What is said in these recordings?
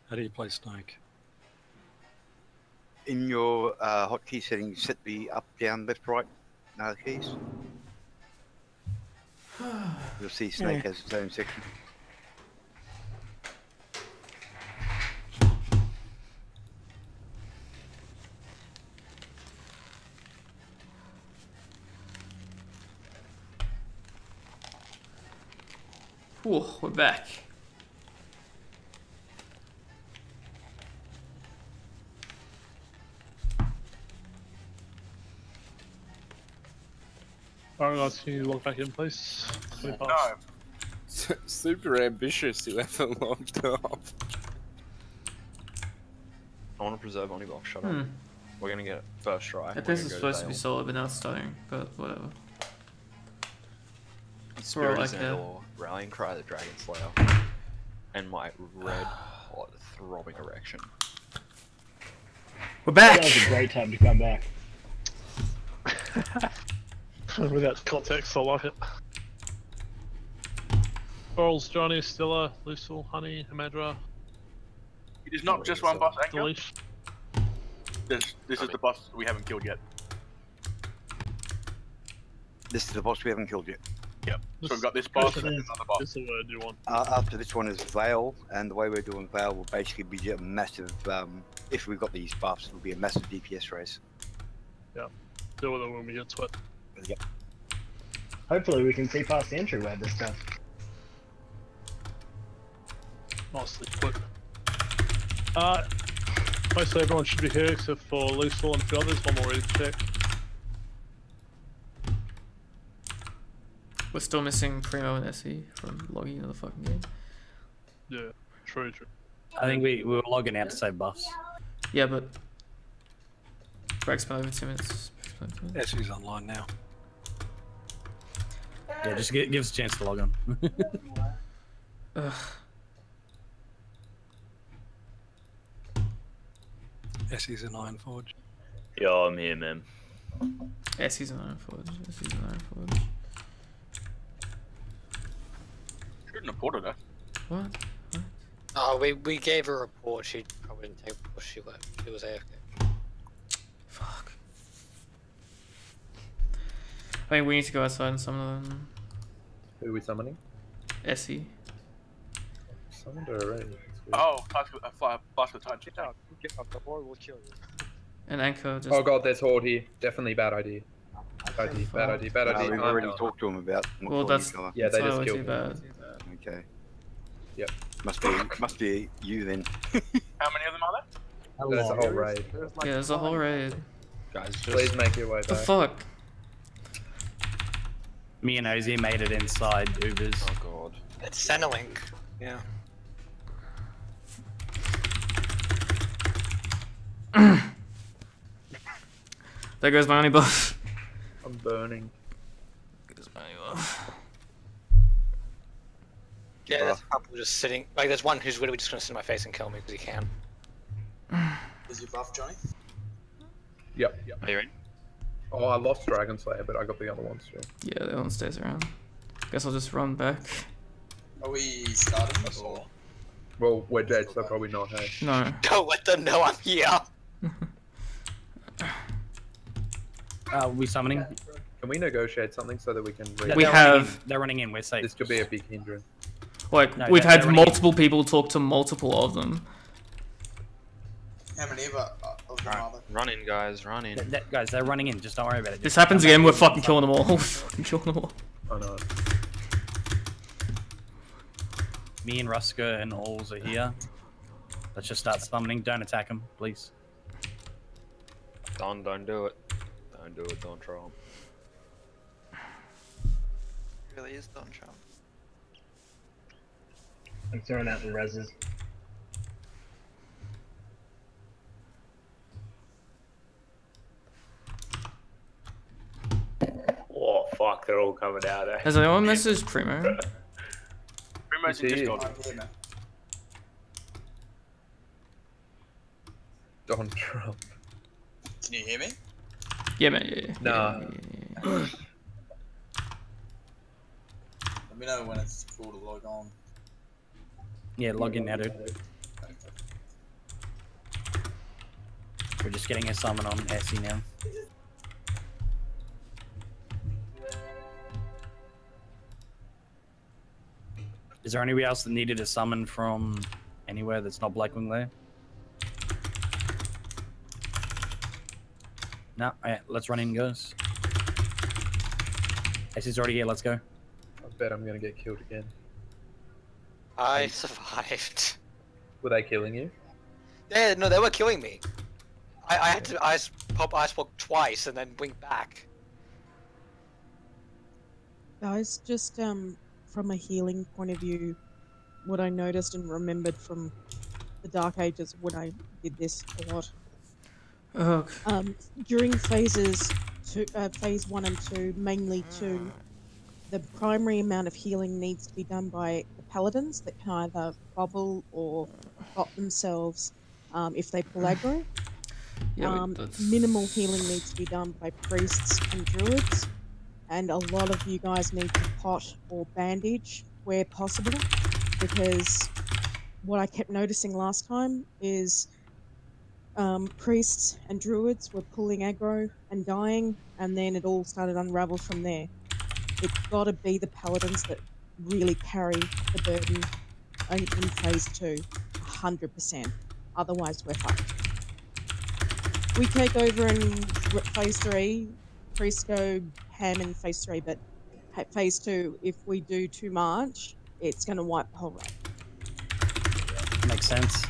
How do you play Snake? In your hotkey settings, set the up, down, left, right keys. You'll see Snake has its own section. Ooh, we're back. Alright guys, can you log back in please? No. Super ambitious, whoever logged off. I want to preserve only box. Shut up. We're gonna get it first try. I think it's supposed to be solo, but now it's starting. But whatever. Spirit like Xandor, Rallying Cry the Dragon Slayer, and my red hot throbbing erection. We're back! That was a great time to come back. Without context, I like it. Corals, Johnny, Stella, Lucille, Honey, Amadra. It is not just one boss anchor. Delish. This is the boss we haven't killed yet. This is the boss we haven't killed yet. Yep. So we've got this boss and another boss. This is the word you want. After this one is Veil, and the way we're doing Veil will basically be a massive, if we've got these buffs, it'll be a massive DPS race. Yeah. Deal with it when we get to it. Yep. Hopefully we can see past the entryway this time. Nicely put. Mostly everyone should be here except for Lucille and a few others. One more ready to check. We're still missing Primo and SE from logging into the fucking game. Yeah, true. I think we were logging out to save buffs. Yeah, but Greg's been over 2 minutes. SE's online now. Yeah, just give us a chance to log on. Ugh. SE's an Iron Forge. Yeah, I'm here, man. SE's an Iron Forge. SE's an Iron Forge. Shouldn't have ported her. What? Oh, we gave her a report. She probably didn't take it before she left. She was AFK. Fuck. I mean, we need to go outside and summon them. Who are we summoning? SE. Summoned her already. Oh, blast with time. Get out, the boy will kill you. And Anchor just... Oh god, there's Horde here. Definitely bad idea. Bad idea, bad idea, bad idea. We've already talked to him about. Well, that's... Yeah, they just too killed me. bad. Okay. Yep. Must be you then. How many of them are there? There's a whole raid. Yeah, there's a whole raid. Guys, just... Please make your way The back. fuck? Me and Ozzy made it inside Ubers. Oh god. It's Centrelink. Yeah. There goes my only buff. I'm burning. Goes my only buff. Yeah, there's a couple just sitting. Like, there's one who's literally just gonna sit in my face and kill me because he can. Is your buff, Johnny? Yep. Are you in? Oh, I lost Dragon Slayer, but I got the other ones too. Yeah, the other one stays around. Guess I'll just run back. Are we starting or? Well, we're dead, so probably not, hey. No. Don't let them know I'm here! We summoning? Can we negotiate something so that we can... We have... They're running in, we're safe. This could be a big hindrance. Like, No, we've they're had running multiple people talk to multiple of them. How many of them are there? Run in, guys, run in. Guys, they're running in, just don't worry about it. This happens again, we're fucking killing them all. We're fucking killing them all. Oh no. Me and Ruska and Alls are here. Let's just start summoning. Don't attack them, please. Don't do it. Don't do it, don't try 'em. Really is Don Trump. I'm throwing out the reses. Oh fuck, they're all coming out. Has anyone messaged Primo? Primo's in Discord. Donald Trump. Can you hear me? Yeah, man, yeah. Nah. Let me know when it's cool to log on. Yeah, log in now, dude. We're just getting a summon on Essie now. Is there anybody else that needed a summon from anywhere that's not Blackwing Lair? No, alright, let's run in, guys. Essie's already here, let's go. I bet I'm gonna get killed again. I survived. Were they killing you? Yeah, no, they were killing me. I had to pop ice block twice and then wink back. Guys, just from a healing point of view, what I noticed and remembered from the Dark Ages when I did this a lot. During phase 1 and 2, mainly 2, the primary amount of healing needs to be done by the paladins that can either bubble or bot themselves if they pull aggro. Minimal healing needs to be done by priests and druids, and a lot of you guys need to pot or bandage where possible, because what I kept noticing last time is priests and druids were pulling aggro and dying, and then it all started to unravel from there. It's got to be the paladins that really carry the burden in phase 2, 100%. Otherwise, we're fucked. We take over in phase 3, priests go ham in phase 3, but at phase 2, if we do too much, it's going to wipe the whole raid. Makes sense.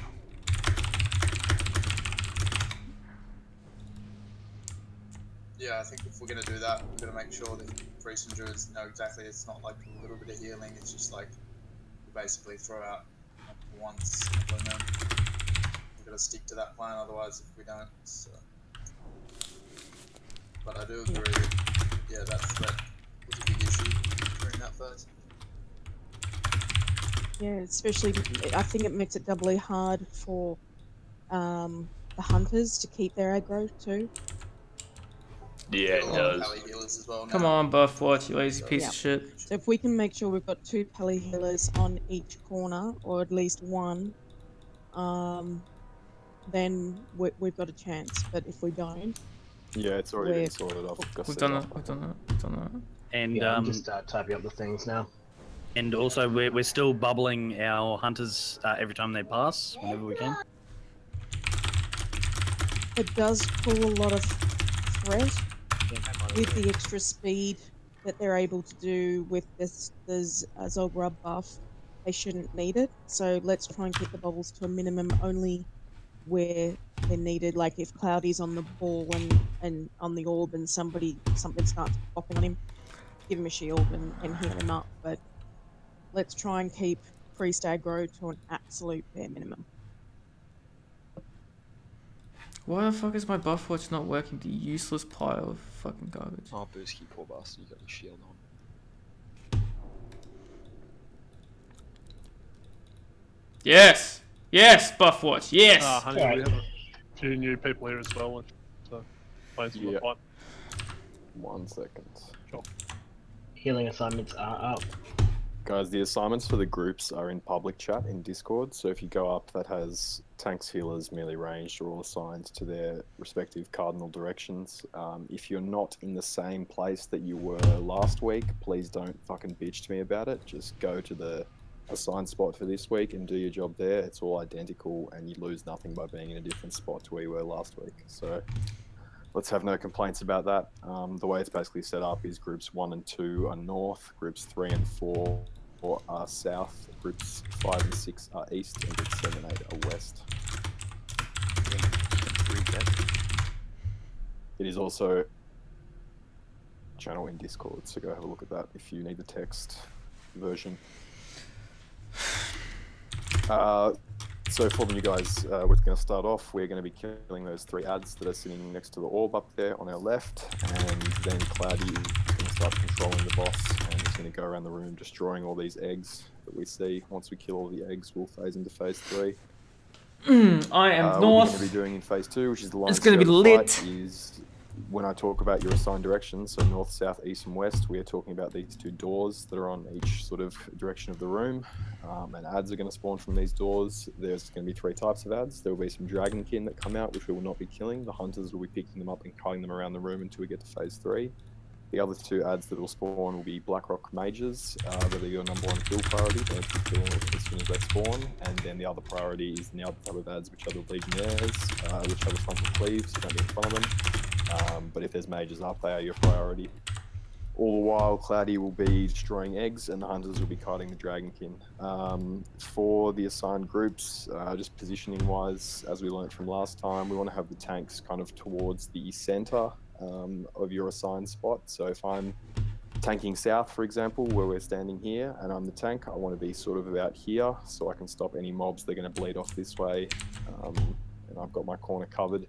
Yeah, I think if we're going to do that, we're going to make sure that priests and druids know exactly it's not like a little bit of healing, it's just like we basically throw out once in a blue moon. We've got to stick to that plan, otherwise if we don't, so. But I do agree that, yeah, that threat was a big issue during that phase. Yeah, especially, I think it makes it doubly hard for the hunters to keep their aggro too. Yeah, it does. Come on, Buff Watch, you lazy piece of shit. So if we can make sure we've got 2 pally healers on each corner, or at least 1, then we've got a chance. But if we don't... Yeah, it's already been sorted off. We've done that. And yeah, I'm just typing up the things now. And also, we're still bubbling our hunters every time they pass, whenever we can. It does pull a lot of threat with the extra speed that they're able to do with this Zolgrub buff. They shouldn't need it, so let's try and keep the bubbles to a minimum only where they're needed. Like if Cloudy's on the ball and on the orb and something starts popping on him, give him a shield and heal him up. But let's try and keep priest aggro to an absolute bare minimum. Why the fuck is my buff watch not working? The useless pile of fucking garbage. Oh, Boosky, poor bastard, you got your shield on. Yes! Yes, buff watch, yes! Honey, we have a few new people here as well, so playing some Yeah. fight. 1 second. Sure. Healing assignments are up. Guys, the assignments for the groups are in public chat in Discord, so if you go up, that has tanks, healers, melee ranged, are all assigned to their respective cardinal directions. If you're not in the same place that you were last week, please don't fucking bitch to me about it. Just go to the assigned spot for this week and do your job there. It's all identical, and you lose nothing by being in a different spot to where you were last week. So let's have no complaints about that. The way it's basically set up is groups 1 and 2 are north, groups 3 and 4 are south, groups 5 and 6 are east, and groups 7 and 8 are west. It is also a channel in Discord, so go have a look at that if you need the text version. So for you guys, we're going to start off. We're going to be killing those 3 ads that are sitting next to the orb up there on our left, and then Cloudy is going to start controlling the boss, and he's going to go around the room destroying all these eggs that we see. Once we kill all the eggs, we'll phase into phase 3. I am What north. we're going to be doing in phase 2, which is the line It's going to be lit. is when I talk about your assigned directions, so north, south, east, and west, we are talking about these two doors that are on each sort of direction of the room. And ads are going to spawn from these doors. There's going to be 3 types of ads. There will be some dragonkin that come out, which we will not be killing. The hunters will be picking them up and carting them around the room until we get to phase 3. The other 2 ads that will spawn will be Blackrock mages, that are your #1 kill priority. They have to kill as soon as they spawn. And then the other priority is the other type of ads, which are the legionnaires, which have a frontal cleave, so don't be in front of them. But if there's mages up, they are your priority. All the while, Cloudy will be destroying eggs, and the hunters will be kiting the dragonkin. For the assigned groups, just positioning-wise, as we learnt from last time, we want to have the tanks kind of towards the centre of your assigned spot. So if I'm tanking south, for example, where we're standing here, and I'm the tank, I want to be sort of about here, so I can stop any mobs that are going to bleed off this way, and I've got my corner covered.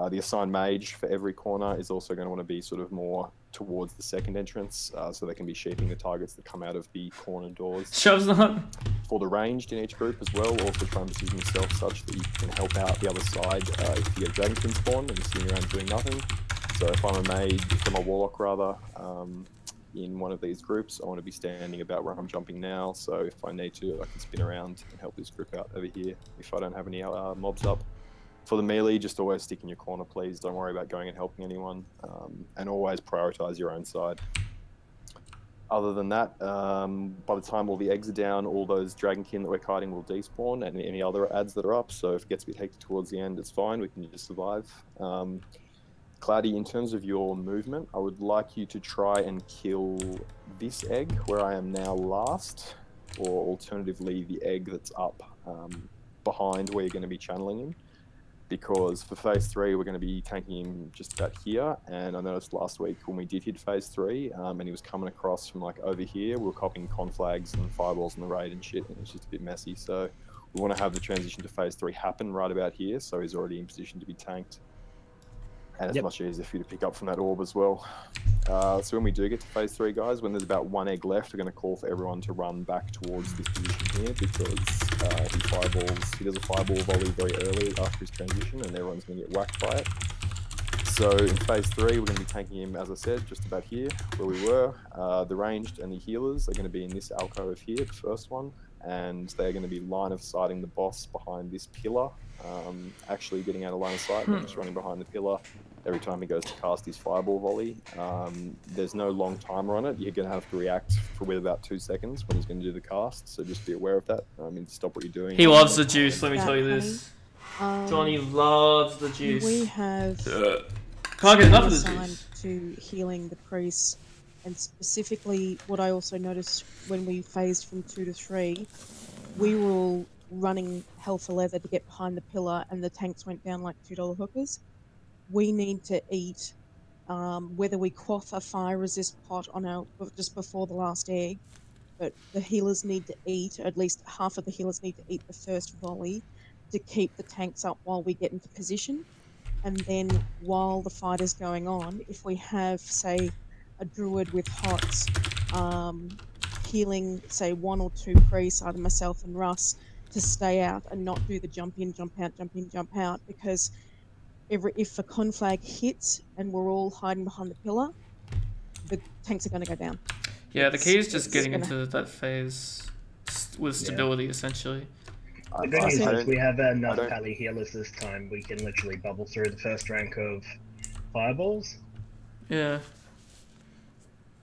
The assigned mage for every corner is also going to want to be sort of more towards the second entrance, so they can be sheeping the targets that come out of the corner doors. Shoves not. For the ranged in each group as well, also try and position yourself such that you can help out the other side if you get a dragonkin spawn and you're sitting around doing nothing. So if I'm a mage, if I'm a warlock rather, in one of these groups, I want to be standing about where I'm jumping now, so if I need to, I can spin around and help this group out over here if I don't have any mobs up. For the melee, just always stick in your corner, please. Don't worry about going and helping anyone, and always prioritize your own side. Other than that, by the time all the eggs are down, all those dragonkin that we're kiting will despawn, and any other ads that are up, so if it gets a bit hectic towards the end, it's fine, we can just survive. Cloudy, in terms of your movement, I would like you to try and kill this egg, where I am now last, or alternatively the egg that's up behind where you're going to be channeling him. Because for phase 3, we're going to be tanking him just about here, and I noticed last week when we did hit phase 3, and he was coming across from like over here, we were copying conflags and fireballs in the raid and shit, and it's just a bit messy, so we want to have the transition to phase 3 happen right about here, so he's already in position to be tanked. And it's much easier for you to pick up from that orb as well. So when we do get to phase 3, guys, when there's about 1 egg left, we're going to call for everyone to run back towards this position here, because he does a fireball volley very early after his transition, and everyone's going to get whacked by it. So in phase 3, we're going to be tanking him, as I said, just about here, where we were. The ranged and the healers are going to be in this alcove here, the first one, and they're going to be line of sighting the boss behind this pillar, actually getting out of line of sight, and just running behind the pillar every time he goes to cast his fireball volley. There's no long timer on it. You're going to have to react for with about 2 seconds when he's going to do the cast, so just be aware of that. I mean, stop what you're doing. He loves the juice, let me tell you this. Johnny loves the juice. We have can't get enough of the assigned juice. to healing the priests, and specifically what I also noticed when we phased from 2 to 3, we were all running hell for leather to get behind the pillar, and the tanks went down like $2 hookers. We need to eat, whether we quaff a fire resist pot on our just before the last egg, but the healers need to eat, at least half of the healers need to eat the first volley to keep the tanks up while we get into position. And then while the fight is going on, if we have, say, a druid with hots healing, say, 1 or 2 priests, either myself and Russ, to stay out and not do the jump in, jump out, jump in, jump out, because if a conflag hits and we're all hiding behind the pillar, the tanks are going to go down. Yeah, the key is just getting into that phase with stability, essentially. The good news is we have enough pally healers this time. We can literally bubble through the first rank of fireballs. Yeah.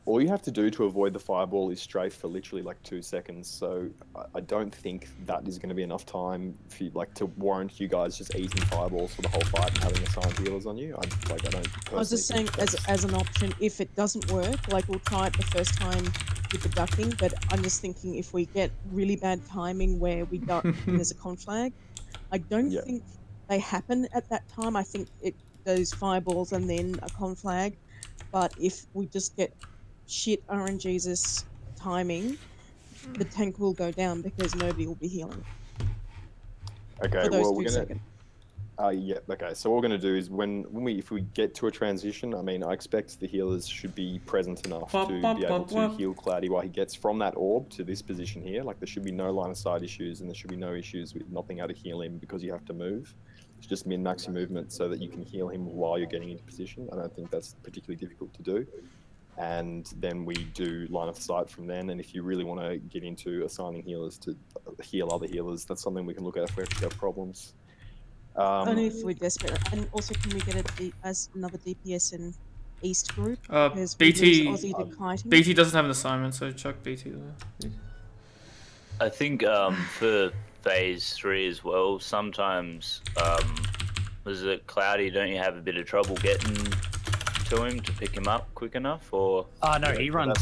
All you have to do to avoid the fireball is strafe for literally like 2 seconds, so I don't think that is going to be enough time for you, like, to warrant you guys just eating fireballs for the whole fight and having assigned healers on you. I was just saying, as an option, if it doesn't work, like, we'll try it the first time with the ducking, but I'm just thinking if we get really bad timing where we duck and there's a conflag, I don't think they happen at that time. I think it goes fireballs and then a conflag, but if we just get shit RNGesus timing, the tank will go down because nobody will be healing. Okay, well, we're gonna. Okay. So what we're gonna do is if we get to a transition, I mean, I expect the healers should be present enough to be able to heal Cloudy while he gets from that orb to this position here. Like, there should be no line of sight issues, and there should be no issues with not being able to heal him because you have to move. just min-max your movement so that you can heal him while you're getting into position. I don't think that's particularly difficult to do. And then we do line of sight from then. And if you really want to get into assigning healers to heal other healers, that's something we can look at if we actually have problems. Only if we're desperate. And also, can we get another DPS in East group? Because we lose Aussie to kiting. BT doesn't have an assignment, so chuck BT there. I think for phase 3 as well, sometimes was it Cloudy? Don't you have a bit of trouble getting to him to pick him up quick enough, or? Oh no, he runs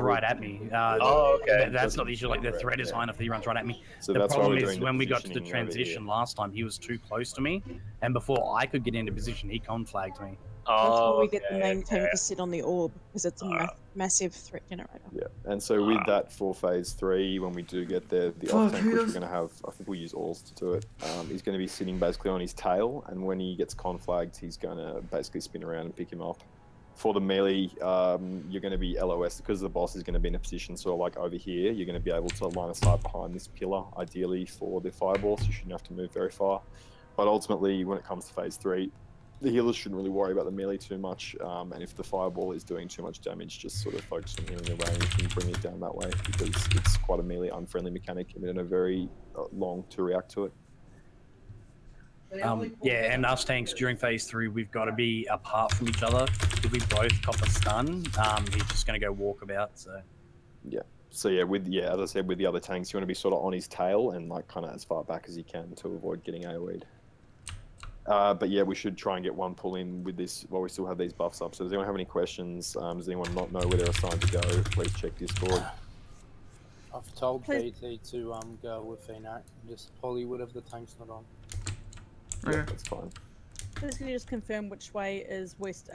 right at me. Oh, okay. That's not the issue. Like the threat is high enough that he runs right at me. So the that's why problem we're is doing the when we got to the positioning over transition here. last time, he was too close to me, and before I could get into position, he conflagged me. That's why we get the main tank to sit on the orb, because it's a massive threat generator. Yeah, and so with that for phase 3, when we do get there, the off tank, which we're going to have, I think we'll use Alls to do it, he's going to be sitting basically on his tail, and when he gets conflagged, he's going to basically spin around and pick him up. For the melee, you're going to be LOS, because the boss is going to be in a position sort of like over here, you're going to be able to line of sight behind this pillar, ideally for the fireball, so you shouldn't have to move very far. But ultimately, when it comes to phase 3, the healers shouldn't really worry about the melee too much, and if the fireball is doing too much damage, just sort of focus on healing the range and bring it down that way, because it's quite a melee unfriendly mechanic, and we don't have very long to react to it. Yeah, and us tanks during phase 3, we've got to be apart from each other. If we both cop a stun, he's just going to go walkabout. So yeah, so yeah, as I said, with the other tanks, you want to be sort of on his tail and like kind of as far back as you can to avoid getting AoE'd. But yeah, we should try and get one pull in with this while we still have these buffs up. So does anyone have any questions? Does anyone not know where they're assigned to go? Please check Discord. I've told BT to go with Enoch, just Hollywood if the tank's not on. Yeah, that's fine. Please can you just confirm which way is west?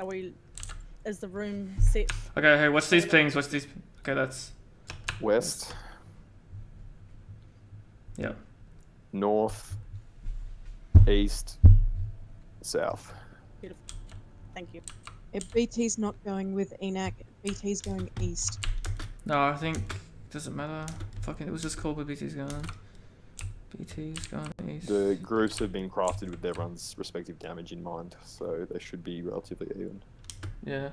Is the room set? Okay, hey, what's these pings? What's these? Okay, that's west. Yeah. North. East. South. Beautiful. Thank you. If BT's not going with Enoch, BT's going east. No, I think doesn't matter. Fucking, it was just called where BT's going. BT's going east. The groups have been crafted with everyone's respective damage in mind, so they should be relatively even. Yeah.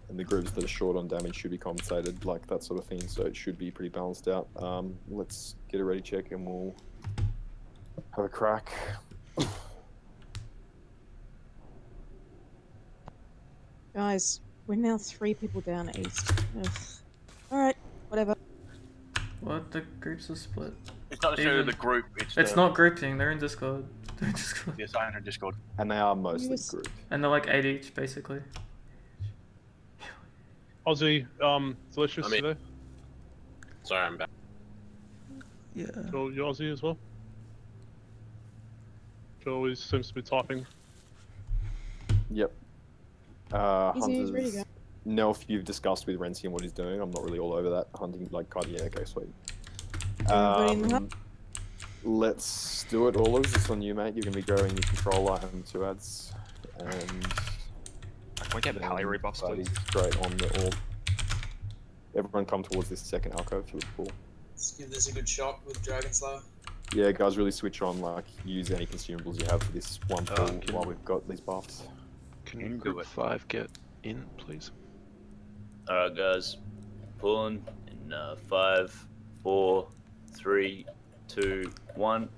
And the groups that are short on damage should be compensated, like that sort of thing, so it should be pretty balanced out. Let's get a ready check and we'll have a crack. Guys, we're now 3 people down east. Alright, whatever. What? The groups are split. It's not necessarily the group. It's not grouping. They're in Discord. They're in Discord. Yes, I am Discord. And they are mostly grouped. And they're like 8 each, basically. Aussie, Delicious today. Sorry, I'm back. Yeah. Joel, you Aussie as well? Joel always seems to be typing. Yep. He's ready to go. Nelf, you've discussed with Renzi and what he's doing. I'm not really all over that. Hunting, like, kind of, yeah, okay, sweet. Let's do it, all of. It's on you, mate. You're going to be growing your controller and 2 ads. And... Can we get Pally rebuffs, please? Great on the orb. Everyone come towards this second alcove for the pool. Let's give this a good shot with Dragon Slayer. Yeah, guys, really switch on, like, use any consumables you have for this one pool while we've got these buffs. Can group 5 get in, please? Alright, guys. Pulling in 5, 4, 3, 2, 1.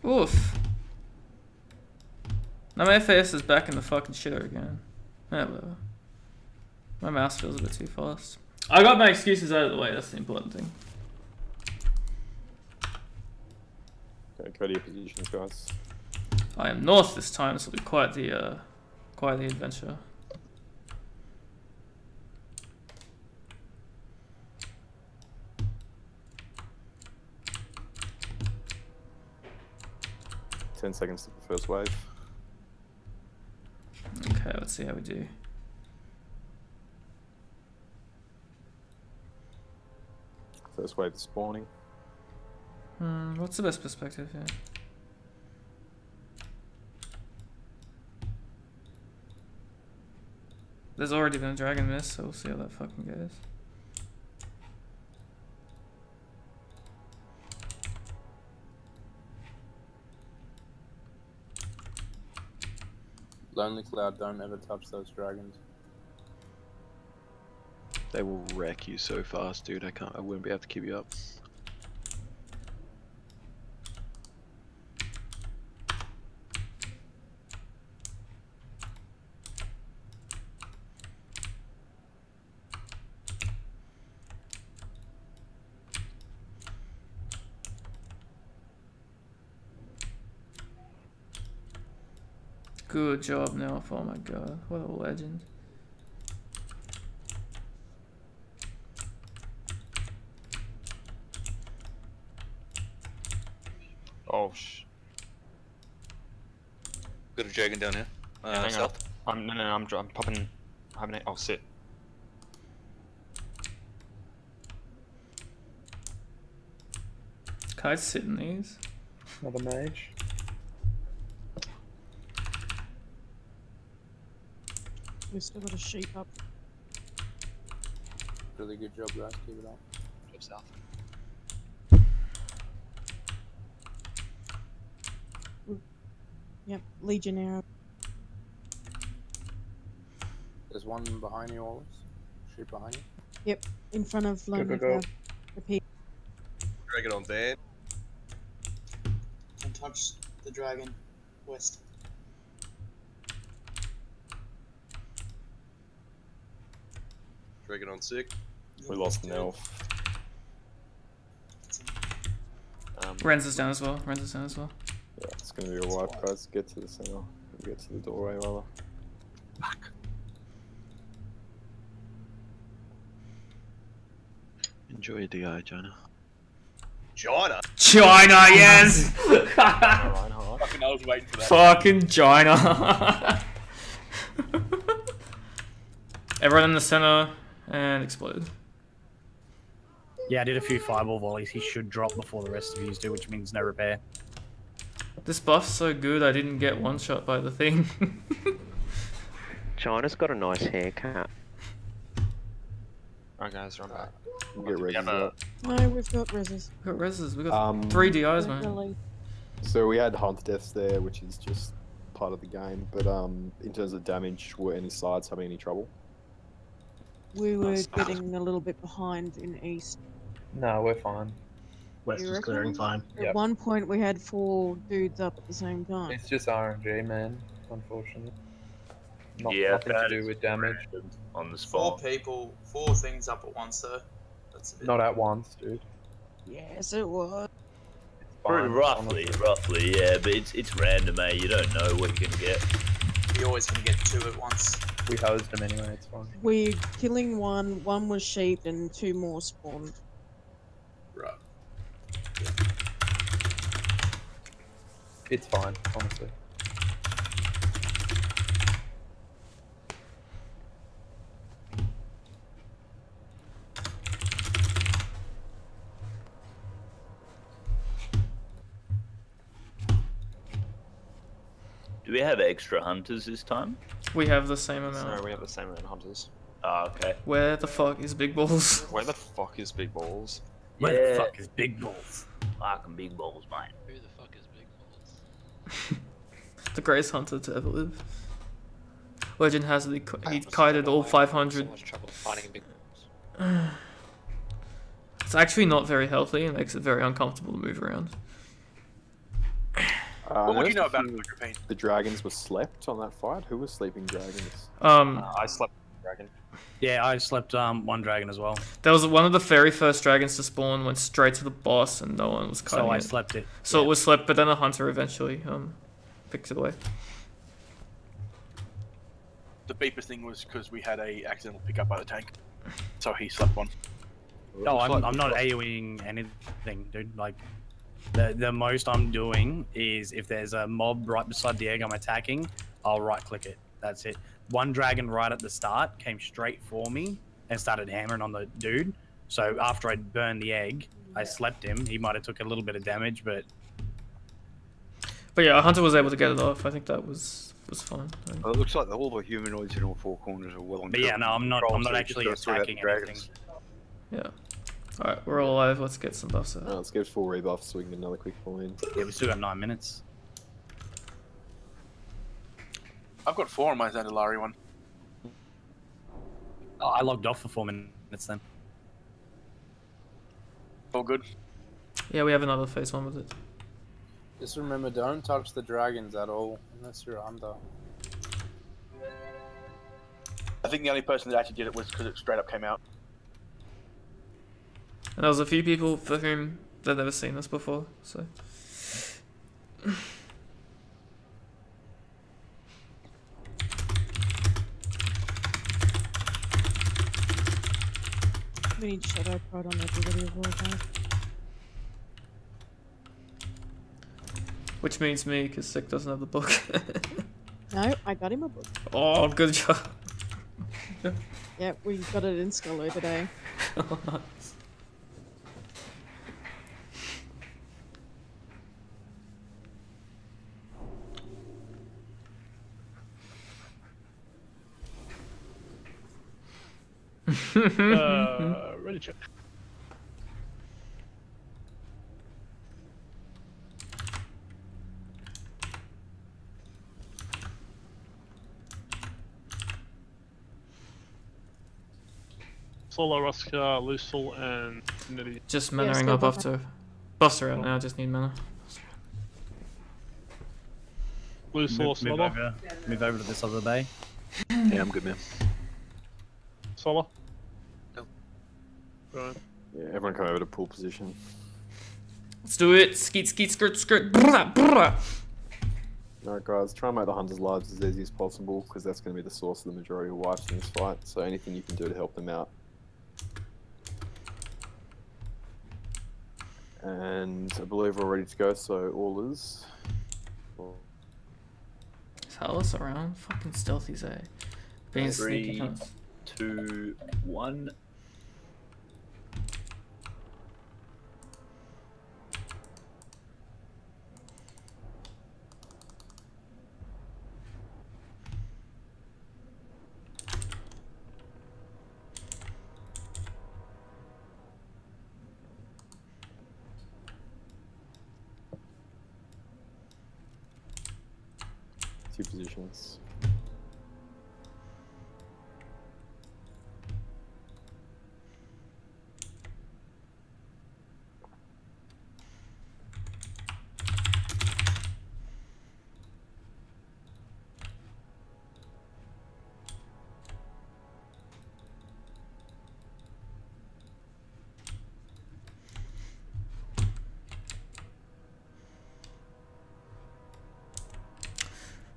Oof. Now my FPS is back in the fucking shitter again. Yeah, whatever. My mouse feels a bit too fast. I got my excuses out of the way, that's the important thing. Okay, go to your positions, guys. I am north this time, this will be quite the adventure. Ten seconds to the first wave. Okay, let's see how we do. First wave is spawning. What's the best perspective here? There's already been a dragon miss, so we'll see how that fucking goes. Lonely Cloud, don't ever touch those dragons. They will wreck you so fast, dude. I wouldn't be able to keep you up. Good job, Nelf. Oh my god, what a legend. Oh Got a dragon down here. hang on. South. I'm popping. I'll sit. Can I sit in these? Another mage. We've still got a sheep up. Really good job, guys. Keep it up. Up south. Yep, Legionnaire. There's one behind you, Wallace. Sheep behind you. Yep, in front of Lonely go. Cloud. Repeat. Dragon on band. Don't touch the dragon. West. Dragon on sick. We lost an elf. Renz is down as well. Renz is down as well. Yeah, it's gonna be a wipe, guys. Get to the center. Get to the doorway, rather. Enjoy your DI, Jonah. China. China, yes! Fucking, I was waiting for that. Fucking China. Everyone in the center and explode. Yeah, I did a few fireball volleys. He should drop before the rest of you do, which means no repair. This buff's so good I didn't get one shot by the thing. China's got a nice haircut. Alright guys, run back. We'll get ready. No, we've got reses. We've got reses. We've got 3 DIs, man. Really. So we had hunt deaths there, which is just part of the game. But in terms of damage, were any sides having any trouble? We were getting a little bit behind in east. No, we're fine. West You is clearing reckon? fine. At one point we had 4 dudes up at the same time. It's just RNG, man. Unfortunately. Yeah, Nothing to that do is with damage. on the 4 spot. people, 4 things up at once, though. That's a bit. Not at once, dude. Yes, it was. Fine, Roughly, yeah, but it's random, eh? You don't know what you can get. You're always gonna get 2 at once. We hosed them anyway, it's fine. We're killing one was sheep and 2 more spawned. Right. It's fine, honestly. Do we have extra hunters this time? We have the same amount. No, we have the same amount of hunters. Oh, okay. Where the fuck is Big Balls? Where the fuck is Big Balls? Where the fuck is Big Balls? Fucking Big Balls, mate. Who the fuck is Big Balls? The greatest hunter to ever live. Legend has it, he kited all 500. So much trouble finding Big Balls. It's actually not very healthy and makes it very uncomfortable to move around. What would you know about the dragons were slept on that fight? Who was sleeping dragons? I slept with the dragon. Yeah, I slept one dragon as well. That was one of the very first dragons to spawn, went straight to the boss and no one was cutting So I it. slept it. So it was slept, but then a hunter eventually picked it away. The beepers thing was because we had a accidental pickup by the tank, so he slept one. No, I'm not AoEing anything, dude. Like, the most I'm doing is if there's a mob right beside the egg I'm attacking, I'll right click it. That's it. One dragon right at the start came straight for me and started hammering on the dude. So after I'd burned the egg, I slept him. He might have took a little bit of damage, but yeah, a hunter was able to get it off. I think that was fine. Well, it looks like all the humanoids in all 4 corners are well on. But yeah, no, I'm not actually attacking anything. Yeah. Alright, we're all alive. Let's get some buffs out. Let's get full rebuff so we can get another quick pull in. Yeah, we still got 9 minutes. I've got 4 on my Zandalari one. Oh, I logged off for 4 minutes then. All good. Yeah, we have another phase 1 with it. Just remember, don't touch the dragons at all unless you're under. I think the only person that actually did it was because it straight up came out. And there was a few people for whom they've never seen this before, so. We need Shadow Prod on everybody as well, guys. Which means me, because Sick doesn't have the book. No, I got him a book. Oh, good job. Yeah, we got it in Scolo today. Oh, nice. Ready check. Solo, Ruska, Lucil, and Nitty. Just mannering up after. Buster out now, just need mana. Lucil, move over to this other bay. Yeah, I'm good, man. Solo? No. Right. Yeah, everyone come over to pool position. Let's do it. Skeet, skeet, skirt, skirt. Brrrah, brrrah. Alright guys, try and make the hunters' lives as easy as possible, because that's going to be the source of the majority of wipes in this fight, so anything you can do to help them out. And I believe we're ready to go, so all is... Is Hellas around? Fucking stealthy, eh? Being sneaky 3, cunts. 2, 1. Two positions.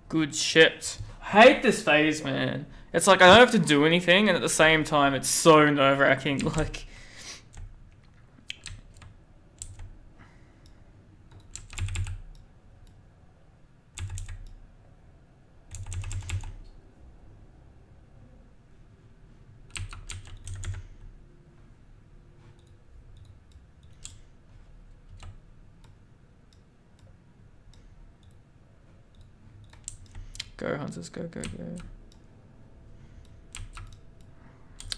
Good shit. I hate this phase, man. It's like I don't have to do anything, and at the same time, it's so nerve-wracking. Like, go hunters, go, go, go.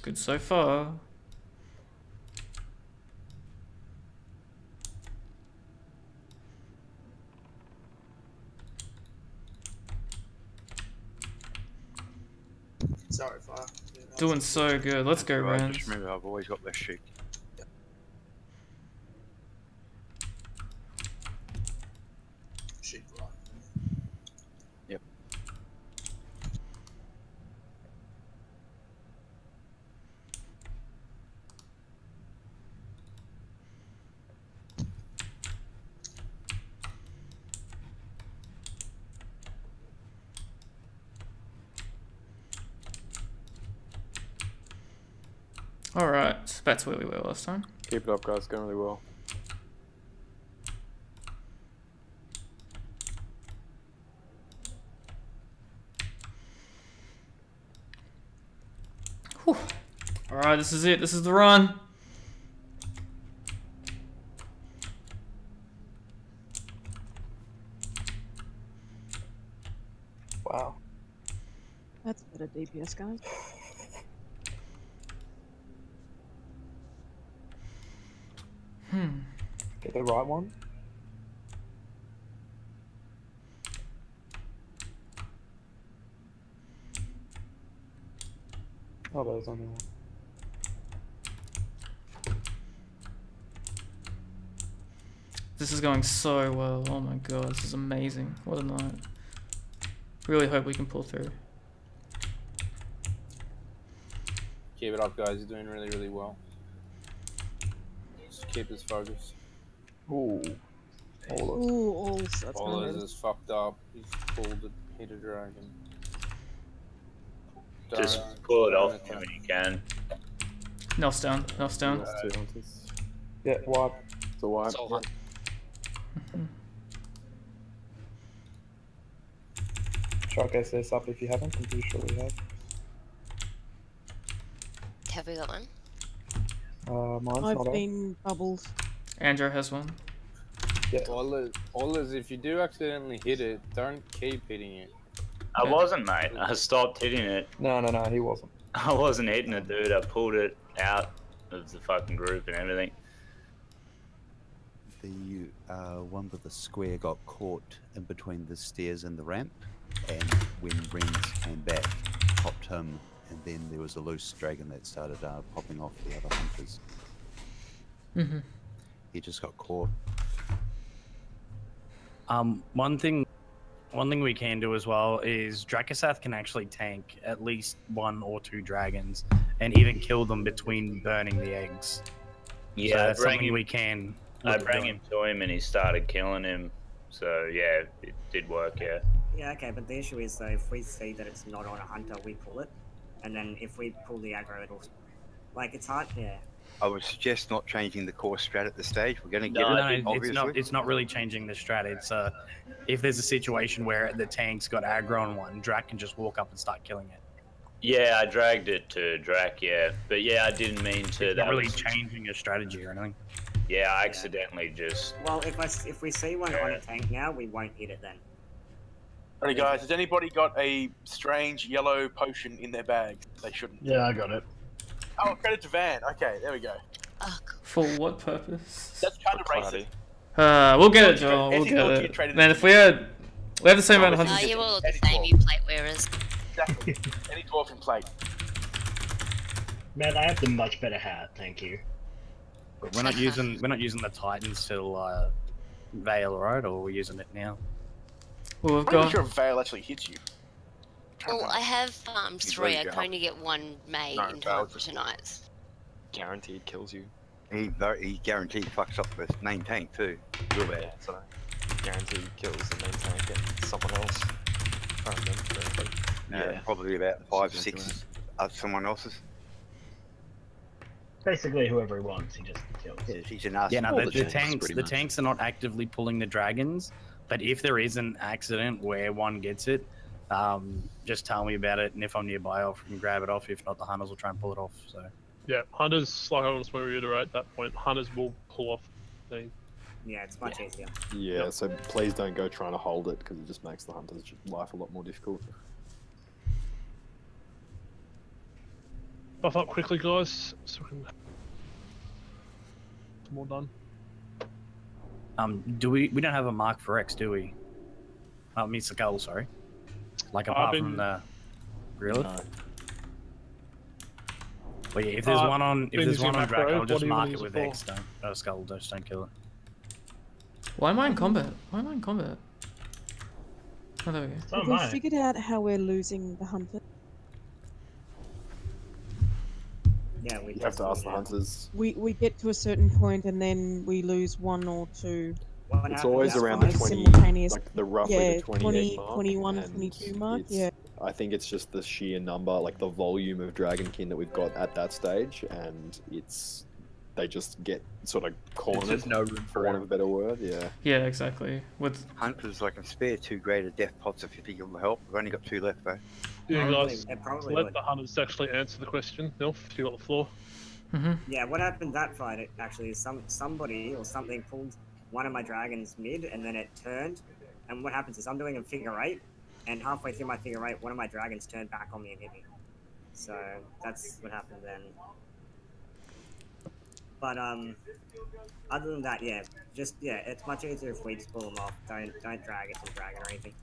Good so far. Sorry, Fire. Yeah, Doing so good. Let's go, Right, Rams. just remember, I've always got this sheet. Sheep right. Yep. Alright, back to where we were last time. Keep it up guys, going really well. Alright, this is it. This is the run. Wow. That's better DPS, guys. Get the right one. Oh, there's only one. This is going so well. Oh my god, this is amazing. What a night. Really hope we can pull through. Keep it up, guys. You're doing really, really well. Just keep us focused. Ooh. Ooh, all that's Olas is fucked up. He's pulled a hit a dragon. Just pull it off when you can. Nels down. Nels down. Yeah, wipe. It's a wipe. Chuck SS up if you haven't. I'm pretty sure we have. Have we got one? Mine's I've not been bubbled. Andrew has one. Yeah, Olas, if you do accidentally hit it, don't keep hitting it. I wasn't, mate. I stopped hitting it. No, he wasn't. I wasn't hitting it, dude. I pulled it out of the fucking group and everything. The one with the square got caught in between the stairs and the ramp, and when Renz came back, popped him, and then there was a loose dragon that started popping off the other hunters. He just got caught. One thing we can do as well is Dracosath can actually tank at least 1 or 2 dragons and even kill them between burning the eggs. Yeah, so that's something we can. I bring him to him and he started killing him. So yeah, it did work. Yeah. Yeah, okay, but the issue is though, if we see that it's not on a hunter, we pull it, and then if we pull the aggro, it'll like it's hard. Yeah. I would suggest not changing the core strat at this stage. We're going to get it, it's obviously. not really changing the strat. It's if there's a situation where the tank's got aggro on one, Drac can just walk up and start killing it. Yeah, I dragged it to Drac. Yeah, but yeah, I didn't mean to. It's not really changing your strategy or anything. Yeah, I accidentally just. Well, if we see one on a tank now, we won't hit it then. Alright guys, has anybody got a strange yellow potion in their bag? They shouldn't. Yeah, I got it. Oh, credit to Van. Okay, there we go. For what purpose? That's kind of racist. We'll get it, Joel. We'll get it. Man, if we have the same amount of hunters. You all look the same, you plate wearers. Exactly. Any dwarf plate. Man, I have the much better hat, thank you. But we're not using the Titans till Veil, right? Or we're using it now. Well, I'm not sure if Veil actually hits you. Well, I have 3. I can only get 1 made in time for tonight. Guaranteed kills you. He guaranteed fucks up the main tank too. Real bad. Yeah, so guaranteed kills the main tank and someone else. I can't remember correctly. Yeah, probably about 5 or 6 of someone else's. Basically, whoever he wants, he just kills. Yeah, he's an ass. Yeah, no, the tanks. tanks are not actively pulling the dragons, but if there is an accident where one gets it, just tell me about it, and if I'm nearby, I can grab it off. If not, the hunters will try and pull it off. So. Yeah, hunters, like I just want to reiterate that point, hunters will pull off the... Yeah, it's much easier. Yeah, so please don't go trying to hold it, because it just makes the hunter's life a lot more difficult. Buff up quickly, guys, so we can... I'm all done. We don't have a mark for X, do we? Mr. Gull, sorry. Like apart from the Really? No. But yeah, if there's one on Drac, I'll just mark it with X. Don't skull, just don't kill it. Why am I in combat? Why am I in combat? Oh, there we go. Have we figured out how we're losing the hunter? Yeah, we have to ask the hunters. We get to a certain point and then we lose 1 or 2. It's always around the 20, like the roughly the 20 mark, 21, 22 mark. Yeah. I think it's just the sheer number, like the volume of Dragonkin that we've got at that stage, and they just get sort of cornered, no room for want of a better word. Yeah. Yeah, exactly. With hunters, I can spare 2 greater death pots if you think it'll help. We've only got 2 left though. Yeah, guys, let the hunters actually answer the question. Nilf, you got the floor. Yeah, what happened that fight? It actually is somebody or something pulled one of my dragons mid, and then it turned. And what happens is I'm doing a figure 8, and halfway through my figure 8, one of my dragons turned back on me and hit me. So that's what happened then. But other than that, yeah, it's much easier if we just pull them off. Don't drag it to dragon or anything.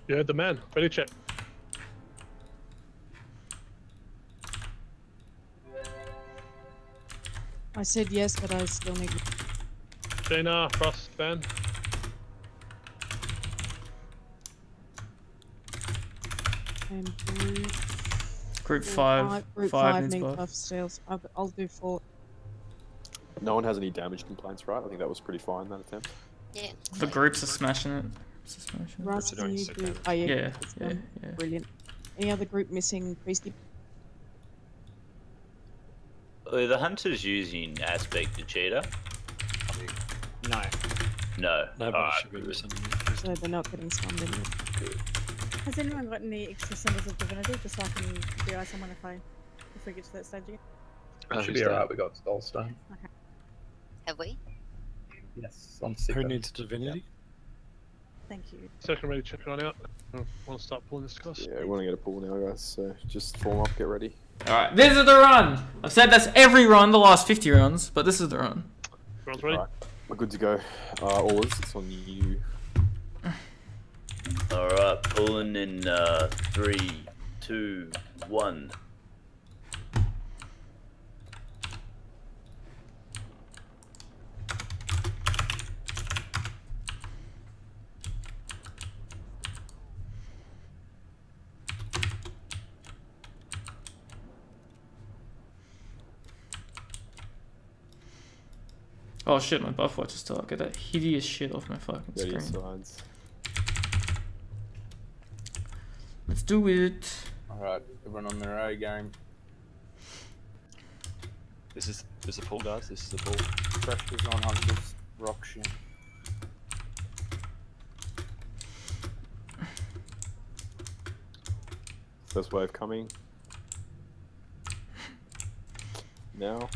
Yeah, the man. Ready check. I said yes, but I still need. Gina, Frost, Ben. And Group 5. Group 5 needs buff steals. I'll do 4. No one has any damage complaints, right? I think that was pretty fine, that attempt. Yeah. The groups are smashing it. Russ, can you do? Oh yeah, it's done. Brilliant. Any other group missing priesty? Are the hunters using aspect to cheetah? No. No. Nobody should be missing. So they're not getting summoned anymore. Has anyone got any extra symbols of divinity, just so I can DI someone if we get to that stage again? Should be alright. We got Stone. Okay. Have we? Yes, on Sika. Who needs divinity? Thank you. Second ready, check it on out. I want to start pulling this cost. Yeah, we want to get a pull now, guys. So just form up, get ready. Alright, this is the run! I've said that's every run, the last 50 runs, but this is the run. Everyone's ready? Right. We're good to go. Allers, it's on you. Alright, pulling in 3, 2, 1. Oh shit, my buff watch is still up. Get that hideous shit off my fucking Ready screen. sides. Let's do it. Alright, everyone on their A game. This is the pull, guys. This is the pull. Pressure's on hunters. Rock shit. First wave coming. Now.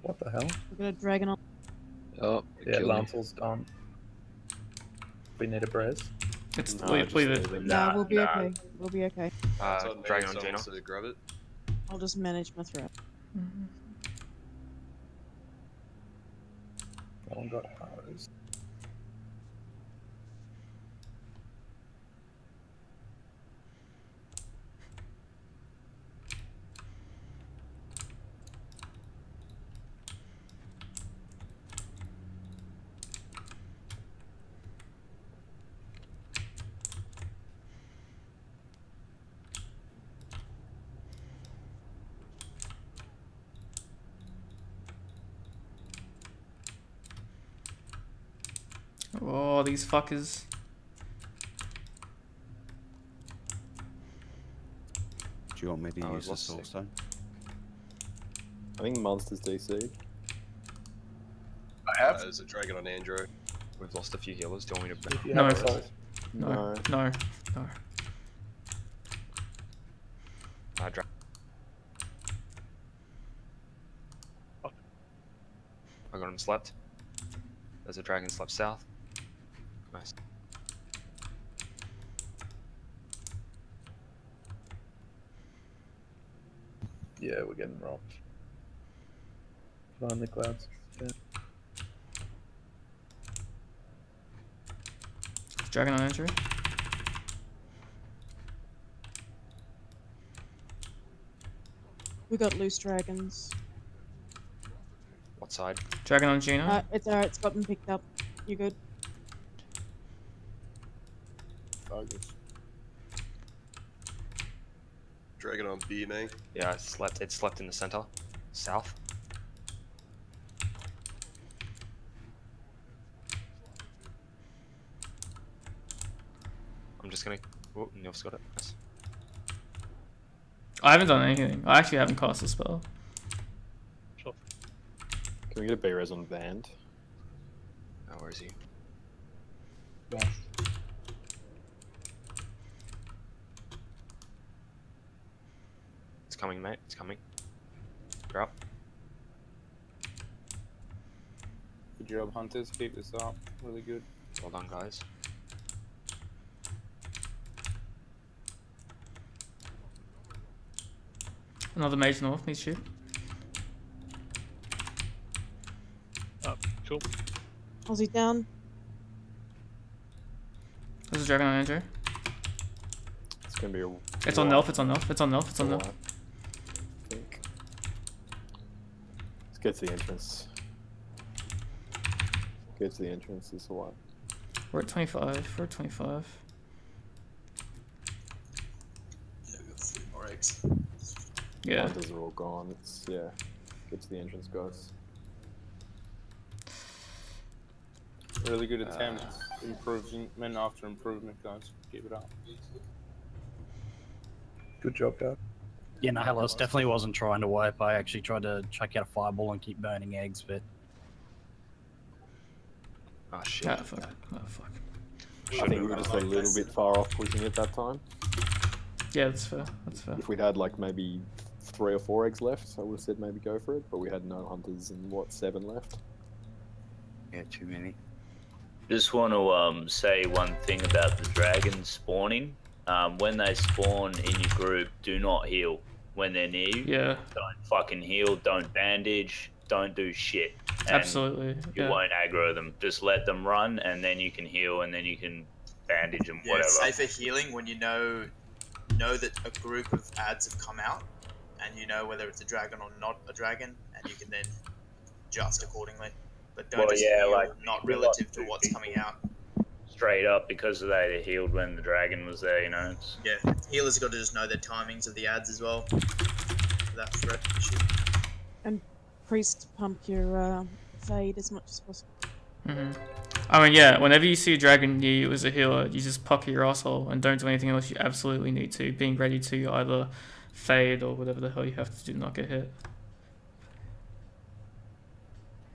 What the hell? We've got a dragon on. Oh, yeah, Lancel's done. We need a Brez. It's No, leave it. No, we'll be okay. We'll be okay. Dragon on Gina. Grab it. I'll just manage my threat. No one got arrows. Oh, these fuckers. Do you want me to use this also? I think Monster's DC'd. I have. There's a dragon on Andrew. We've lost a few healers. Do you want me to... No. No. No. I got him slapped. There's a dragon slapped south. Nice. Yeah, we're getting robbed. Behind the clouds. Yeah. Dragon on entry. We got loose dragons. What side? Dragon on Gina. It's alright, it's gotten picked up. You good? Focus. Dragon on B, mate. Yeah, it slept in the center. South. I'm just gonna... Oh, Neil's got it. Nice. I haven't done anything. I actually haven't cast a spell. Sure. Can we get a B-res on Band? Oh, where is he? West. It's coming, mate. It's coming. You're up. Good job, hunters. Keep this up. Really good. Well done, guys. Another mage north, needs shoot. Cool. Aussie down. There's a dragon on Andrew. It's gonna be a. It's on Nelf, it's on Nelf, it's on Nelf, it's on Nelf. I think. Let's get to the entrance. Get to the entrance, it's a lot. We're at 25, we're at 25. Yeah, we got 3 more eggs. Yeah. Hunters are all gone, it's, yeah. Get to the entrance, guys. Really good attempt. Improvement after improvement, guys. Keep it up. Good job, guys. Yeah, no, Hellas definitely wasn't trying to wipe. I actually tried to chuck out a fireball and keep burning eggs, but... Oh shit. Ah, fuck. Oh, fuck. I think we were just a little bit far off pushing it that time. Yeah, that's fair. That's fair. If we'd had like maybe 3 or 4 eggs left, I would have said maybe go for it, but we had no hunters and what, 7 left? Yeah, too many. Just want to say one thing about the dragons spawning. When they spawn in your group, do not heal when they're near you. Yeah. Don't fucking heal, don't bandage, don't do shit. And absolutely. You won't aggro them. Just let them run and then you can heal and then you can bandage them, whatever. It's safer healing when you know that a group of ads have come out and you know whether it's a dragon or not a dragon, and you can then adjust accordingly. But don't just heal, like, not relative to what's coming out. Straight up because they healed when the dragon was there, you know. It's... Yeah, healers got to just know the timings of the ads as well. For that threat issue. And priest pump your fade as much as possible. I mean, yeah, whenever you see a dragon near you as a healer, you just pocket your asshole and don't do anything unless you absolutely need to, being ready to either fade or whatever the hell you have to do to not get hit.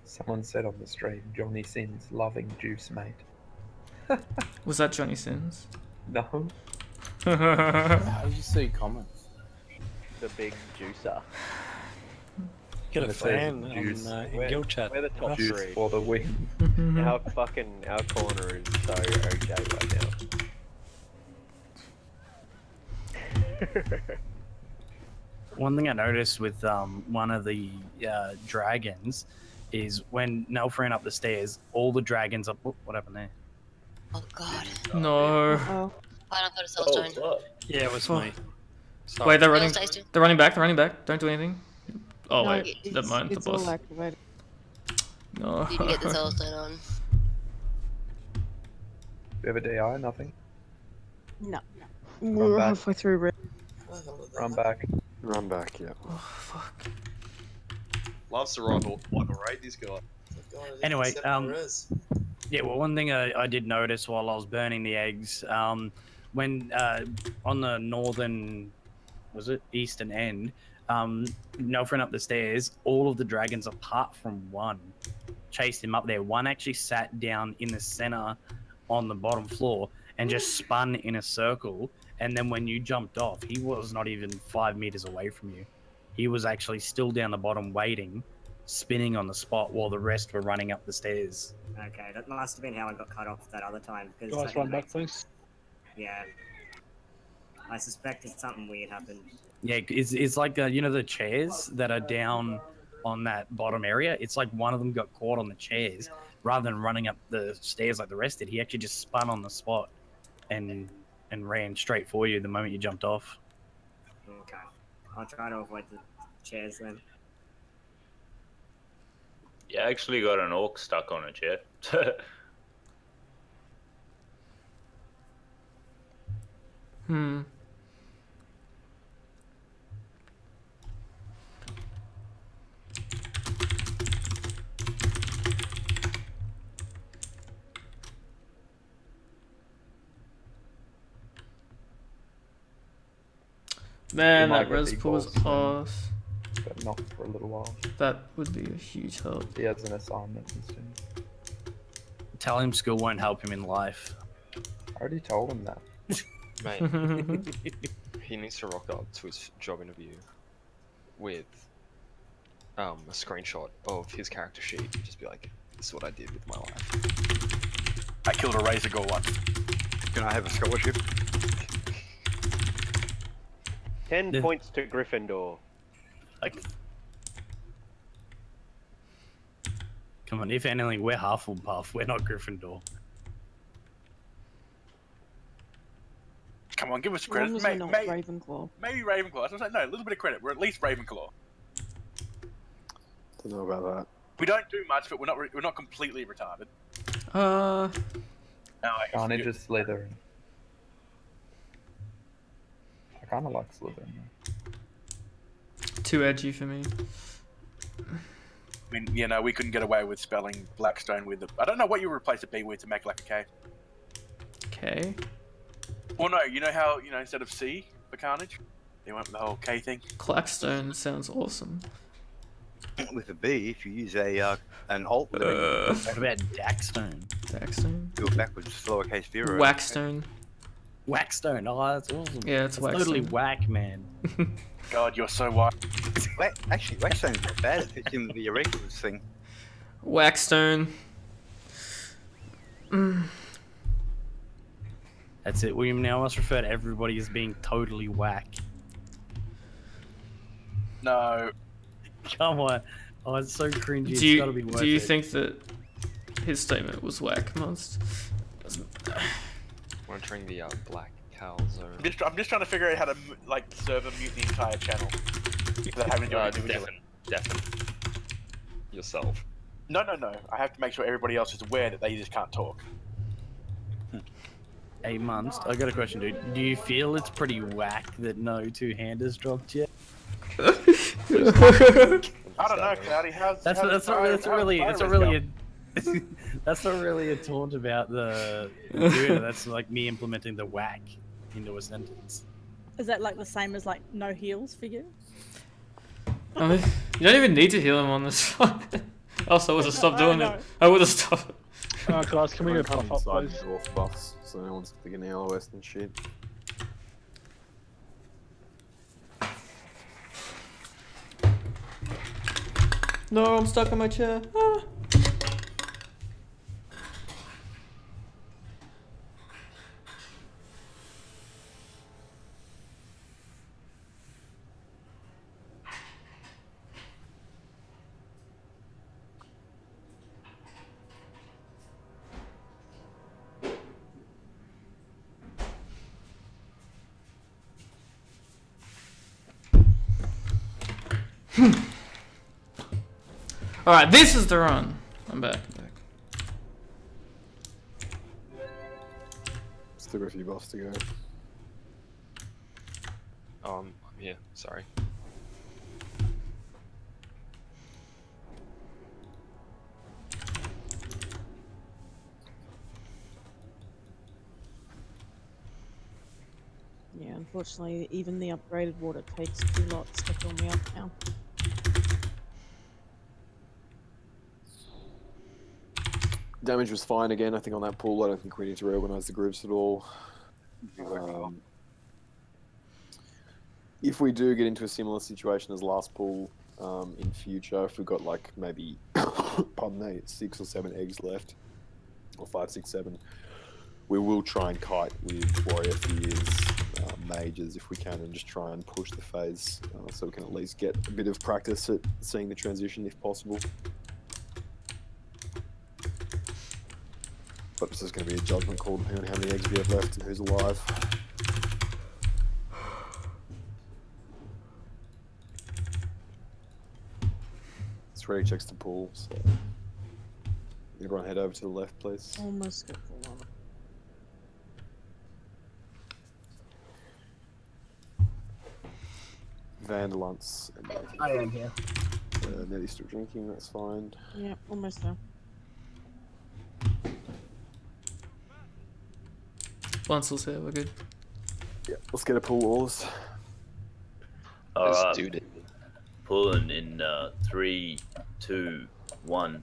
Someone said on the stream, Johnny Sins loving juice, mate. Was that Johnny Sins? No. How did you see comments? The big juicer. Get a fan juice. in guild chat. We're the top Juice 3. for the win. Our corner is so OJ right now. One thing I noticed with one of the dragons is when Nelf ran up the stairs, all the dragons up. Oh, what happened there? Oh god. No. Oh. I don't got a soulstone. Yeah, it was me. Sorry. Wait, they're running. They're running back. They're running back. Don't do anything. Oh No, wait, never mind. The It's boss. all activated. No. Did you get the soulstone on? Do you have a DI? Nothing? No. Run We're back. halfway through. Run back. Run back, yeah. Oh fuck. Loves to rival raid this guy. Anyway, yeah, well, one thing I did notice while I was burning the eggs, when on the northern, was it eastern end, Nelf ran up the stairs, all of the dragons apart from one chased him up there. One actually sat down in the center on the bottom floor and just spun in a circle, and then when you jumped off, he was not even 5 meters away from you. He was actually still down the bottom waiting, spinning on the spot while the rest were running up the stairs. Okay, that must have been how I got cut off that other time. Guys, run back, please. Yeah. I suspected something weird happened. Yeah, it's like, you know, the chairs that are down on that bottom area? It's like one of them got caught on the chairs. Rather than running up the stairs like the rest did, he actually just spun on the spot and ran straight for you the moment you jumped off. Okay. I'll try to avoid the chairs then. You actually got an orc stuck on a chair. Man, Might that get res big pool was balls, ass. But not for a little while. That would be a huge help. He has an assignment and soon. Tell him school won't help him in life. I already told him that. Mate, he needs to rock up to his job interview with a screenshot of his character sheet and just be like, this is what I did with my life. I killed a razor go once. Can I have a scholarship? 10 points to Gryffindor. Come on, if anything, we're Hufflepuff. We're not Gryffindor. Come on, give us As credit. long as we're not Ravenclaw. Maybe Ravenclaw. That's what I'm saying. No, a little bit of credit. We're at least Ravenclaw. Don't know about that. We don't do much, but we're not completely retarded. Carnage is Slytherin. I kind of like Slytherin. Too edgy for me. I mean, you know, we couldn't get away with spelling Blackstone with the. I don't know what you replace a B with to make like a K. K. Or no, you know how instead of C for Carnage, they went with the whole K thing. Blackstone sounds awesome. With a B, if you use an alt. What about Daxstone? Daxstone. Do a backwards lowercase 0. Waxstone. Waxstone. Oh, that's awesome. Yeah, it's That's totally Waxstone. whack, man. God, you're so white. Actually, Waxstone's not bad. It fits in with the Irregulars thing. Waxstone. That's it. We now must refer to everybody as being totally whack. No. Come on. Oh, it's so cringy. Do you, It's gotta be worth do you it. think that his statement was whack, Most? Monitoring the Black Cow Zone. I'm just trying to figure out how to like server mute the entire channel. Without having to do it individually. Deafin. Yourself. No. I have to make sure everybody else is aware that they just can't talk. Hey, Munst, I got a question, dude. Do you feel it's pretty whack that no two-handers dropped yet? I don't know, Cloudy. That's not really a taunt about the dude. That's like me implementing the whack into a sentence. Is that like the same as like no heals for you? I mean, you don't even need to heal him on this one. Else I would have stopped doing it. I would have stopped. Guys, can we go come puff up, inside please? dwarf buffs, so no one's thinking LOS and shit. No, I'm stuck in my chair. Ah. Alright, this is the run. I'm back. Still got a few buffs to go. I'm here. Sorry. Yeah, unfortunately, even the upgraded water takes 2 lots to fill me up now. Damage was fine again, I think, on that pool. I don't think we need to reorganise the groups at all. If we do get into a similar situation as last pool in future, if we've got like maybe, pardon me, 6 or 7 eggs left, or 5, 6, 7, we will try and kite with Warrior Fears, Mages if we can, and just try and push the phase so we can at least get a bit of practice at seeing the transition if possible. But this is going to be a judgment call depending on how many eggs we have left and who's alive. It's ready checks to pool, so everyone head over to the left, please. Almost got full on. Vandalance. And I am here. Nettie's still drinking, that's fine. Yeah, almost there. Bunsel's here, we're good. Yeah, let's get a pool, Wallace. Alright. do it. Pulling in 3, 2, 1.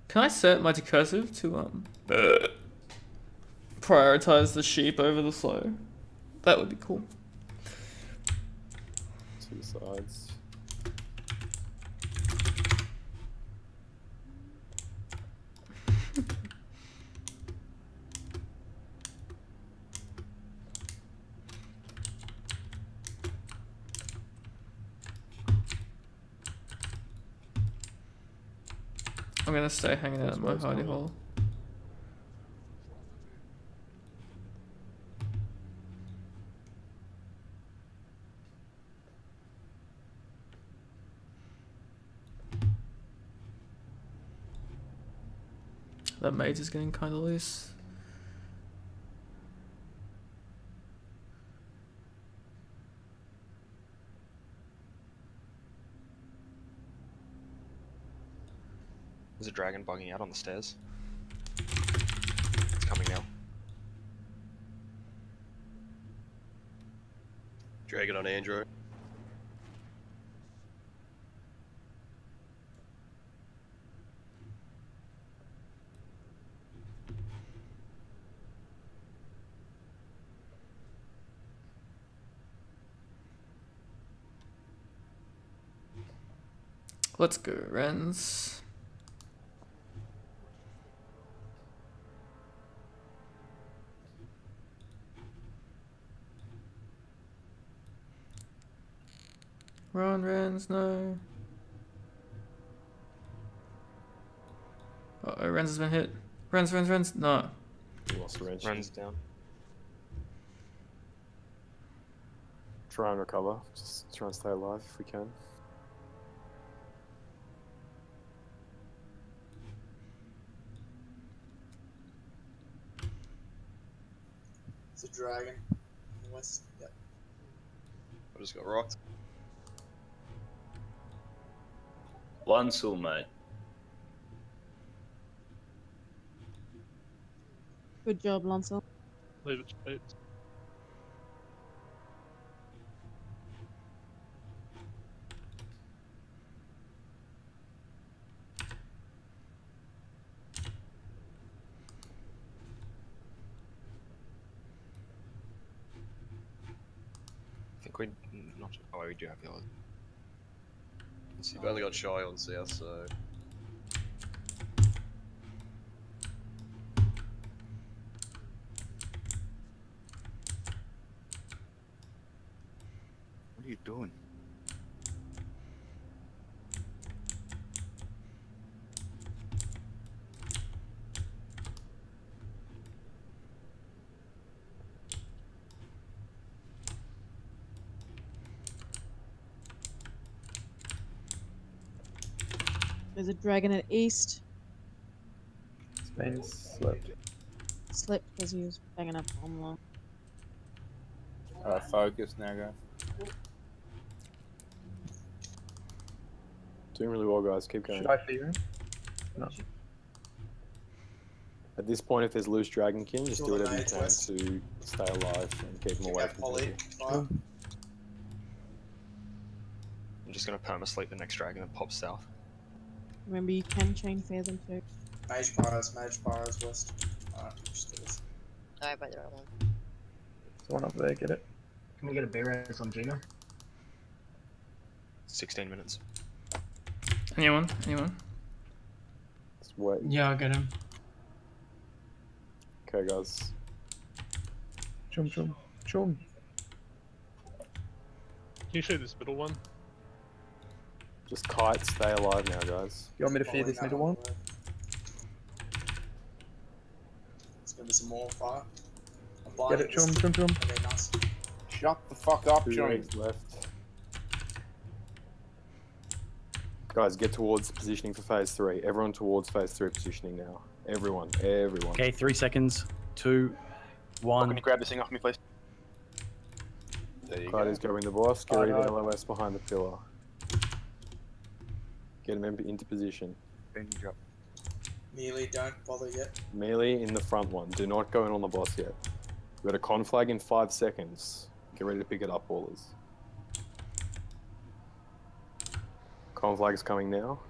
Can I set my decursive to prioritize the sheep over the slow? That would be cool. 2 sides. I'm gonna stay hanging out at my hidey hole. That mage is getting kind of loose. There's a dragon bugging out on the stairs. It's coming now. Dragon on Andrew. Let's go, Rens. Run, Rens, no. Uh-oh, Rens has been hit. Rens, no. We lost Rens. Ren's down. Try and recover. Just try and stay alive if we can. It's a dragon. West. Yep. I just got rocked. One soulmate. Good job, Lancel. Leave it to Pete. I think we not. Oh, we do have the other. You've only got Shy on south, so. What are you doing? There's a dragon at east. Spain slipped. Slipped because he was banging up bomb long. Focus now, guys. Doing really well, guys. Keep going. Should I fear him? No. At this point, if there's loose Dragonkin, just do Sure, whatever you mate, can West. to stay alive and keep them away Check out from Polly. people. Fire. I'm just gonna perma-sleep the next dragon that pops south. Remember, you can chain fear them too. Mage Pyros, West. Alright, just do this. Sorry about the wrong one. There's one up there, get it? Can we get a B-res on Gina? 16 minutes. Anyone? Just wait. Yeah, I'll get him. Okay, guys. Chum. Can you shoot this middle one? Just kite, stay alive now, guys. You want me to fear this middle one? It's gonna be some more fire. I'm Get blinding it, Chum. Okay, nice. Shut the fuck up, 2 Johnny. legs left. Guys, get towards positioning for phase 3. Everyone towards phase 3 positioning now. Everyone. Okay, 3 seconds. 2, 1. Can you grab this thing off me, please? There you Clyde's go. going the boss. Get ready no. to LOS behind the pillar. Get him into position. Benny drop. Melee, don't bother yet. Melee in the front one. Do not go in on the boss yet. We've got a conflag in 5 seconds. Get ready to pick it up, ballers. Conflag's coming now.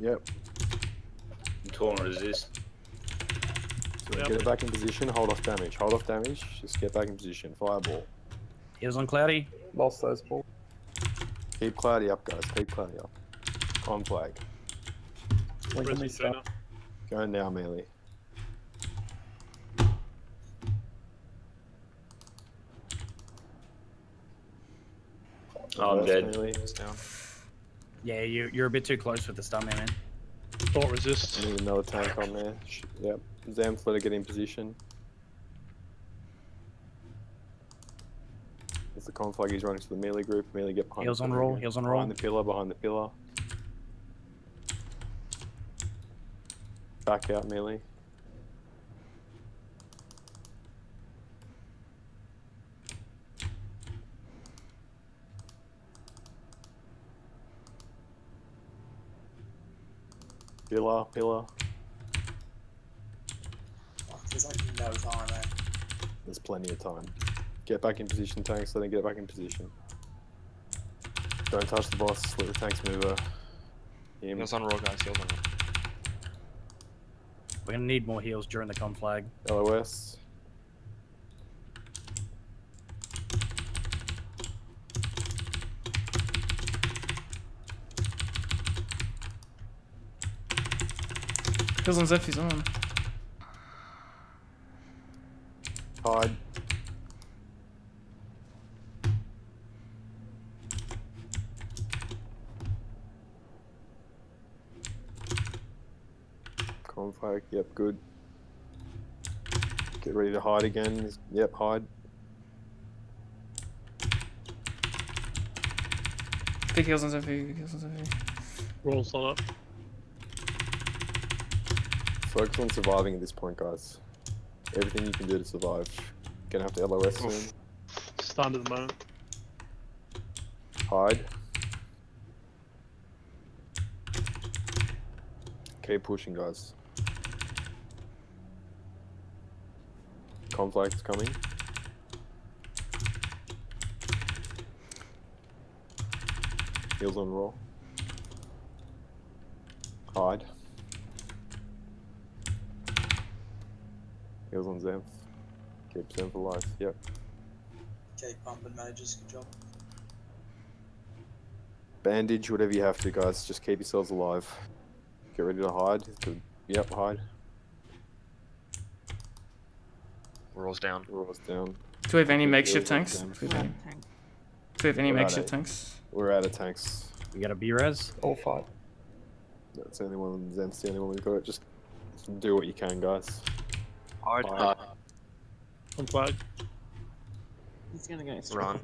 Yep. Torn resist. So get it back in position. Hold off damage. Just get back in position. Fireball. Heals on Cloudy. Lost those balls. Keep Cloudy up, guys. Keep Cloudy up. Conflag. When can we start? Go now, melee. Oh, I'm dead. Down. Yeah, you're a bit too close with the stun there, man. Thought resist. Need another tank on there. Yep. Zam's let her get in position. It's the conflag, he's running to the melee group. Melee get behind. Heals on roll, heals on roll. Behind the pillar, behind the pillar. Back out melee. Pillar, pillar. There's like no time, eh? There's plenty of time. Get back in position, tanks. Let them get back in position. Don't touch the boss. Let the tanks move her. Heals on roll, guys. Heals on roll. We're gonna need more heals during the conflag. LOS. Kills on Zephy's on. Hide. Conflag, yep, good. Get ready to hide again. Yep, hide. Big heals on Zephy, big heals on Zephy. Rolls on up. Focus on surviving at this point, guys. Everything you can do to survive. Gonna have to LOS soon. Stunned at the moment. Hide. Keep pushing, guys. Conflict's coming. Heals on roll. Hide. Heals on Zenth. Keep Zenth alive, yep. Keep pumping, mages. Good job. Bandage, whatever you have to, guys. Just keep yourselves alive. Get ready to hide. Good. Yep, hide. Rolls down. Rolls down. Do we have any makeshift tanks? Do we have any We're makeshift out tanks? We're out of tanks. We got a B-res? All fight. That's the only one. Zen's the only one we've got. Just do what you can, guys. Hide. On flag. He's gonna go Run.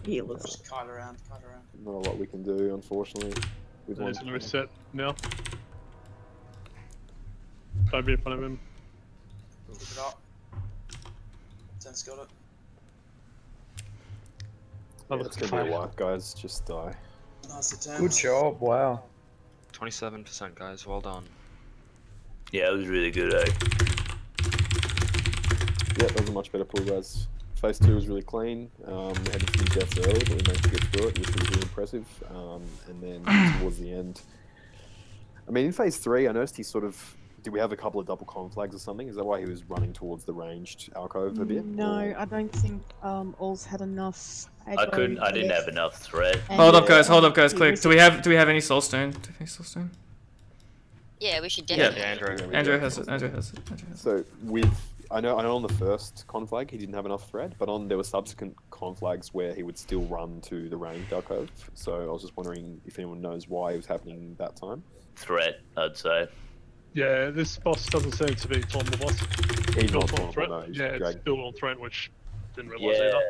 Healers. Just kite around, kite around. Not a lot we can do, unfortunately. With He's one. gonna reset now. Don't be in front of him. Pick it up. Zen's got it. Yeah, it's gonna be a wipe, guys. Just die. Nice attempt. Good job, wow. 27%, guys. Well done. Yeah, it was really good, eh? Yeah, that was a much better pull, guys. Phase 2 was really clean. We had a few deaths early, but we managed to get through it, which was really impressive. And then towards the end, I mean, in Phase 3, I noticed he sort of. Did we have a couple of double conflags or something? Is that why he was running towards the ranged alcove a bit? No, I don't think All's had enough. I didn't have enough threat. Hold up, guys. Hold up, guys. Quick. Do we have any soulstone? Do we have any soulstone? Yeah, we should definitely. Yeah, Andrew has it. Andrew has it. So I know on the first conflag he didn't have enough thread, but there were subsequent conflags where he would still run to the ranged alcove. So I was just wondering if anyone knows why it was happening that time. Threat, I'd say. Yeah, this boss doesn't seem to be Tornable boss. He's built not on threat. no, he's Yeah, it's dragon. built on threat, which didn't realise either.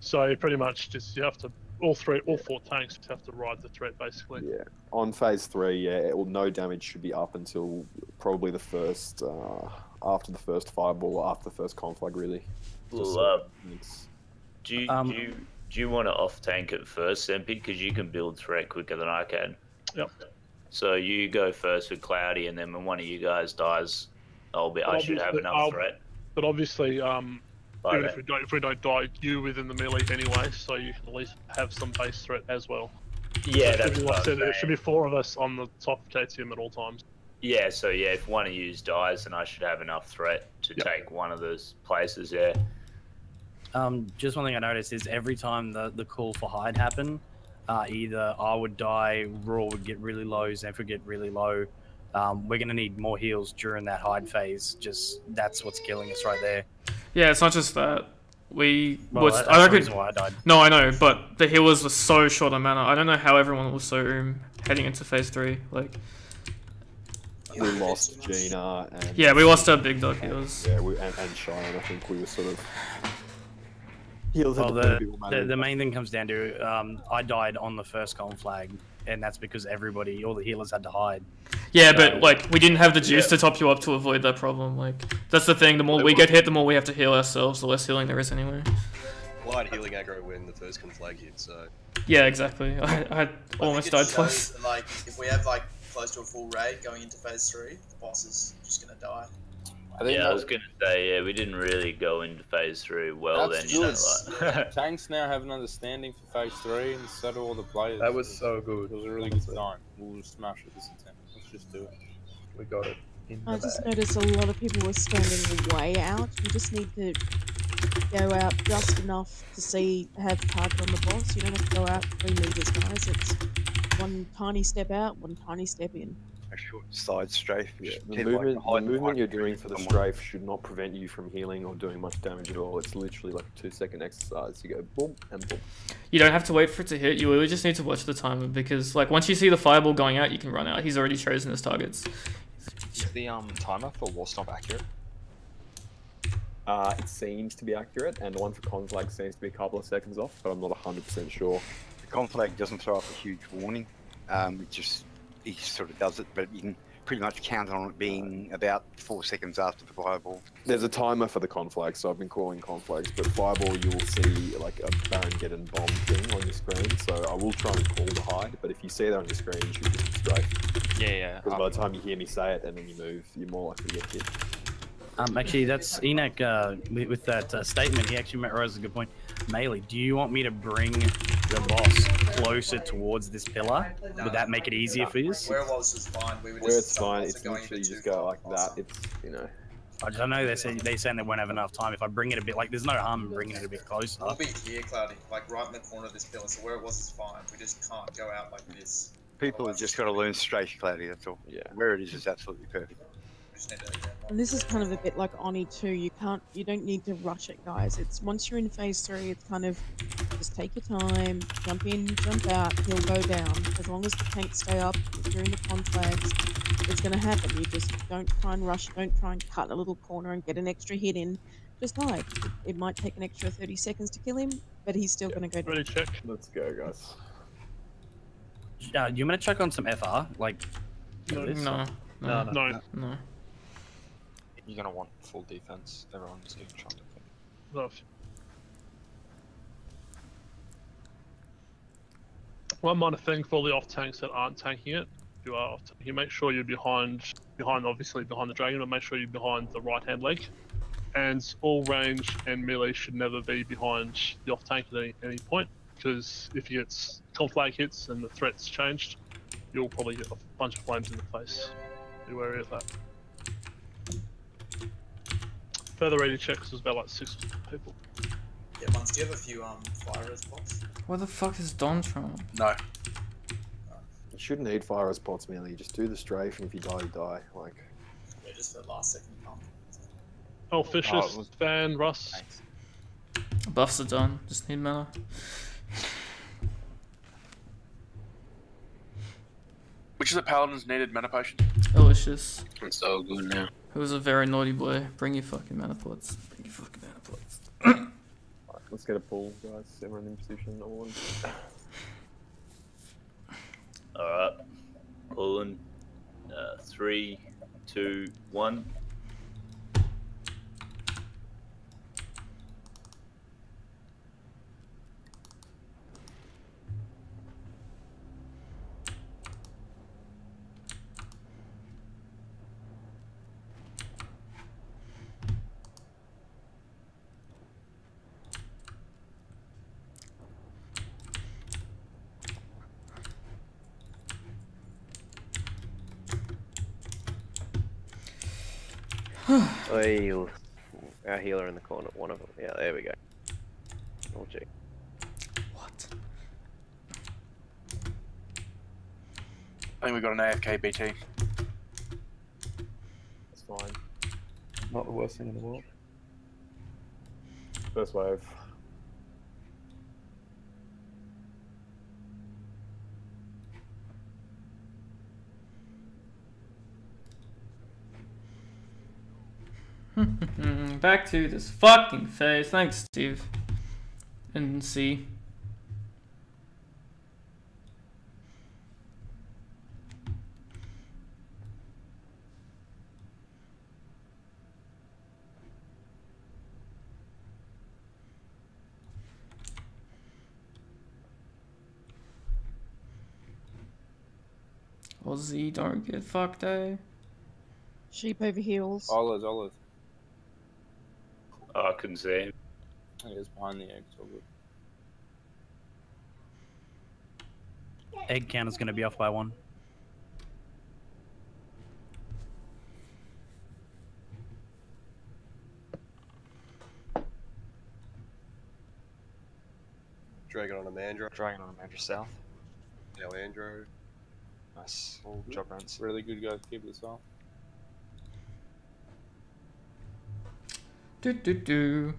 So pretty much just you have to all four tanks have to ride the threat basically. Yeah. On phase 3, yeah, no damage should be up until probably the first after the first fireball, after the first conflag, really. Well, do you want to off tank it first, Sempi? Because you can build threat quicker than I can. Yep. So you go first with Cloudy, and then when one of you guys dies, I should have enough threat. But obviously, even if we don't die, you within the melee anyway, so you can at least have some base threat as well. Yeah, so that's what I'm saying. There should be 4 of us on the top of KTM at all times. Yeah, so yeah, if one of you dies, then I should have enough threat to take one of those places. Yeah. Just one thing I noticed is every time the call for hide happened, either I would die, Raw would get really low, Zenf would get really low. We're going to need more heals during that hide phase. Just that's what's killing us right there. Yeah, it's not just that. we Well, was. that's I the reckon. reason why I died. No, I know, but the healers were so short on mana. I don't know how everyone was so heading into phase 3. Like. We lost Gina and... Yeah, we lost our big dog healers. Yeah, and Cheyenne, I think we were sort of... Healers Well, had to put a bit more mana the in. main thing comes down to I died on the first column flag, and that's because all the healers had to hide. Yeah, So- but like we didn't have the juice to top you up to avoid that problem. Like that's the thing. The more we get hit, the more we have to heal ourselves. The less healing there is anyway. Well, I had healing aggro when the first conflag hit, so... Yeah, exactly. I almost died shows twice. that, like, if we have like close to a full raid going into phase 3, the boss is just gonna die. Yeah, I was gonna say, yeah, we didn't really go into phase 3 well That's then, you know, good. like... Tanks now have an understanding for phase 3, and so do all the players. That was so good. It was a really good time. We'll smash it this attempt. Let's just do it. We got it. I just noticed a lot of people were standing way out. You just need to go out just enough to have target on the boss. You don't have to go out 3 meters, guys. It's one tiny step out, one tiny step in. A short side strafe. Yeah, the movement you're doing for the strafe should not prevent you from healing or doing much damage at all. It's literally like a 2-second exercise. You go boom and boom. You don't have to wait for it to hit. You really just need to watch the timer because, like, once you see the fireball going out, you can run out. He's already chosen his targets. Is the timer for War Stomp accurate? It seems to be accurate, and the one for Conflag seems to be a couple of seconds off, but I'm not 100% sure. The Conflag doesn't throw up a huge warning. He sort of does it, but you can pretty much count on it being about 4 seconds after the fireball. There's a timer for the Conflag, so I've been calling Conflags, but Fireball you'll see like a Baron-Geddon bomb thing on your screen, so I will try and call the hide, but if you see that on your screen, you should just straight. Yeah. Because by the time you hear me say it and then you move, you're more likely to get hit. Actually, that's Enoch with that statement. He actually raises a good point. Melee, do you want me to bring the boss closer towards this pillar? Would that make it easier for you? Where it was fine. We were Where it's fine, it's literally you just go like that. It's, you know. I don't know. They're saying they won't have enough time. If I bring it a bit, like, there's no harm in bringing it a bit closer. We'll be here, Cloudy, like right in the corner of this pillar. So where it was is fine. We just can't go out like this. People have just got to learn strafe, Cloudy, that's all. Yeah. Where it is absolutely perfect. And this is kind of a bit like Oni too. You don't need to rush it, guys. It's once you're in phase 3, it's kind of just take your time, jump in, jump out. He'll go down. As long as the tanks stay up during the conflags, it's going to happen. You just don't try and rush. Don't try and cut a little corner and get an extra hit in. Just hide. It might take an extra 30 seconds to kill him, but he's still going to go down. Ready, check. Let's go, guys. You want to check on some FR? Like, No. You're gonna want full defense. Everyone's getting shot. No. One minor thing for the off tanks that aren't tanking it, if you are off tanking, you make sure you're behind obviously behind the dragon, but make sure you're behind the right hand leg. And all range and melee should never be behind the off tank at any point, because if he gets conflag hits and the threat's changed, you'll probably get a bunch of flames in the face. Be wary of that. Further rating checks was about like 6 people. Yeah, Mons, do you have a few fire res pots? Where the fuck is Don from? No. You shouldn't need fire as pots, merely. Just do the strafe, and if you die, you die. Like. Yeah, just for the last second pump. Oh, Fishes, Van, Russ. Buffs are done. Just need mana. Which of the paladins needed mana potion? Delicious. It's so good now. Who was a very naughty boy. Bring your fucking mana pots. Bring your fucking mana pots. Alright, let's get a pull, guys. Everyone in position. All Alright. Pulling. 3, 2, 1. Our healer in the corner, one of them. Yeah, there we go. Oh, gee. What? I think we got an AFK BT. That's fine. Not the worst thing in the world. First wave. Back to this fucking phase. Thanks, Steve. And C. Well, Z, don't get fucked, eh? Sheep over heels. Olive. Oh, I couldn't see him. He is behind the egg, it's all good. Egg count is going to be off by 1. Dragon on a Mandra. Dragon on a Mandra south. Now Andrew. Nice. All job runs. Really good, guys. Keep this off. Do.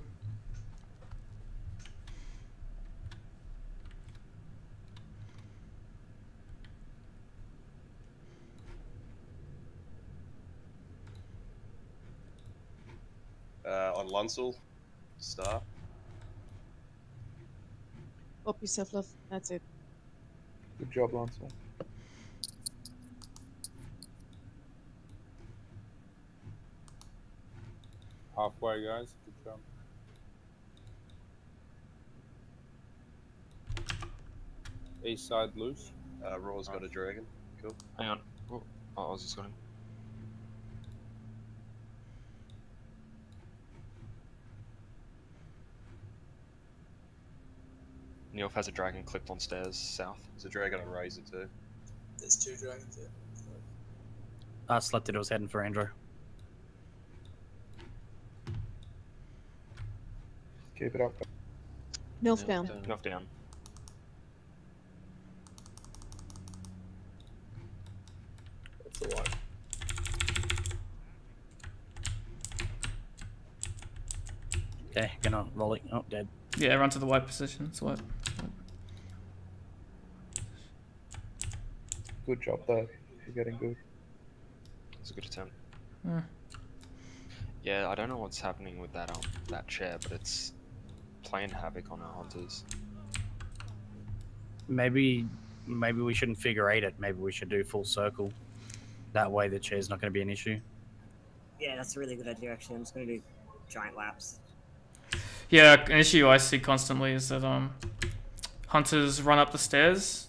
On Lunsel. Star. Pop yourself, love. That's it. Good job, Lancel. Halfway, guys. Good job. East side loose. Raw's got a dragon. Cool. Hang on. Oh, Ozzy's got him. Neilf has a dragon clipped on stairs south. There's a dragon on Razor too. There's 2 dragons here. I slept it. I was heading for Andrew. Keep it up. Milf down. Milf down. That's the one. Okay, gonna roll it. Oh, dead. Yeah, run to the white position. Swipe. Good job, though. You're getting good. It's a good attempt. Yeah. Yeah, I don't know what's happening with that that chair, but it's playing havoc on our hunters. Maybe we shouldn't figure 8 it. Maybe we should do full circle. That way the chair's not going to be an issue. Yeah, that's a really good idea, actually. I'm just going to do giant laps. Yeah, an issue I see constantly is that hunters run up the stairs.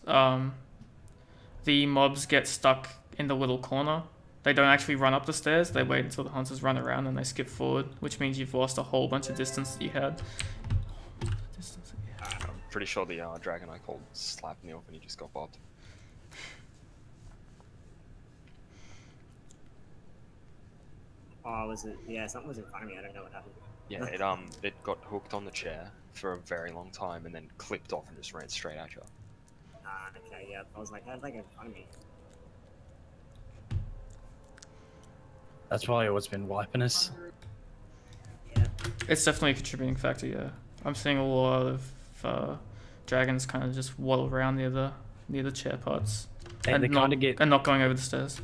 The mobs get stuck in the little corner. They don't actually run up the stairs. They wait until the hunters run around and they skip forward, which means you've lost a whole bunch of distance that you had. I'm pretty sure the dragon I called slapped Neilf and he just got bobbed. Oh, was it? Yeah, something was in front of me. I don't know what happened. Yeah, it got hooked on the chair for a very long time and then clipped off and just ran straight at you. Ah, okay, yeah. I was like, how did they get in front of me? That's probably what's been wiping us. It's definitely a contributing factor, yeah. I'm seeing a lot of dragons kind of just waddle around near the chair parts. And they kind of get... And not going over the stairs.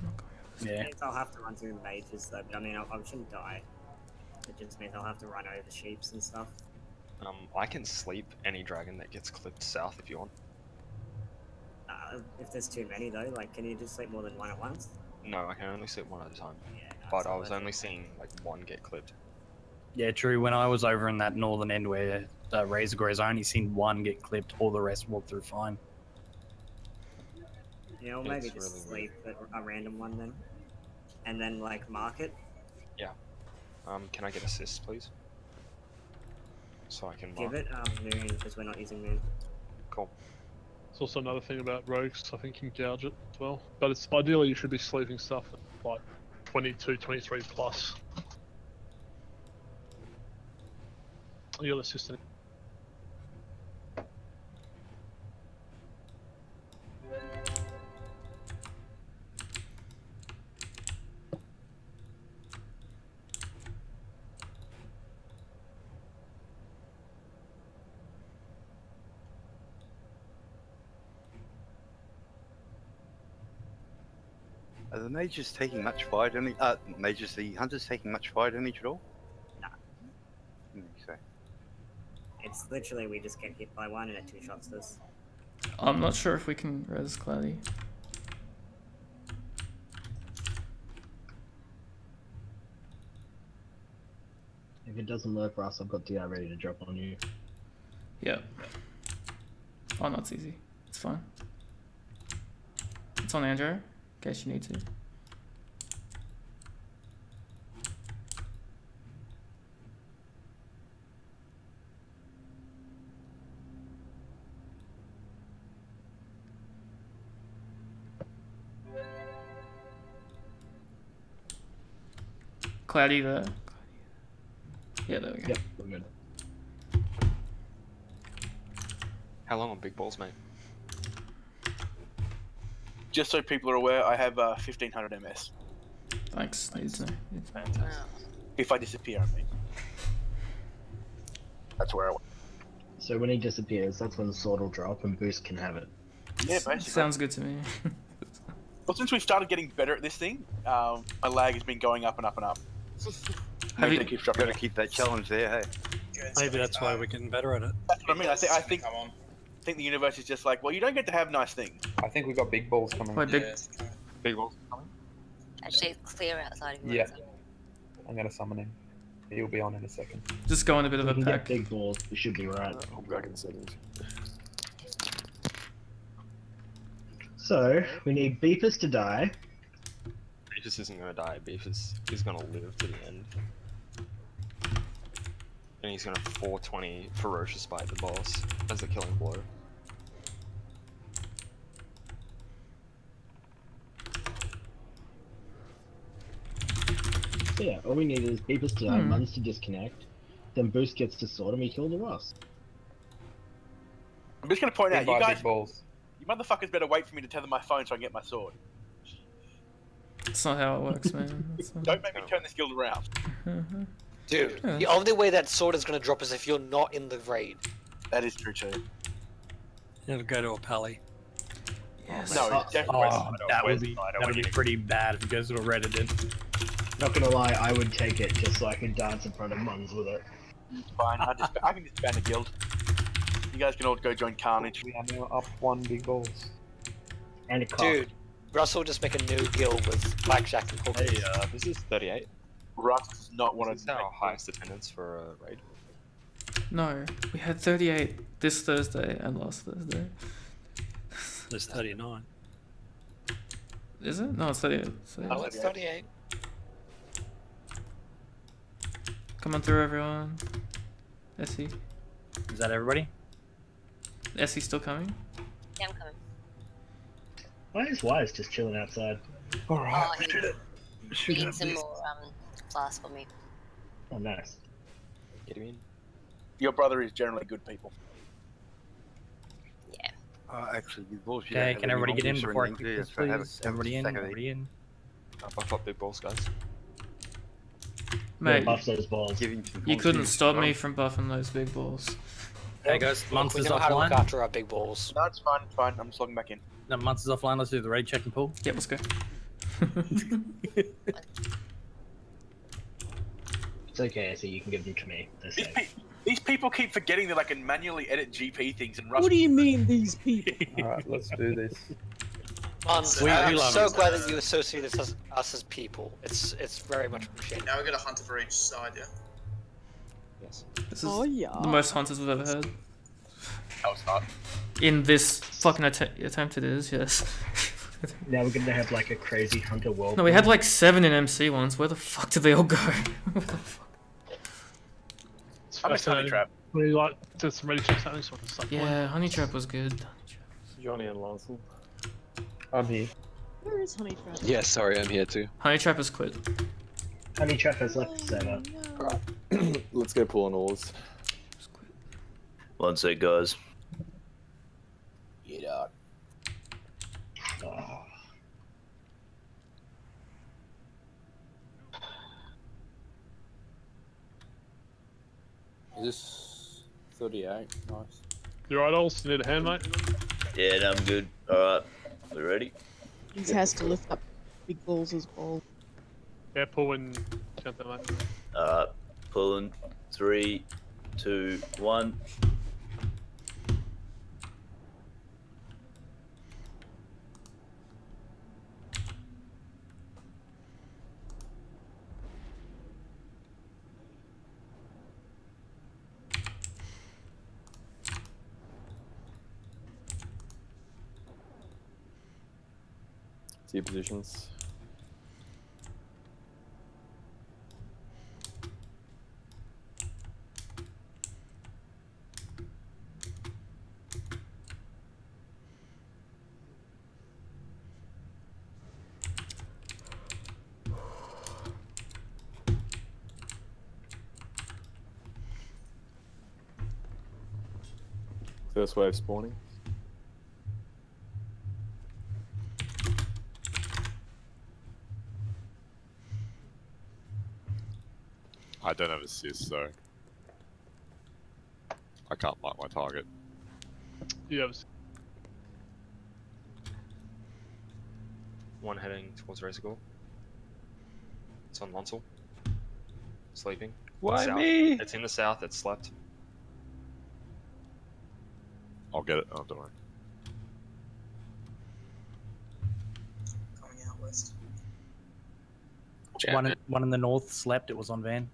Yeah. I'll have to run through mages though, but I mean, I shouldn't die. It just means I'll have to run over sheeps and stuff. I can sleep any dragon that gets clipped south if you want. If there's too many though, like, can you just sleep more than one at once? No, I can only sleep one at a time. Yeah, but I was only seeing like one get clipped. Yeah, true. When I was over in that northern end where Razor grows, I only seen one get clipped. All the rest walked through fine. Yeah, or maybe just sleep a random one then, and then like mark it. Yeah. Can I get assists, please? So I can mark. Give it moon because we're not using moon. Cool. There's also another thing about rogues. I think you can gouge it as well, but it's ideally you should be sleeving stuff at like 22, 23 plus. You'll assist in it. Are the mages taking much fire damage? The hunters taking much fire damage at all? Nah. So. It's literally we just get hit by one and it two shots us. I'm not sure if we can res Cloudy. If it doesn't work for us, I've got DI ready to drop on you. Yeah. Oh no, it's easy. It's fine. It's on Andrew, in case you need to. Cloudy there. Yeah, there we go. Yep, we're good. How long on big balls, mate? Just so people are aware, I have 1500 MS. Thanks. Fantastic. If I disappear, I mean. That's where I went. So when he disappears, that's when the sword will drop and Boost can have it. Yeah, basically. Sounds good to me. Well, since we've started getting better at this thing, my lag has been going up and up and up. Got to keep that challenge there, hey? Maybe that's why we're getting better at it. That's what I mean. I think the universe is just like, well, you don't get to have nice things. I think we got big balls coming. Wait, big... Big balls coming? Actually, it's clear outside. Yeah. I'm gonna summon him. He'll be on in a second. Just go in a bit of a pack. Big balls, we should be right. I'll be back in a second. So, we need Beepus to die. Beefus isn't gonna die, Beefus is gonna live to the end. And he's gonna 420 Ferocious Bite the boss as the killing blow. So yeah, all we need is Beepus to die, Muns to disconnect, then Boost gets to sword and we kill the Ross. I'm just gonna point out, you guys, balls. you motherfuckers better wait for me to tether my phone so I can get my sword. That's not how it works, man. Don't make me turn this guild around. Dude, the only way that sword is gonna drop is if you're not in the raid. That is true too. It'll go to a pally. Yes. No, it's definitely that would be pretty bad if it goes to a Reddit. Not gonna lie, I would take it just so I could dance in front of Muns with it. Fine, I can disband the guild. You guys can all go join Carnage. We are now up one big balls. And a cough. Dude, Russell just make a new guild with Blackjack and hookers. Hey, this is 38. Russ does not want to. Our highest attendance for a raid. No, we had 38 this Thursday and last Thursday. There's 39. Is it? No, it's 38. Oh, it's 38. Come on through, everyone. Essie. Is that everybody? Essie still coming? Yeah, I'm coming. Why is Wise just chilling outside? Alright, Oh, we did it. He needs some more class for me. Oh, nice. Get him in. Your brother is generally good people. Yeah. Actually, with balls, you Okay, don't can have any everybody get in monsters or before I anything, click do you? this, So have please? a Everybody in, stack of everybody in. Buff up big balls, guys. Mate, buff those balls. you couldn't stop me from buffing those big balls. Hey guys, We Monsters know how to look offline. after our big balls. No, it's fine, it's fine. I'm just logging back in. No, Monsters offline. Let's do the raid check and pull. Yep, let's go. It's okay, so you can give them to me. They're safe. These people keep forgetting that I can manually edit GP things and Russ. What do you mean, these people? Alright, let's do this. Mons, We I'm love so it. glad that you associate us as people. It's very much appreciated. Now we got a hunter for each side, yeah? Yes. This is Oh, yeah. the most hunters we've ever had. No, it's not. In this fucking attempt it is, yes. Now we're gonna have like a crazy hunter world. No, we had like 7 in MC once. Where the fuck did they all go? Where the fuck? I'm a honey trap. We like did some really checks out and sort of stuff. Yeah, Honey Trap was good. Johnny and Lancel. I'm here. Where is Honey Trap? Yeah, sorry, I'm here too. Honey Trap has quit. Honey Trap has left the server. Let's go pull on oars. One sec, guys. Get out. Oh. Is this 38? Nice. You right, Ols? You need a hand, mate? Yeah, no, I'm good. Alright, we ready? He has to lift up big balls as well. Yeah, pull when count that, mate. Pulling. 3, 2, 1. See your positions. First wave spawning. I don't have assist, so I can't mark my target. You have One heading towards Reservoir. It's on Lonsel. Sleeping. Why South. me? It's in the south, it's slept. I'll get it. Oh, don't worry. Coming out west. One in the north slept. It was on van.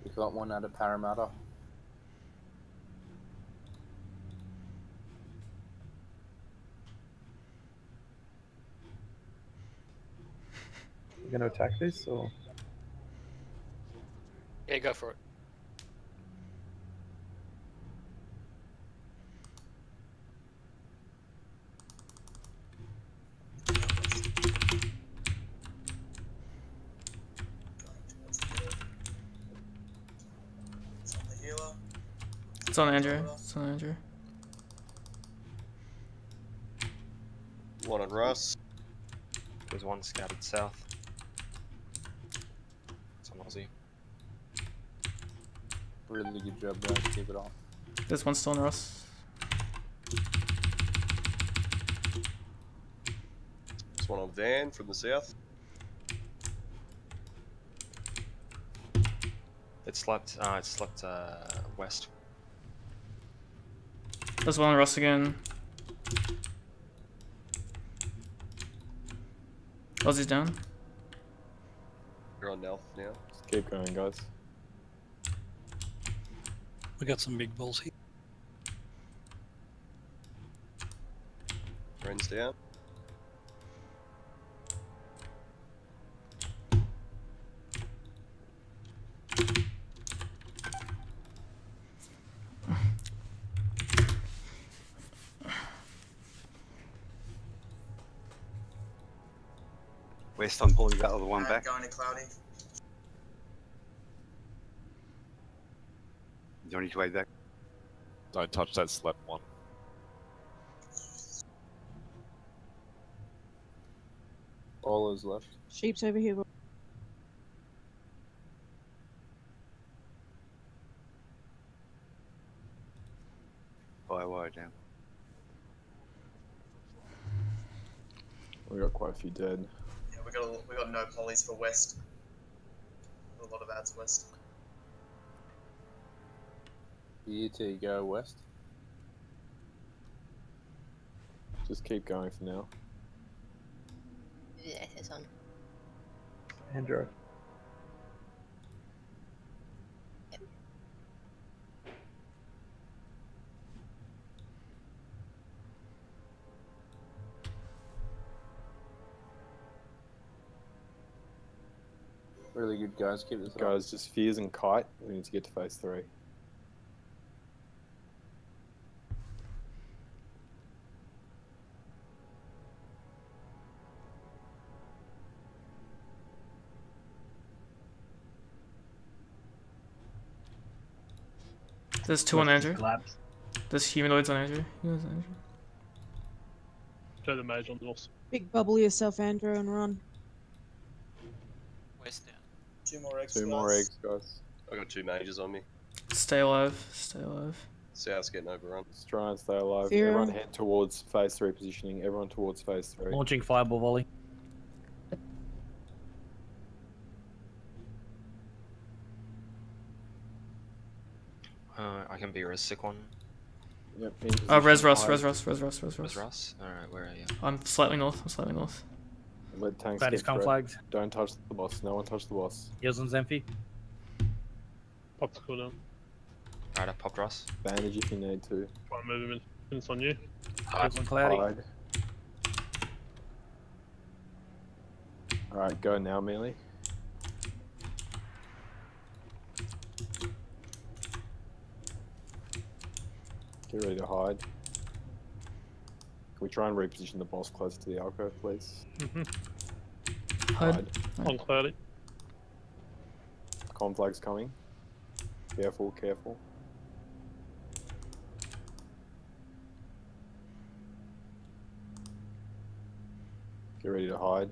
We've got one out of Parramatta. You gonna attack this or? Yeah, go for it. It's on Andrew. It's on Andrew. One on Russ. There's one scattered south. It's on Aussie. Really good job, guys. Keep it on. There's one still on Ross. There's one on Van from the south. It slept west. There's one on Ross again. Aussie's down. You're on Nelf now. Just keep going, guys. We got some big balls here. Ren's down. West, I'm pulling that other one back. Going to Cloudy. Do you need to wave back? Don't touch that slap one. All is left. Sheep's over here. Fire wire down. We got quite a few dead. Yeah, we got no polys for west. A lot of ads west. You two go west. Just keep going for now. Yeah, it's on. Andrew. Really good, guys. Keep this up. Guys, just fears and kite. We need to get to phase 3. There's two on Andrew. There's humanoids on Andrew. Show the mage on the north. Big bubble yourself, Andrew, and run. West down. Two more eggs. Two more eggs, guys. I got 2 mages on me. Stay alive. Stay alive. South's getting overrun. Let's try and stay alive. Fear. Everyone head towards phase 3 positioning. Everyone towards phase 3. Launching fireball volley. I can be res sick one. Yep. Res Russ. Res Russ. Alright, where are you? I'm slightly north. Let tanks That get is con threat. flagged. Don't touch the boss. No one touch the boss. Heals on Zemphy. Pop the cooldown. Alright, I popped Russ. Bandage if you need to. Try and move him in. It's on you. Heals on Cloudy. Hide. Alright, go now, melee. Get ready to hide. Can we try and reposition the boss closer to the alcove, please? Hide. On Cloudy. Con flag's coming. Careful, careful. Get ready to hide.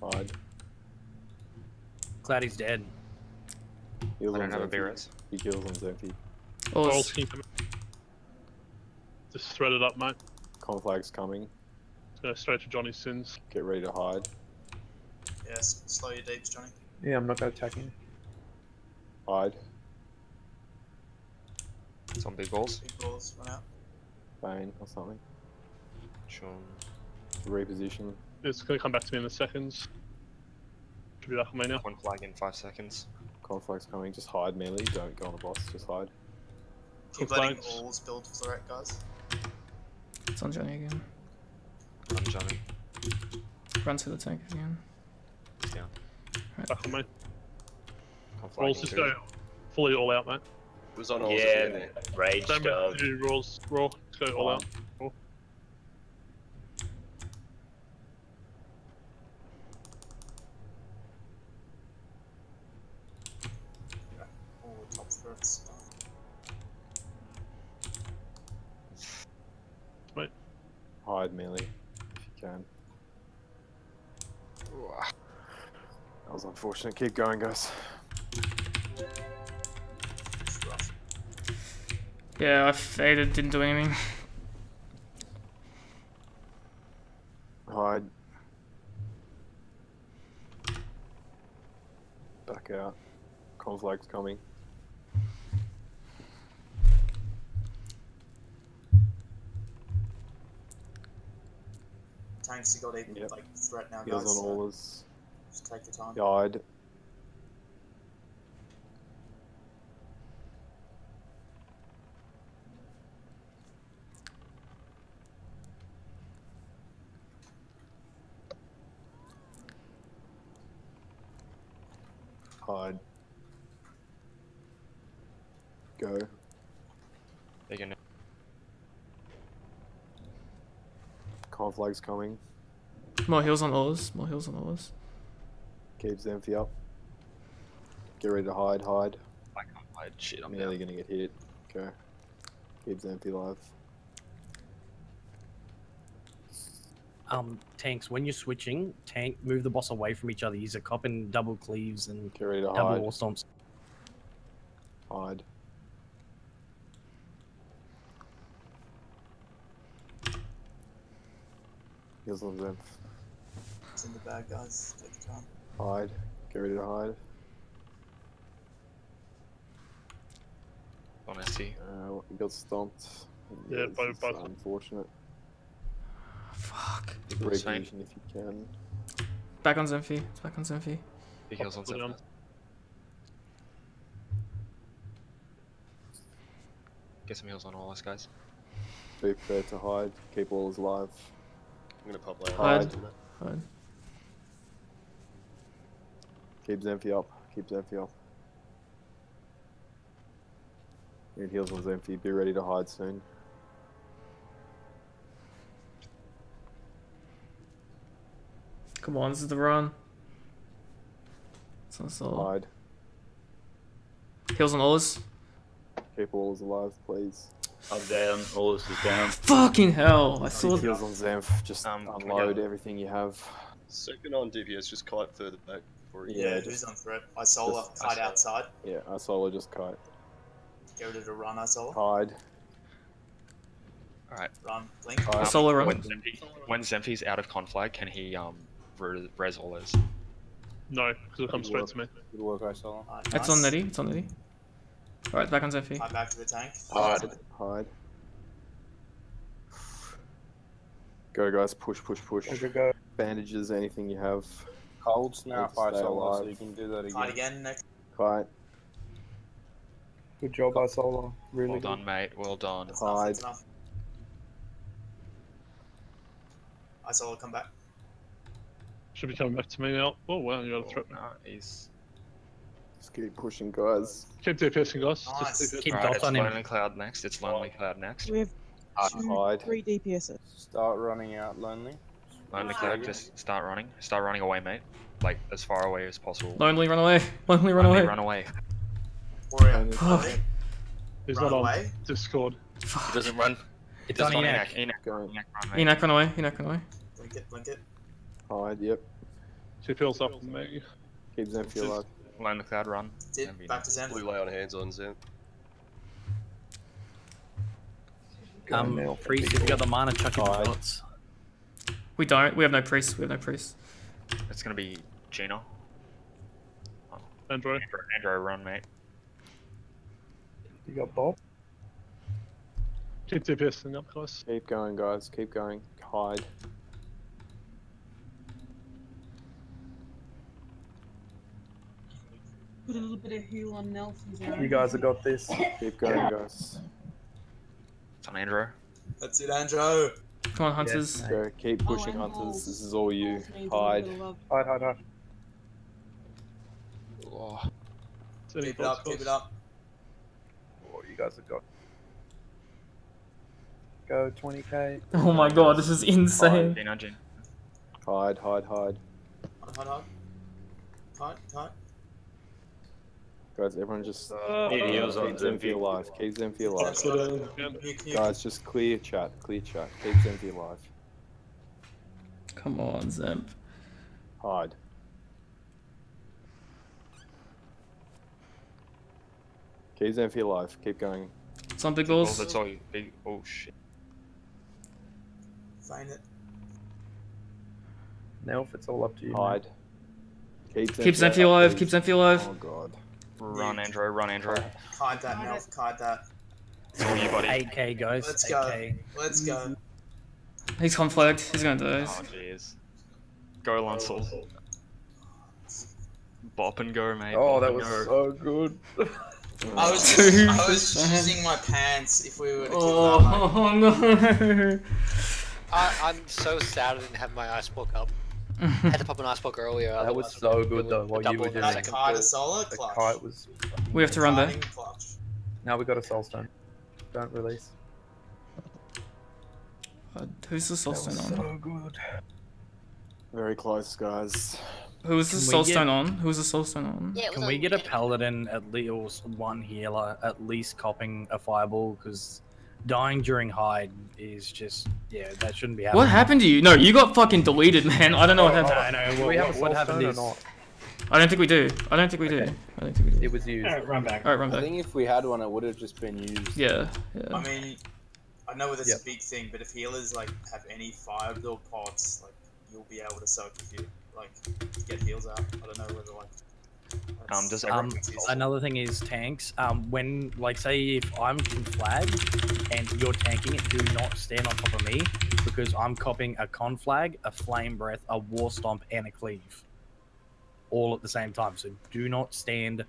Hide. Cloudy's dead. Heals I on don't have a Zemphy. B-res. He kills on Zemphy. Balls keep him. Just thread it up, mate. Con flag's coming. Go straight to Johnny's sins. Get ready to hide. Yes, slow your deeps, Johnny. Yeah, I'm not going to attack him. Hide. It's on big balls. Big balls, run out. Bane or something. Sean. Reposition. It's going to come back to me in a second. Should be back on me now. One flag in 5 seconds. Con flag's coming. Just hide melee. Don't go on the boss. Just hide. Keep letting alls build flare, guys. It's on Johnny again. Run Johnny. Run to the tank again. He's down. Right. Back on me. Con flag Rolls, just go fully all out, mate. It was on all Yeah, rage Don't stuff. do rolls, raw. Just go all out. Raw. All the top threats. Wait. Hide melee if you can. That was unfortunate. Keep going, guys. Yeah, I faded, didn't do anything. Hide. Back out. Con flag's coming. Tanks, you got even like threat now, Heals guys. on all his. Just take your time. Hide. Hide. Go. They're gonna. Con flag's coming. More heals on Oz. More heals on Oz. Keep Zemphy up. Get ready to hide. Hide. I can't hide. Shit, I'm Nearly down. gonna get hit. Go. Keep Zemphy alive. Tanks, when you're switching, move the boss away from each other. Use a cop and double cleaves and Get ready to double hide. war stomps. Hide. Heals on Zemph. It's in the bag, guys. Take your time. Hide. Get ready to hide. On ST. We got stomped. Yeah, this is both. unfortunate. Fuck. Reposition if you can. Back on Zemphy. It's back on Zemphy. Big heals on Zemphy. Get some heals on all us, guys. Be prepared to hide. Keep all is alive. I'm gonna pop later. Hide. Hide. Keep Zemphy up. Keep Zemphy up. Need heals on Zemphy. Be ready to hide soon. Come on, this is the run. It's not so. Hide. Heals on Oz. Keep all is alive, please. I'm down. All this is down. Fucking hell! I saw Need heals on Zemph. Just unload everything you have. Second on DPS, just kite further back before you. Yeah, who's on threat? Isola, kite outside. Yeah, Isola just kite. Get ready to run, Isola. Hide. Alright. Run. Blink. Isola run. When Zemphy's out of conflag, can he res all those? No, because it'll come straight to me. Good work, Isola. It's on Netty. It's on Netty. Alright, back on Zephy. Hide back to the tank. Hide. Go, guys. Push, push, push. Go. Bandages, anything you have. Colds now, Need to fight stay solo, alive. so you can do that again. Hide again, Nick. Kite. Good job, Isola. Really Well good. done, mate. Well done. Hide. That's enough. I saw it come back. Should be coming back to me now. Oh wow, you got a threat. No, he's... Just keep pushing, guys. Keep DPSing, guys. Nice. Just DPS. Keep Right, dots it's on him. Lonely Cloud next. It's Lonely Cloud next. We have Hide. 3 DPSs. Start running out, Lonely. Lonely Cloud, just start running. Start running away, mate. Like, as far away as possible. Lonely, run away. Lonely, run Lonely, away. run away. Warrior. Fuck. Lonely. He's Run not on away. Discord. He doesn't run. It's on Enoch. Enoch, Going. run, mate. Enoch, run away. Enoch, run away. Blink it, blink it. Hide, yep. TPL's up on me. Keep Zemphy alive. Lonely Cloud, run. Dip, back to Zen. Blue lay on hands on Zen. Priest, if you got the mana, chuck it Hide. dots. We don't. We have no priests. We have no priests. It's gonna be Gino. Andrew. Andrew, run, mate. You got Bob? Keep DPSing up, guys. Keep going, guys. Keep going. Hide. Put a little bit of heal on Nelson's. You guys have got this. Keep going, guys. It's on Andrew. That's it, Andrew. Come on, Hunters. Go. Keep pushing, and Hunters. Bulls. This is all you. Bulls means a Hide. little bit of love. Hide. Oh. Keep it up, keep it up. Oh, you guys have got. Go 20k. Oh my god, this is insane. Gino, Gino. Hide. Hide. Guys, everyone just Need heals on keep Zemphy Zemphy. alive. Keep Zemphy alive. Nuke. Guys, just clear chat. Clear chat. Keep Zemphy alive. Come on, Zemp. Hide. Keep Zemphy alive. Keep going. Some big Oh, balls. that's all you. Big. Oh shit. Find it. Nelf, it's all up to you. Hide. Keep Zemphy alive. Keep Zemphy alive. Oh god. Run, Andrew. Run, Andrew. Hide that, Nelf. Hide that. It's all you, buddy. 8k, guys. Let's 8k. go. Let's go. He's conflagged. He's gonna die. Oh jeez. Go, Lancel. Bop and go, mate. Oh, Bop that and was go. so good. I was choosing my pants if we were to kill that one. Oh no. I'm so sad I didn't have my ice block up. I had to pop an ice block earlier. That was so good though. What you were doing. That kite is solid The clutch. kite was. We have to run there. Kiting clutch. Now we got a soulstone. Don't release. Who's the That was soulstone on? so good. Very close, guys. Who was the Can we get- soulstone on? Who was the soulstone on? Yeah, it was Can on we get a weekend. paladin at least one healer at least copping a fireball? Because dying during hide is just that shouldn't be happening. What happened to you? No, you got fucking deleted, man. I don't know what happened. No, Do we have a what happened soulstone or is not? I don't think we do. I don't think we do. I don't think we do. It was used. Alright, run back. Alright, run I back. think if we had one, it would have just been used. Yeah, I yeah. mean, I know that's Yep. a big thing, but if healers like have any fire build pots, like you'll be able to soak if you like get heals out. I don't know whether like. Does everyone- Another thing is tanks. When like say if I'm conflagged and you're tanking it, do not stand on top of me because I'm copping a conflag, a flame breath, a war stomp, and a cleave, all at the same time. So do not stand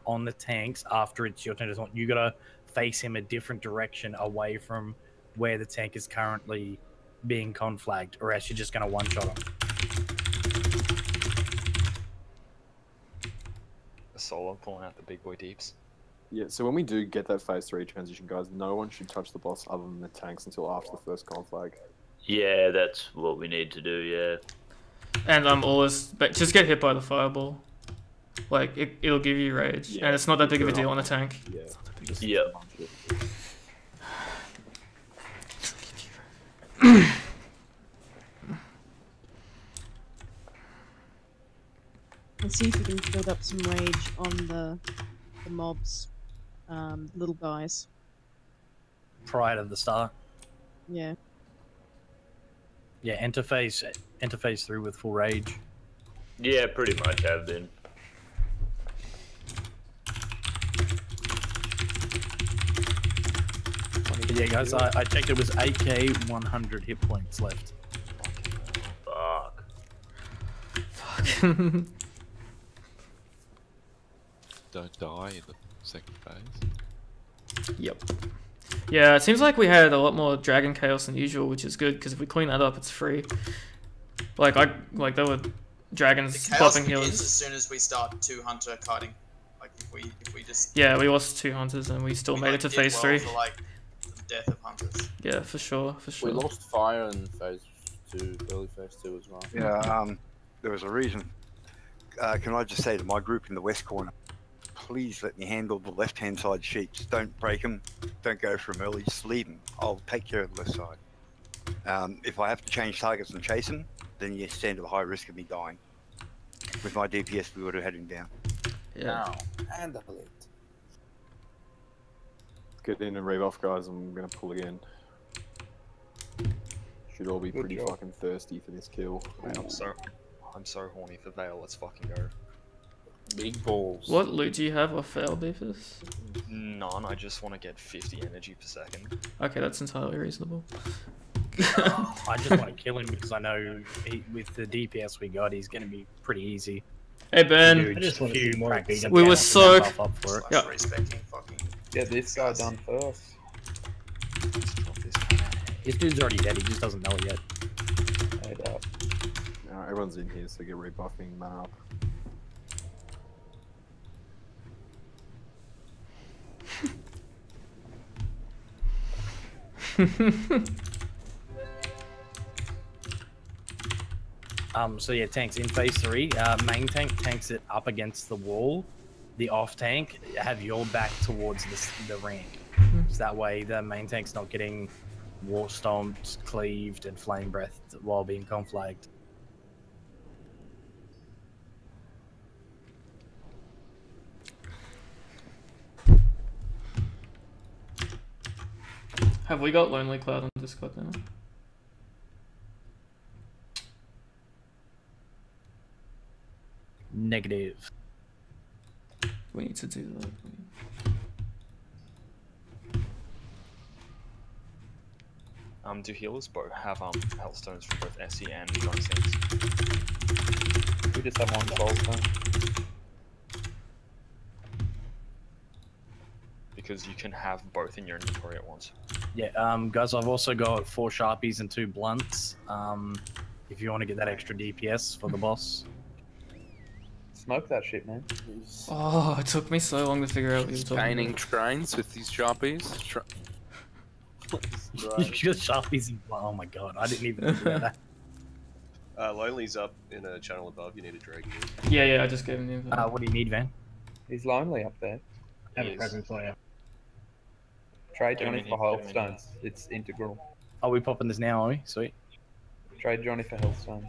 on the tanks after it's your turn. You gotta face him a different direction away from where the tank is currently being conflagged, or else you're just gonna one shot him. Solo pulling out the big boy deeps. Yeah, so when we do get that phase 3 transition, guys, no one should touch the boss other than the tanks until after the first conflag. Yeah, that's what we need to do, yeah. And always, but just get hit by the fireball. Like it'll give you rage, Yeah, and it's not that big of a good deal on a enough. tank. Yeah. Just Yep. And see if you can build up some rage on the mobs, little guys. Prior to the start. Yeah. Yeah, interface through with full rage. Yeah, pretty much have been. Yeah, guys, I checked. It was 8k, 100 hit points left. Fuck. Don't die in the second phase. Yep. Yeah, it seems like we had a lot more Dragon Chaos than usual, which is good because if we clean that up, it's free. Like there were dragons Chaos popping begins healers. as soon as we start 2 hunter kiting. Like if we just Yeah, we lost 2 hunters and we still made it to did phase well 3. for, like, the death of hunters. Yeah, for sure, for sure. We lost fire in phase 2, early phase 2 as well. Yeah, there was a reason. Can I just say to my group in the west corner, please let me handle the left-hand side sheets. Don't break them. Don't go for them early. Just leave them. I'll take care of the left side. If I have to change targets and chase them, then you stand at a high risk of me dying. With my DPS, we would have had him down. Yeah. Now, handle it. Get in and rebuff, guys. I'm gonna pull again. Should all be pretty fucking thirsty for this kill. Man, I'm so horny for Veil. Let's fucking go. Big balls. What loot do you have off Veil Beefers? None. I just want to get 50 energy per second. Okay, that's entirely reasonable. I just want to kill him because I know with the DPS we got, he's going to be pretty easy. Hey Ben, I just want to see more of BWL. we were so. Up for it. Yeah. Get this guy done first. This dude's already dead. He just doesn't know it yet. No, everyone's in here, so get rebuffing man up. So yeah, tanks in phase 3. Main tank tanks it up against the wall. The off tank have your back towards the ramp. So that way the main tank's not getting war stomped, cleaved, and flame breathed while being conflagged. Have we got Lonely Cloud on Discord now? Negative. We need to do that. Do healers both have Hellstones from both SE and Gunsings? We just have one soulstone. Because you can have both in your inventory at once. Yeah, guys, I've also got 4 Sharpies and 2 Blunts. If you want to get that extra DPS for the boss. Smoke that shit, man. Oh, it took me so long to figure out what you were talking Gaining about. trains with these Sharpies. You got Sharpies and... Oh my god, I didn't even think about that. Lonely's up in a channel above. You need a drag. Yeah, I just gave him the info. What do you need, Van? He's lonely up there. Have a present for you. Trade Johnny for Healthstones. It's integral. Are we popping this now, are we? Sweet. Trade Johnny for Healthstones.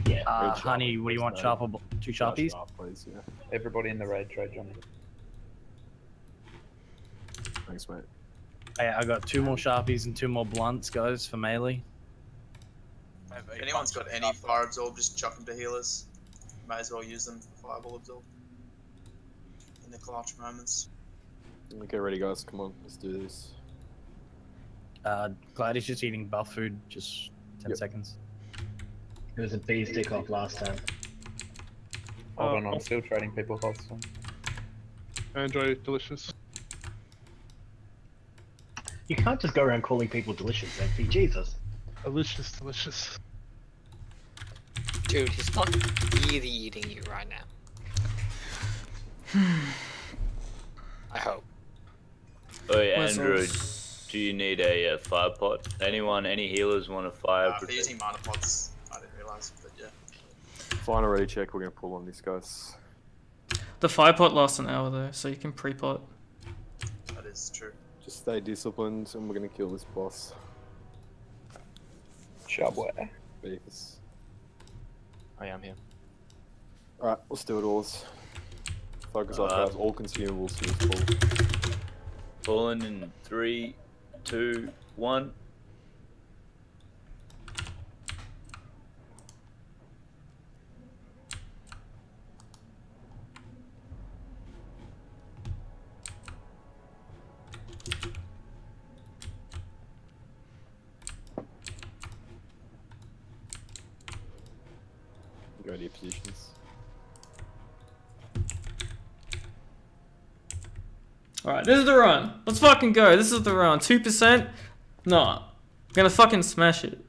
Yeah. Honey, what do you want? Sharp or 2 Sharpies? Sharp, please, yeah. Everybody in the raid, trade Johnny. Thanks, mate. Hey, I got 2 more Sharpies and 2 more Blunts, guys, for melee. If anyone's got any fire absorb, just chuck them to healers. May as well use them for fireball absorb. In the clutch moments. Get ready, guys. Come on, let's do this. Glad he's just eating buff food, just 10 seconds. It was a bee stick off last time. Hold on, I'm still trading people Healthstone. Andrew, delicious. You can't just go around calling people delicious, MP. Jesus. Delicious, delicious. Dude, he's not really eating you right now. I hope. Oi, Andrew, do you need a fire pot? Any healers want a fire? If you're using mana pots, I didn't realise, but yeah. Final ready check. We're gonna pull on this, guys. The fire pot lasts an hour though, so you can pre-pot. That is true. Just stay disciplined, and we're gonna kill this boss. Subway. Beefus. I am here. Alright, let's do it, alls. Focus up, guys. All consumables for this pull. Pulling in 3, 2, 1. ready positions. Alright, this is the run. Let's fucking go. This is the run. 2%? No. I'm gonna fucking smash it.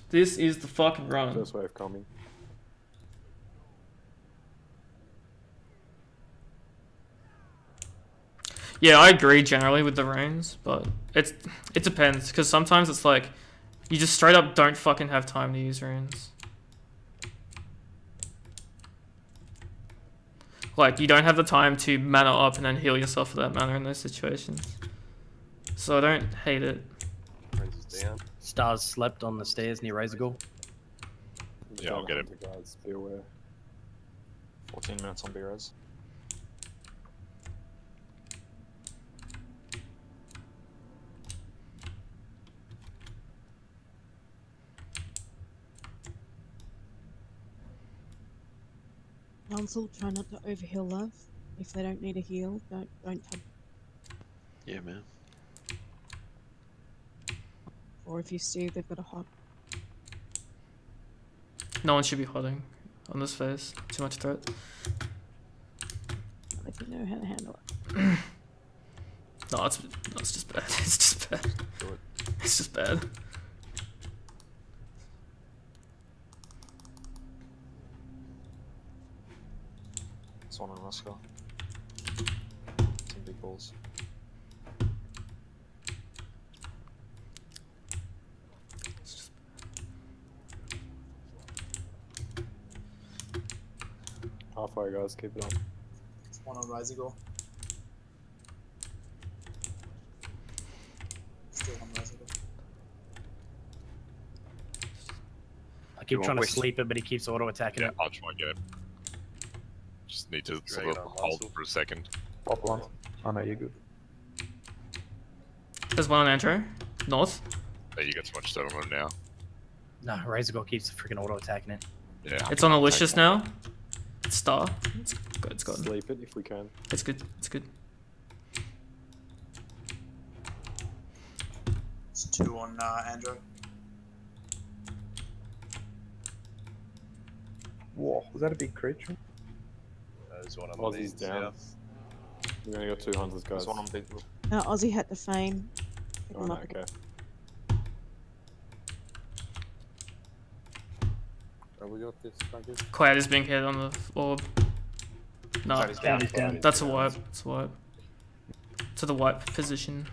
This is the fucking run. First wave coming. Yeah, I agree generally with the runes, but it depends, because sometimes it's like you just straight up don't fucking have time to use runes. Like you don't have the time to mana up and then heal yourself for that mana in those situations. So I don't hate it. Stars slept on the stairs near Razorgore. Yeah, I'll get him. Guys, be aware. 14 minutes on B-Res. Council, try not to overheal love. If they don't need a heal, don't touch. Yeah, man. Or if you see they've got a hot. No one should be hodding on this phase. Too much threat. If you know how to handle it. No, it's just bad. It's just bad. It's just bad. It's one on Roscoe. Some big balls. Halfway, guys, keep it on. It's one on Razorgore. Still on Razorgore. I keep trying to sleep it, but he keeps auto attacking Yeah, it. I'll try and get him. Just need to sort of hold for a second. Pop one. Oh no, you're good. There's one on Andrew. North. There, you got so much stuff on him now. No, Razorgore keeps freaking auto attacking it. Yeah. It's on Alicious now. It's star. It's good. It's good. Sleep it if we can. It's good. It's good. It's 2 on Andrew. Whoa, was that a big creature? There's one on Aussie's the down. south. We're gonna go 2 hunters, guys. There's one on big. No, Aussie had to feign. Pick Oh, him no, up. okay. Oh, we got this. Cloud is being hit on the orb. No, Cloud is down. that's a wipe. It's a wipe. To the wipe position.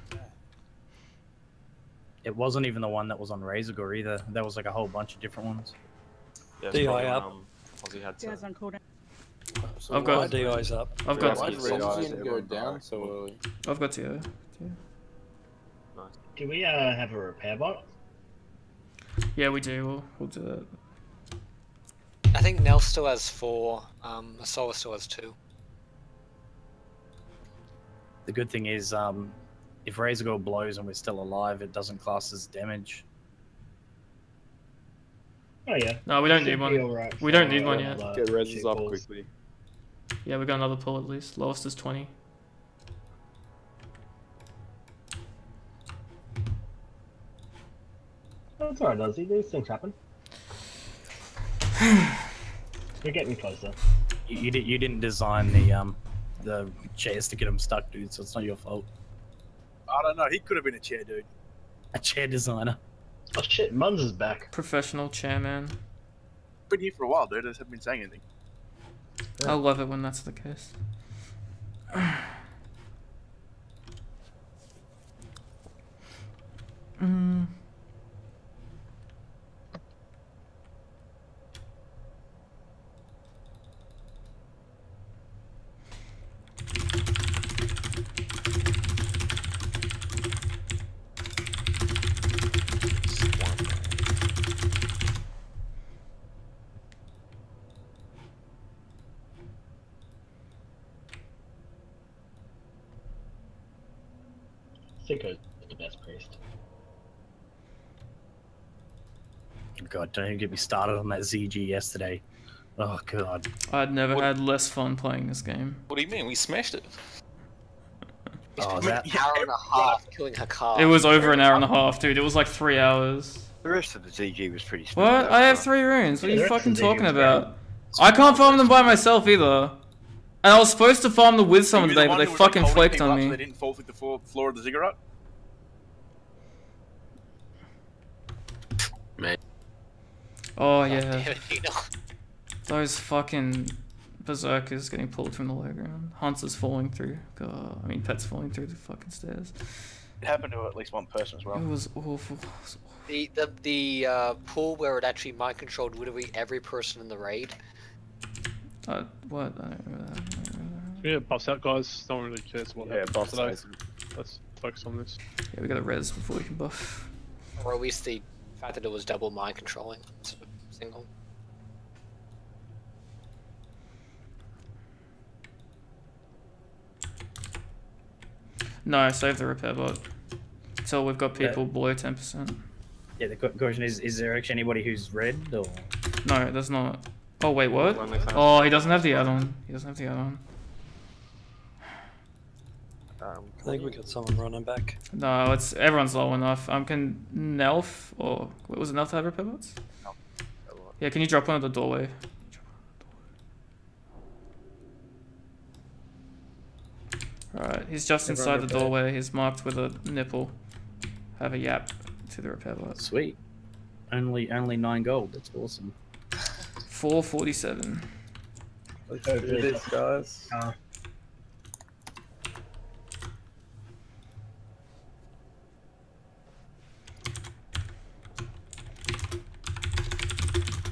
It wasn't even the one that was on Razorgore either. There was like a whole bunch of different ones. Yeah, DI up. Aussie had Guys on cooldown. So I've got- My DI's up. I've got. Why did Razorgore go down so early? I've got to. Do we have a repair bot? Yeah, we do. We'll do that. I think Nell still has 4. Asola still has 2. The good thing is, if Razorgore blows and we're still alive, it doesn't class as damage. Oh yeah. No, we don't need Should one. be alright We don't for, need one yet. Get reses shit up balls. quickly. Yeah, we got another pull at least. Lowest is 20. That's alright, Ozzy. These things happen. We're getting closer. You didn't design the chairs to get them stuck, dude. So it's not your fault. I don't know. He could have been a chair dude. A chair designer. Oh shit, Munz is back. Professional chairman. Been here for a while, dude. I just haven't been saying anything. I love it when that's the case. Cinco's the best priest. God, don't even get me started on that ZG yesterday. Oh god. I'd never had less fun playing this game. What do you mean? We smashed it. Oh, An hour and a half killing her car. It was over an hour and a half, dude. It was like 3 hours. The rest of the ZG was pretty smooth. What? I have 3 runes. What are you fucking talking about? I can't farm them by myself either. And I was supposed to farm them with someone today, but they fucking flaked on me. They didn't fall through the floor of the ziggurat. Mate. Oh yeah. Those fucking berserkers getting pulled from the low ground. Hunters falling through. God, I mean pets falling through the fucking stairs. It happened to at least one person as well. It was awful. The pool where it actually mind controlled literally every person in the raid. What? I don't remember that. Yeah, buffs out, guys. No one really cares what happens buffs today. out. Let's focus on this. Yeah, we gotta res before we can buff. Or at least the fact that it was double mind controlling instead of single. No, save the repair bot. Until we've got people below 10%. Yeah, the question is there actually anybody who's red or? No, there's not. Oh wait, what? Oh, he doesn't have the add-on. He doesn't have the add-on. I think we got someone running back. No, everyone's low enough. Can Nelf or was it Nelf to have repair bots? No. Yeah, can you drop one at the doorway? Alright, he's just inside the doorway. He's marked with a nipple. Have a yap to the repair bot. Sweet. Only 9 gold. That's awesome. 447. Let's do this, guys.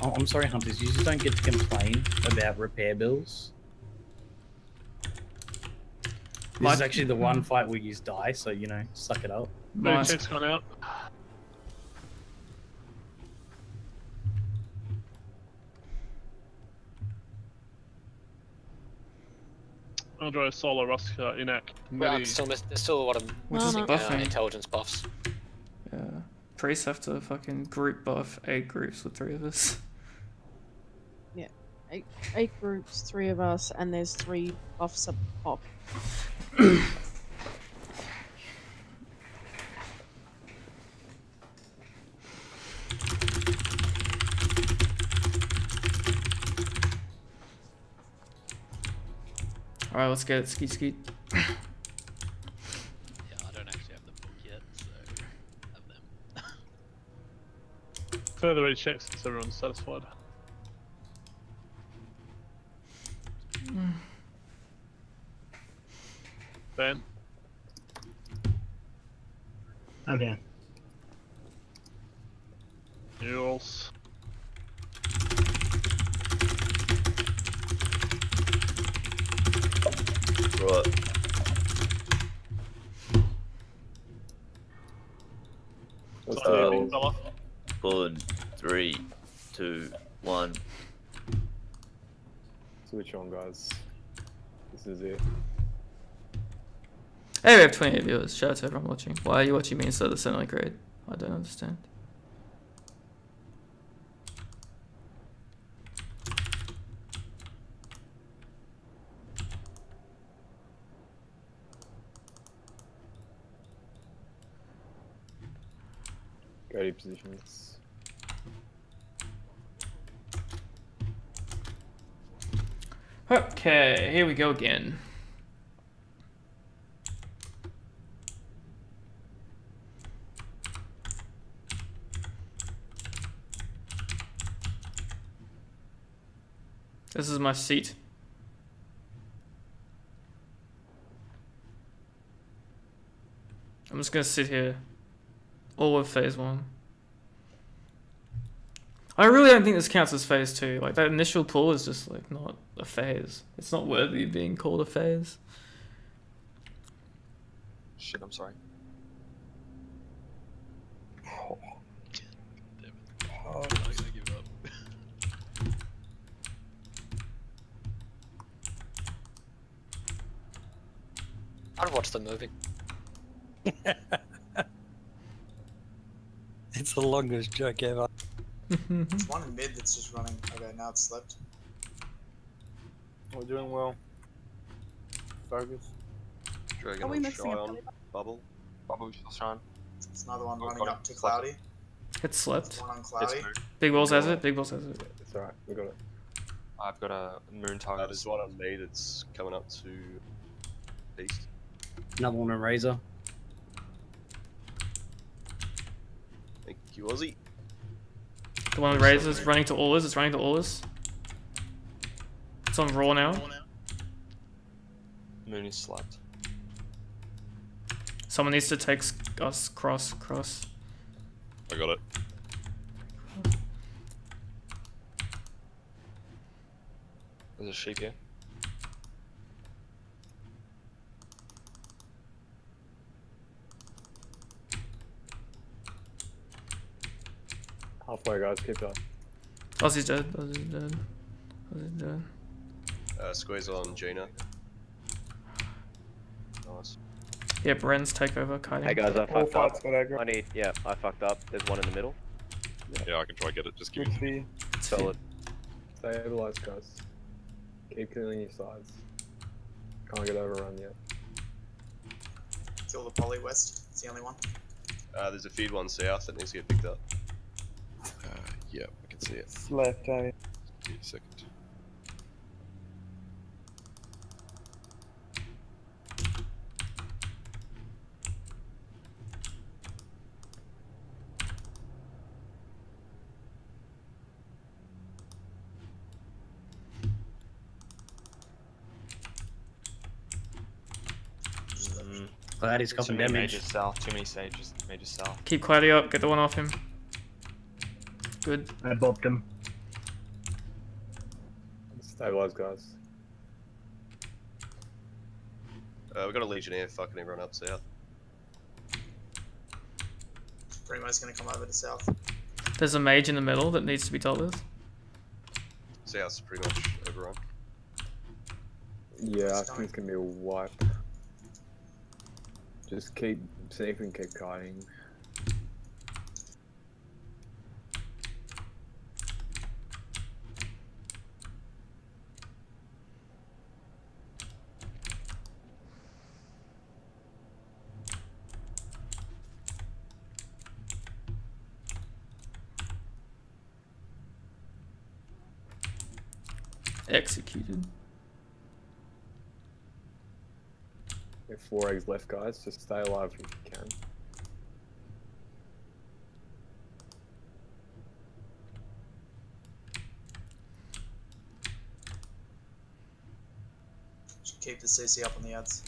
Oh, I'm sorry, Hunters. You just don't get to complain about repair bills. This is actually the one fight where you die, so you know, suck it up. Nice. Check's gone out. I'll draw a solo Ruska inac. Well, there's still a lot of intelligence buffs. Yeah. Priests have to fucking group buff 8 groups with 3 of us. Yeah. 8 groups, 3 of us, and there's 3 buffs up top. Alright, let's get it. Skeet skeet. Yeah, I don't actually have the book yet, so I have them. Further aid checks since everyone's satisfied. Ben? I'm here. Jules. Right. Pulling 3, 2, 1. So which one, guys? This is it. Hey, we have 28 viewers. Shout out to everyone watching. Why are you watching me instead of the Sentinel grade? I don't understand. Go to positions. Okay, here we go again. This is my seat. I'm just gonna sit here all of phase 1. I really don't think this counts as phase 2. Like, that initial pull is just like not a phase. It's not worthy of being called a phase. Shit, I'm sorry. I'm not gonna give up. I'd watch the movie. It's the longest joke ever. There's one in mid that's just running. Okay, now it's slept. We're doing well. Focus. Dragon Are we on missing a Shine. Bubble. Bubble shine. There's another one Oh, running got up it. to Select Cloudy. It slipped. One on Cloudy. Big Balls has it. Big Balls has it. It's alright, we got it. I've got a moon target. There's one on me that's coming up to east. Another one on Razor. Thank you, Aussie. The one with Razor's running to Allers. It's running to Allers. It's on Raw now. Moon is slapped. Someone needs to take us cross. I got it. There's a sheep here. Halfway, guys, keep going. Aussie's dead. Aussie's dead. Squeeze on Gina. Nice. Yep, Ren's take over kiting. Hey guys, I All fucked up. fights got aggro. I need, yeah, I fucked up. There's one in the middle. Yeah, I can try get it. Just give Good me. fear. Solid. Stabilize, guys. Keep killing your sides. Can't get overrun yet. Kill the poly west. It's the only one. There's a feed one south that needs to get picked up. Yeah, I can see it. It's left, eh? Give me a second. Cloudy's copping damage. Major south. Too many sages. Major south. Keep Cloudy up. Get the one off him. Good. I bopped him. Stabilize, guys. We got a Legionnaire fucking everyone up south. Primo's gonna come over to south. There's a mage in the middle that needs to be dealt with. South's pretty much overrun. Yeah, I think it's gonna be a wipe. Just keep sneaking, keep kiting. Executed. We have 4 eggs left, guys. Just stay alive if you can. Should keep the CC up on the ads.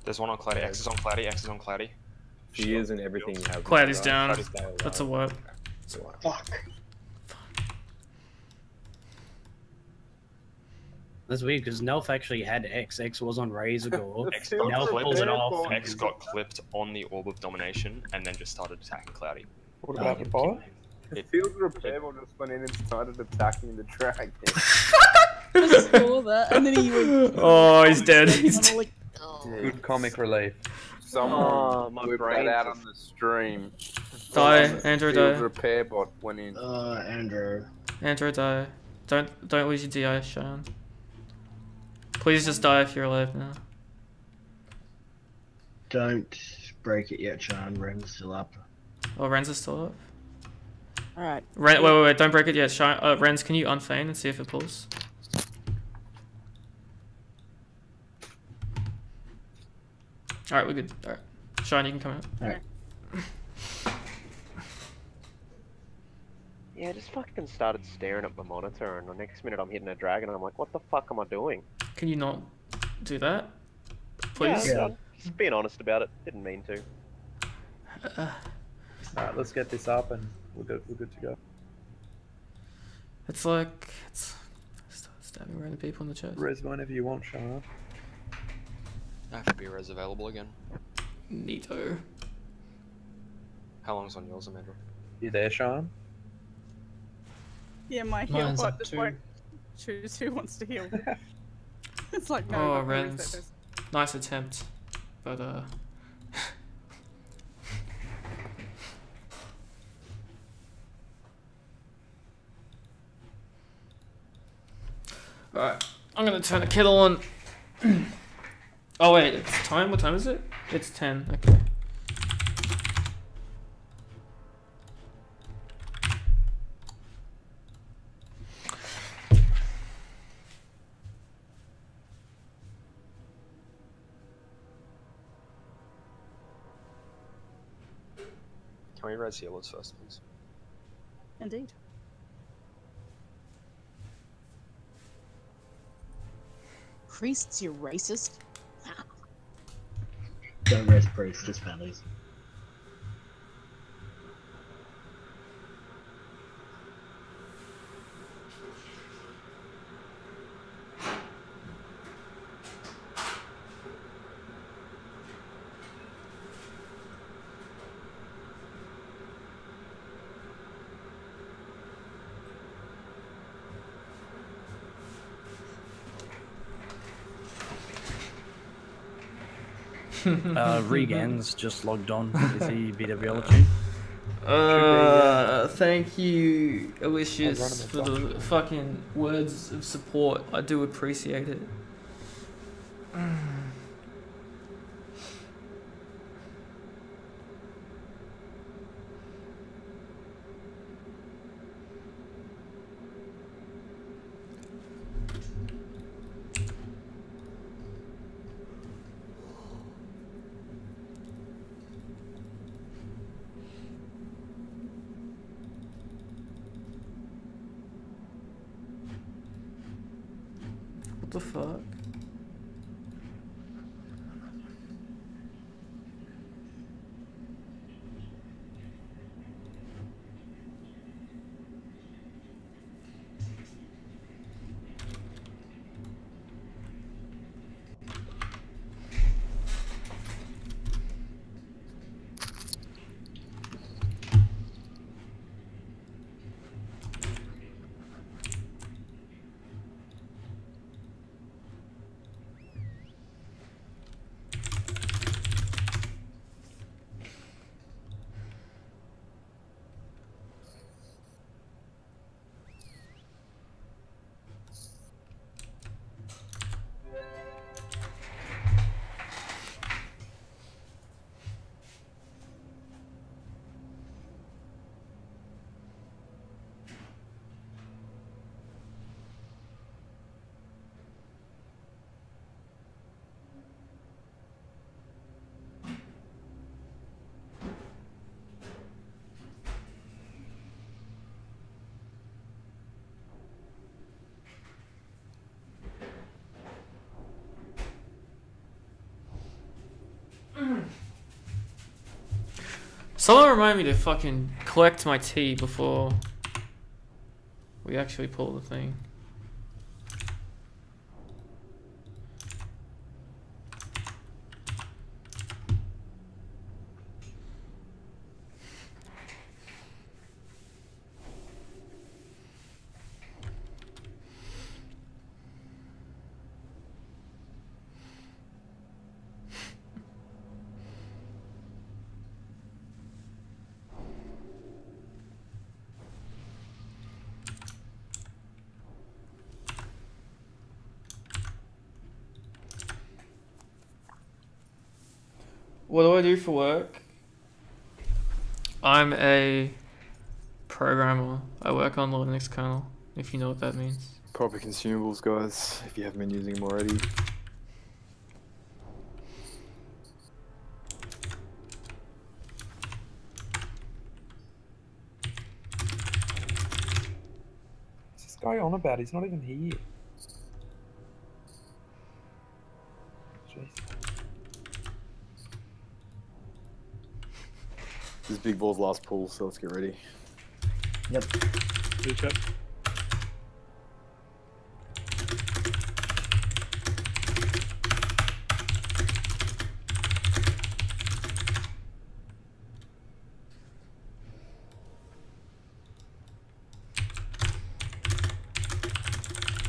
There's one on Cloudy. X is on Cloudy. X is on Cloudy. Fears and everything you have. Cloudy's guys. down. Try to stay alive. That's a work. Fuck. That's weird because Nelf actually had X. X was on Razor Gore. X got Nelf pulls it off. X got clipped on the Orb of Domination and then just started attacking Cloudy. What about the bot? It- Field repair bot just went in and started attacking the dragon. I saw that, and then he went. Oh, he's dead. He's dead. Like, Good comic relief. Oh, my whipped brain that out just- on the stream. Die, Andrew, Field die. repair bot went in. Andrew. Andrew, die. Don't lose your DI, Sean. Please just die if you're alive now. Don't break it yet, Sean. Ren's still up. Oh, Ren's is still up. Alright. Wait, don't break it yet. Renz, can you unfeign and see if it pulls? Alright, we're good. Alright. Sean, you can come out. Alright. Yeah, I just fucking started staring at my monitor, and the next minute I'm hitting a dragon, and I'm like, what the fuck am I doing? Can you not do that? Please? Yeah, just being honest about it. Didn't mean to. Alright, let's get this up and we're good to go. It's like... It's stabbing random people in the chest. Res whenever you want, Shana. I have to be res available again. Neato. How long's on yours, Amanda? You there, Sean? Yeah, my heal Mine's bot up just too. won't choose who wants to heal. It's like, no, Oh, not really, Renz. that is- Nice attempt. But, Alright. I'm gonna turn the kettle on. Oh wait, it's time? What time is it? It's 10, okay. Can we raise healers first, please? Indeed. Priests, you racist. Don't rest priests, just families. Regan's just logged on. Is he BWL at you? Thank you, Alicious, for the fucking words of support. I do appreciate it. What the fuck? Someone remind me to fucking collect my tea before we actually pull the thing. What do I do for work? I'm a programmer. I work on the Linux kernel, if you know what that means. Proper consumables, guys, if you haven't been using them already. What's this guy on about? He's not even here. Jeez. This is Big Ball's last pull, so let's get ready. Yep. Good check.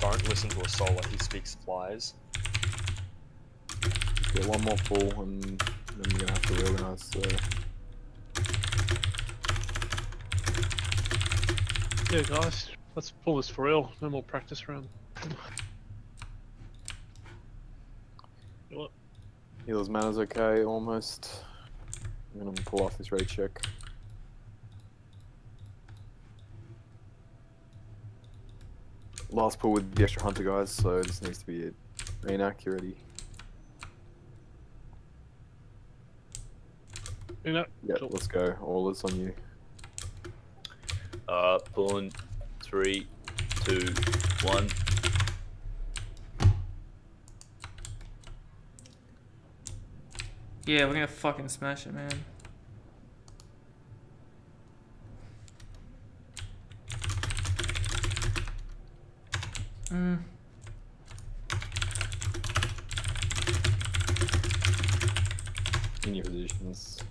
Don't listen to a solar, he speaks flies. Get one more pull and then we're gonna have to reorganize. So. Yeah, guys, let's pull this for real. No more practice round. What? Healer's mana's okay, almost. I'm gonna pull off this raid check. Last pull with the extra hunter guys, so this needs to be it. Inaccurate. Yeah, let's go. All is on you. Pulling 3, 2, 1. Yeah, we're gonna fucking smash it, man. In your positions.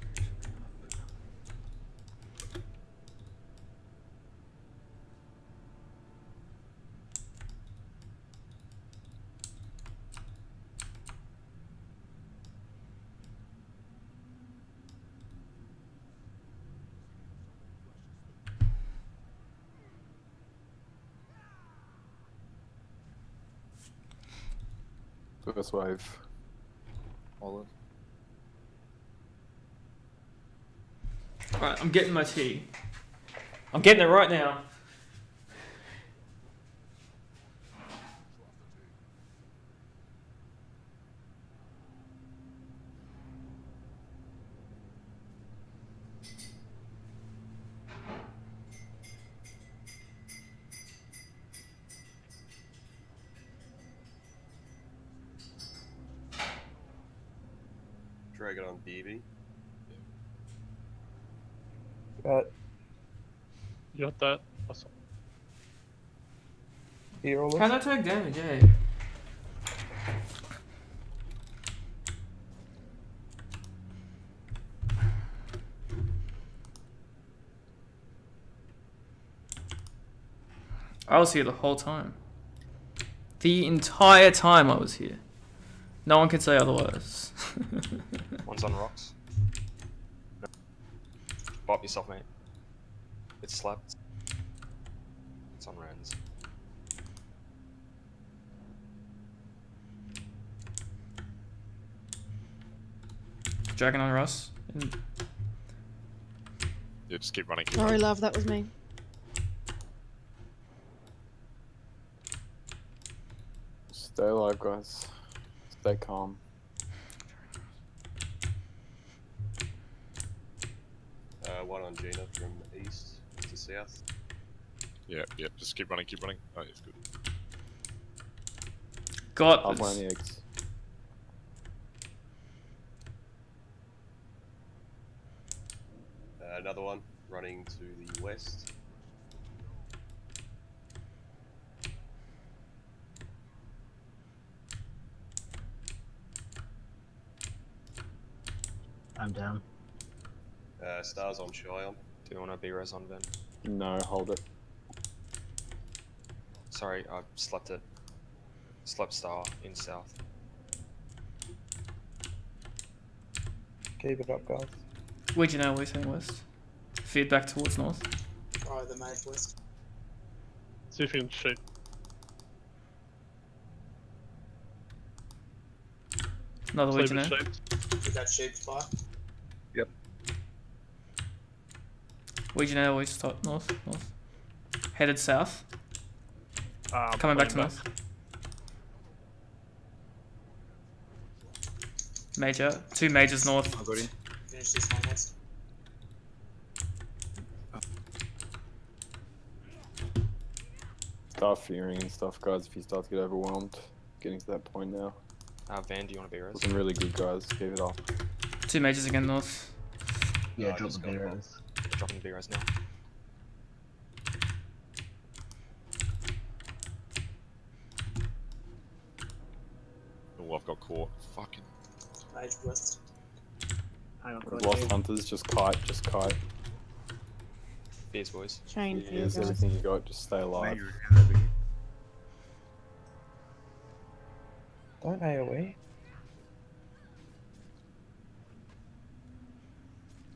First wave. All in. Alright, I'm getting my tea. I'm getting it right now. Drag it on BB. You got that? Awesome. How'd I take damage, eh? I was here the whole time. The entire time I was here. No one can say otherwise. One's on rocks. Bop yourself, mate. It's slapped. It's on Rans. Dragon on Russ. Yeah, just keep running. Sorry, love, that was me. Stay alive, guys. Stay calm. One on Gina from east to south. Yeah, just keep running, keep running. Oh, it's good. Got I'll find the eggs. Another one running to the west. I'm down. Stars on Shion. Do you want to be res on Ven? No, hold it. Sorry, I slept it. Slept star in south. Keep it up, guys. Where'd you know we're saying west? Feedback towards north. Oh, the mage west. See if you can shoot. Another Sleep Legionnaire. with sheep. Did that sheep spy? Yep. Legionnaire always top north. Headed south. Coming back to north. Major. 2 majors north. I got him. Finish this one west. Start fearing and stuff, guys, if you start to get overwhelmed. Getting to that point now. Van, do you want to be res? Looking really good, guys. Keep it up. 2 majors again north. Yeah, drop the B-res. Dropping the B-res now. Oh, I've got caught. Fucking. Mage west. Hang on, We've lost hunters, just kite, Beers, boys. Chain for you Here's guys. everything you got, just stay alive. Don't AoE.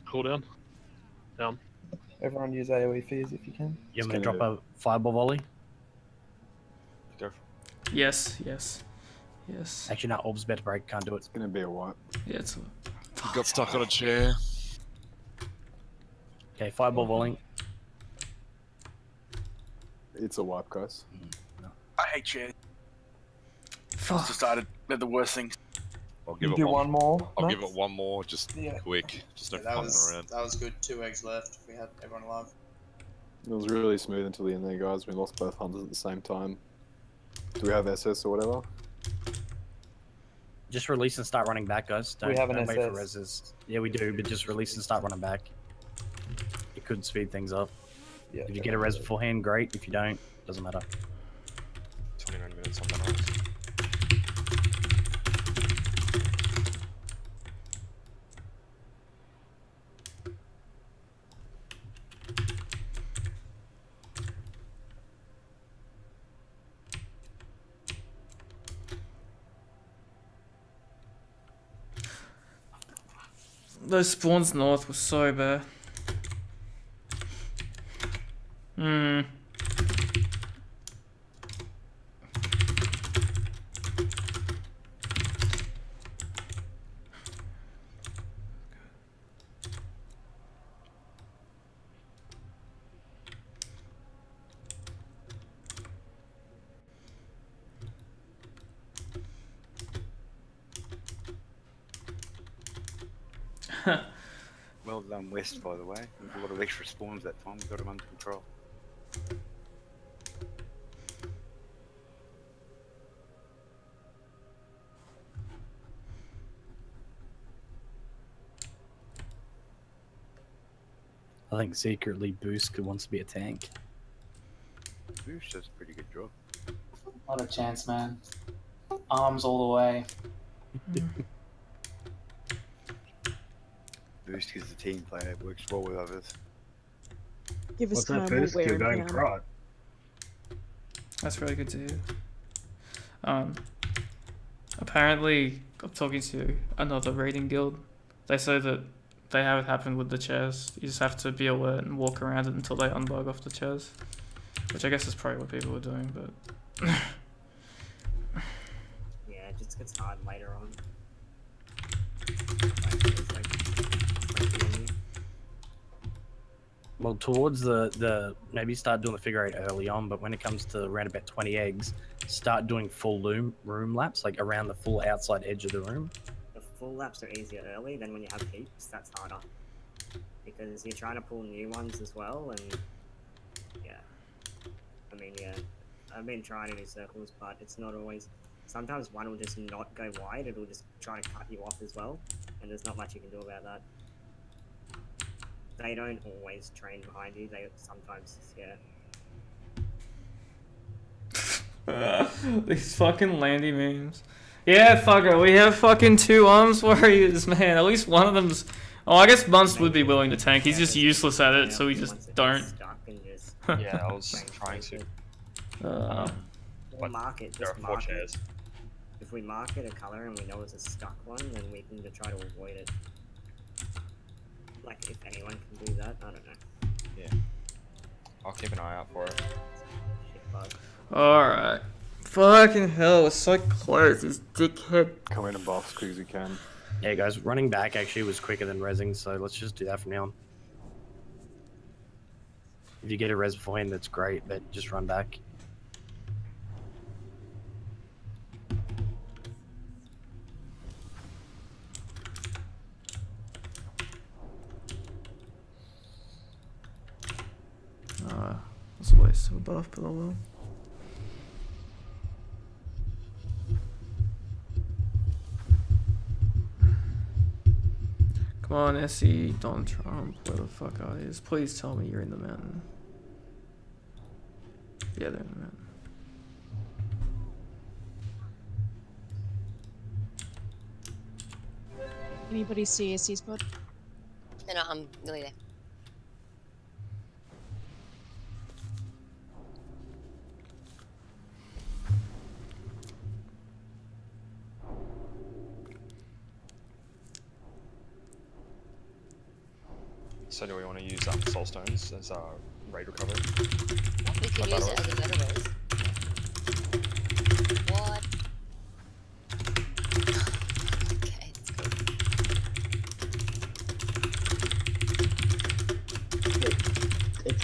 Cool down. Down. Everyone use AoE fears if you can. You want me to drop a fireball volley? Go. Yes. Yes. Actually, no, Orb's better break. Can't do it. It's gonna be a wipe. Yeah, it's. Got stuck on a chair. Okay, fireball volleying. It's a wipe, guys. I hate chairs. Fuck. Just started. They're the worst things. I'll give You it do one. one more. I'll Max? give it one more, just quick. Just no Yeah, that fucking was around. that was good. 2 eggs left. We had everyone alive. It was really smooth until the end there, guys. We lost both hunters at the same time. Do we have SS or whatever? Just release and start running back, guys. Don't, We have an don't wait for SS. reses. Yeah, we do, but just release and start running back. It could speed things up. Yeah, if you get a res beforehand, great. If you don't, doesn't matter. 29 minutes on that house. Those spawns north were so bad. Well done, West, by the way. There's a lot of extra spawns that time. We got them under control. I think secretly Boost wants to be a tank. Boost does a pretty good job. Not a chance, man. Arms all the way. Boost is a team player, works well with others. Give us What's time, that we'll first? wear You're him going down. right. That's really good to hear. Apparently, I'm talking to another raiding guild. They say that they have it happen with the chairs. You just have to be alert and walk around it until they unbug off the chairs. Which I guess is probably what people are doing, but... Yeah, it just gets hard later on. Well, towards the maybe start doing the figure eight early on, but when it comes to around about 20 eggs, start doing full room laps, like around the full outside edge of the room. The full laps are easier early, then when you have heaps, that's harder. Because you're trying to pull new ones as well, and yeah. I mean, yeah, I've been trying to do circles, but it's not always... Sometimes one will just not go wide, it'll just try to cut you off as well, and there's not much you can do about that. They don't always train behind you, they sometimes, yeah. These fucking Landy memes. Yeah, fucker, we have fucking 2 arms warriors, man. At least one of them's... Oh, I guess Bunce would be willing to tank. He's just useless at it, so we just don't. Yeah, I was trying to. We'll mark it, there are just 4 mark chairs. it. If we mark it a colour and we know it's a stuck one, then we can try to avoid it. Like, if anyone can do that, I don't know. Yeah. I'll keep an eye out for it. Shit bug. Alright. Fucking hell, it's so close, this dickhead. Come in and buff as quick as you can. Yeah, guys, running back actually was quicker than resing, so let's just do that from now on. If you get a res beforehand, that's great, but just run back. That's a waste of a buff, but oh well. Come on, SE, Don Trump, where the fuck are you? Please tell me you're in the mountain. Yeah, they're in the mountain. Anybody see SE spot? No, I'm nearly there. So do we want to use soul stones as our raid recovery? We could use it as a meta race. What?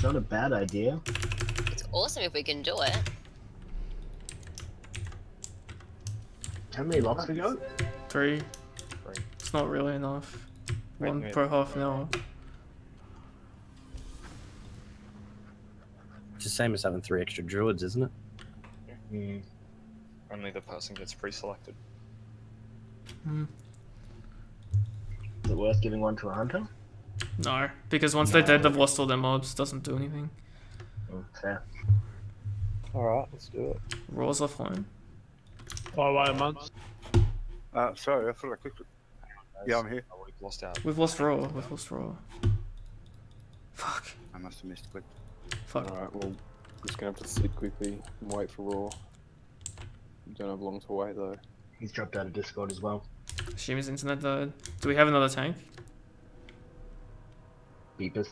not a bad idea. It's awesome if we can do it. How many locks we got? 3. It's not really enough. 1 per half an hour. It's the same as having 3 extra druids, isn't it? Mm. Only the person gets pre-selected. Is it worth giving one to a hunter? No, because once they're dead, they've lost all their mobs. Doesn't do anything. Fair. Alright, let's do it. Raw's offline. Oh, wait a month. Sorry, I thought I clicked it. Yeah, I'm here. We've lost out. We've lost Raw. We've lost Raw. Fuck. I must have missed a click. Fuck. Alright, well, just gonna have to sit quickly and wait for Raw. Don't have long to wait though. He's dropped out of Discord as well. Assume his internet died. Do we have another tank? Beepus.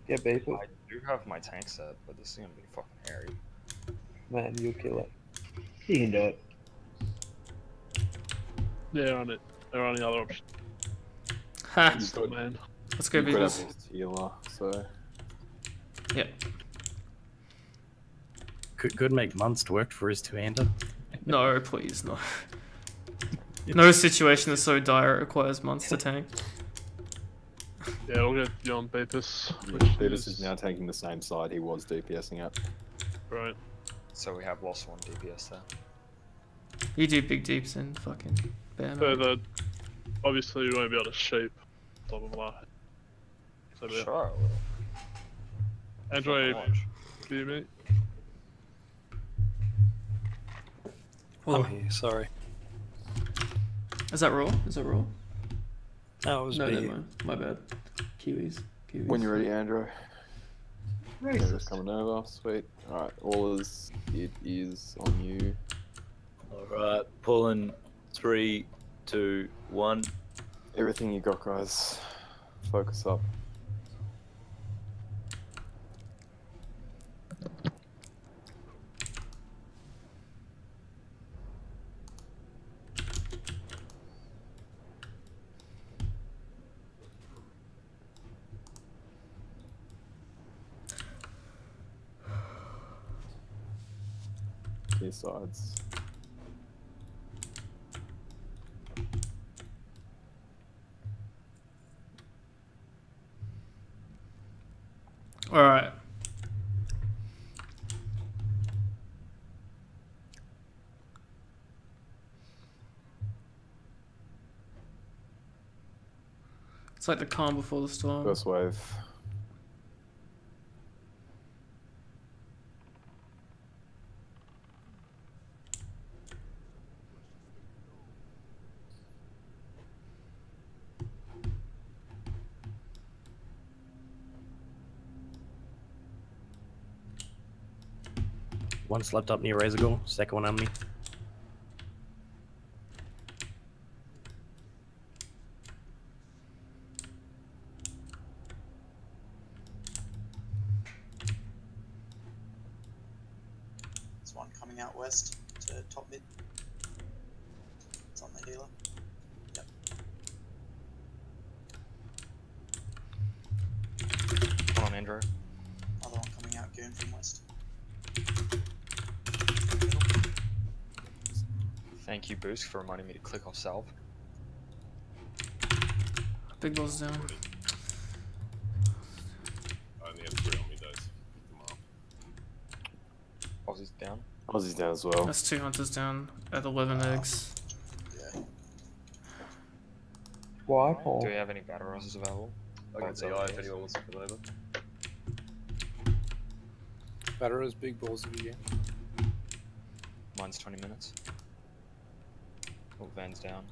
Yeah, Beepus. I do have my tank set, but this is gonna be fucking hairy. Man, you'll kill it. You can do it. They're on it. They're on the other option. Ha! Man. Let's go, You've got Beepus. a healer, so Yep. Could make months to work for his two-hander. No, please, no. No situation is so dire it requires months to tank. Yeah, we'll get beyond Beepus. Beavis is now taking the same side he was DPSing at. Right. So we have lost 1 DPS there. You do big deeps and fucking bam. Further, obviously we won't be able to shape. Blah blah blah. So yeah. Sure. Android, do you mate? Oh, sorry. Is that Raw? Is that Raw? No, it was no, B. never mind. My bad. Kiwis. When you're ready, Andrew. Racist. Andrew's coming over. Sweet. Alright, Allers, it is on you. Alright, pulling 3, 2, 1. Everything you got, guys. Focus up. Clear sides. All right. It's like the calm before the storm. First wave. One slept up near Razorgore, second one on me. There's one coming out west to top mid. It's on the healer. Yep. Come on, Andrew. Other one coming out goon from west. Thank you, Boost, for reminding me to click off salve. Big balls down. I only have 3 on me, guys. Aussie's down. Aussie's down as well. That's 2 hunters down at 11 eggs. Yeah. Why, Do we have any battle roses available? I can see eye if anyone wants to come over. Batteros, big balls again. Mine's 20 minutes. Oh, Van's down.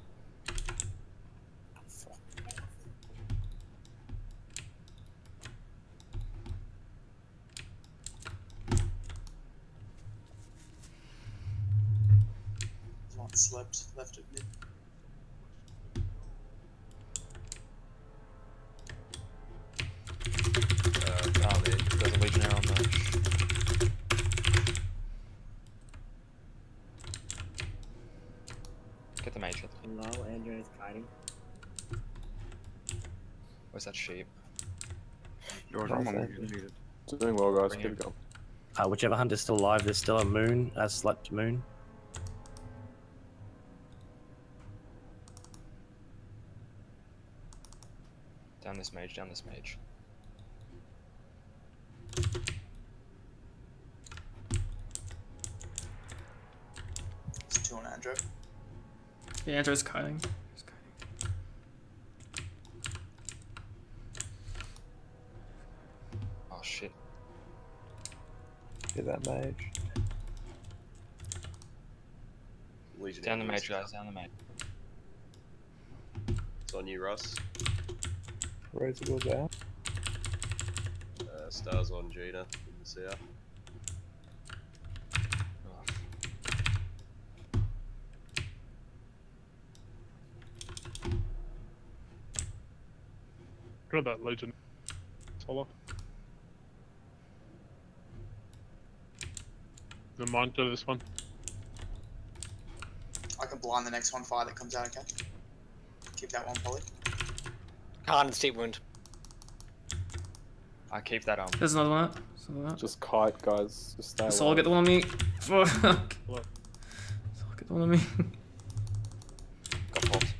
One slept left at mid. There's a Legionnaire on the... Get the mage. Low, Andrew is kiting. Where's that sheep? Doing well, guys. Keep it going. Whichever hunter's still alive, there's still a moon, a slept moon. Down this mage, down this mage. It's 2 on Andrew. Yeah, Andrew's kiting. Oh shit. Get that mage. Down the mage, guys, down the mage. It's on you, Russ. Irregulars out. Stars on Gina in the south. Grab that Legion. Solo. Never mind, go to this one. I can blind the next one fire that comes out, okay? Keep that one, Polly. Hard and steep wound. I keep that on. There's another one. Just kite, guys. Just stay Soul, get the one on me. Fuck. Soul, get the one on me. Got popped.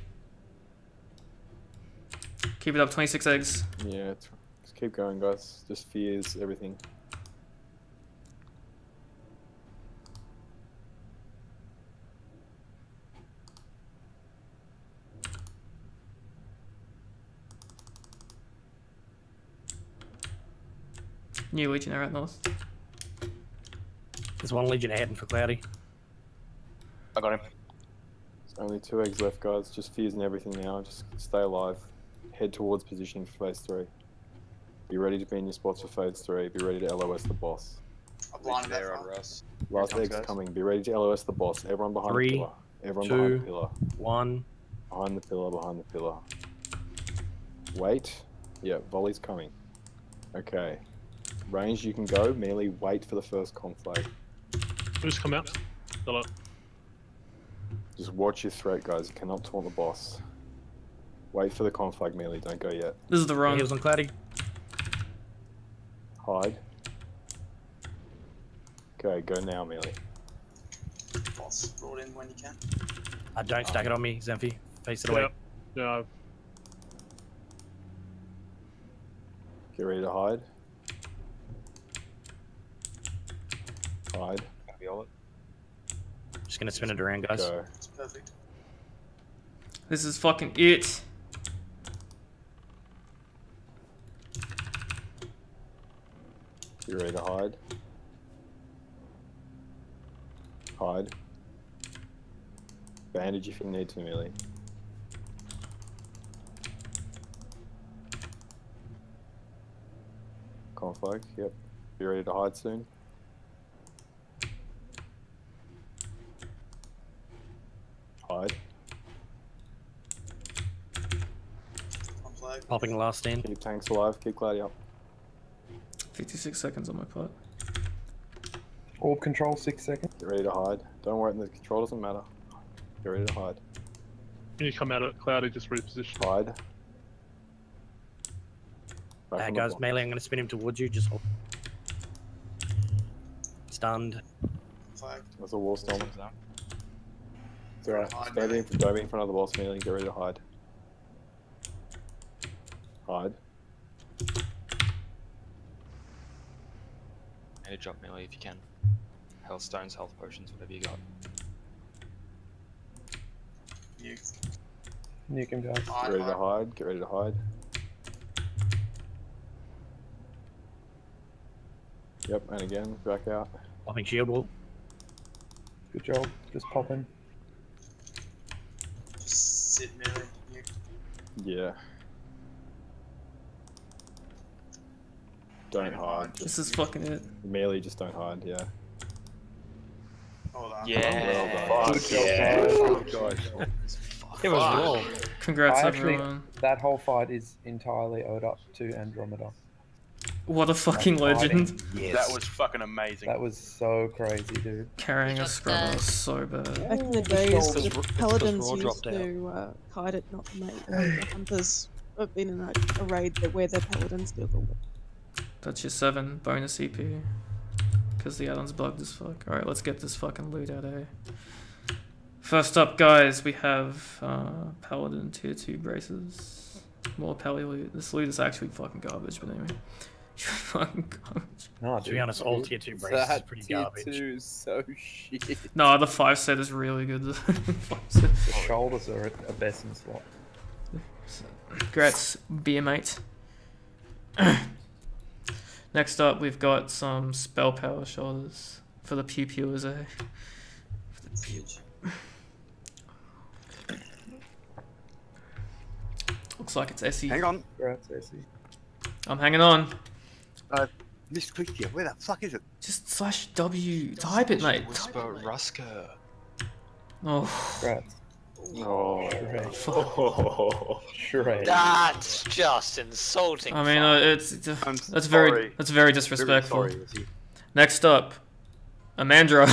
Keep it up, 26 eggs. Yeah, just keep going, guys. Just fears everything. New Legionnaire at north. There's one Legionnaire heading for Cloudy. I got him. There's only 2 eggs left, guys. Just fears and everything now. Just stay alive. Head towards positioning for phase 3. Be ready to be in your spots for phase 3. Be ready to LOS the boss. I blinded that There on far. Russ. Last comes, egg's guys. coming. Be ready to LOS the boss. Everyone behind 3, the pillar. Everyone 2, behind the pillar. 1. Behind the pillar, behind the pillar. Wait. Yeah, volley's coming. Okay. Range, you can go. Melee, wait for the first conflag. Just come out. Hello. Just watch your threat, guys. You cannot taunt the boss. Wait for the conflag, melee. Don't go yet. This is the run. He was on Cloudy. Hide. Okay, go now, melee. Boss, brought in when you can. Don't stack it on me, Zenfi. Face it away. Yeah. Get ready to hide. Hide. Just gonna spin it around, guys. Go. It's perfect. This is fucking it. Get ready to hide. Hide. Bandage if you need to, melee. Conflag, yep. Be ready to hide soon. Hide. On flag. Popping last stand. Keep tanks alive, keep Cloudy up. 56 seconds on my part. Orb control, 6 seconds. Get ready to hide. Don't worry, the control doesn't matter. Get ready to hide. When you come out at Cloudy, just reposition. Hide. Back on the Guys, block. melee, I'm gonna spin him towards you. Just hold. Stunned. Flag. That's a wall storm. It's alright. Hide, Don't be melee. in front of the boss, melee. Get ready to hide. Hide. Need to drop melee if you can. Health stones, health potions, whatever you got. Nuke him, guys. Get ready to hide. Get ready to hide. Yep, and again, back out. Popping shield wall. Good job. Just pop him. Just sit melee. You. Yeah. Don't hide. This is fucking it. Melee, just don't hide, yeah. Hold on. Yeah. Well Good job, guys. Good job. It was raw. Congrats, Actually, everyone. that whole fight is entirely owed up to Andromeda. What a fucking legend. Yes. That was fucking amazing. That was so crazy, dude. Carrying a scrubber was so bad. Back in the days, Because the paladins Raw used dropped out. to kite it, not the mate. The hunters have been in a raid where the paladins do all That's your 7 bonus EP. Because the add-on's bugged as fuck. Alright, let's get this fucking loot out of here. First up, guys, we have Paladin Tier 2 braces. More Pally loot. This loot is actually fucking garbage, but anyway. Fucking garbage. No, to be honest, all Tier 2 braces is pretty garbage. Tier 2 is so shit. No, the 5 set is really good. The shoulders are a best in slot. Congrats, beer mate. Next up, we've got some spell power shoulders for the pew pewers, eh? For the pew. Looks like it's Essie. Hang on. Congrats, Essie. I'm hanging on. Misclicked here. Where the fuck is it? Just /W. Type it, mate. Whisper Rusker. Oh. Congrats. Oh. Shred. That's just insulting. I mean, that's very disrespectful. Very sorry, Next up, Amandra.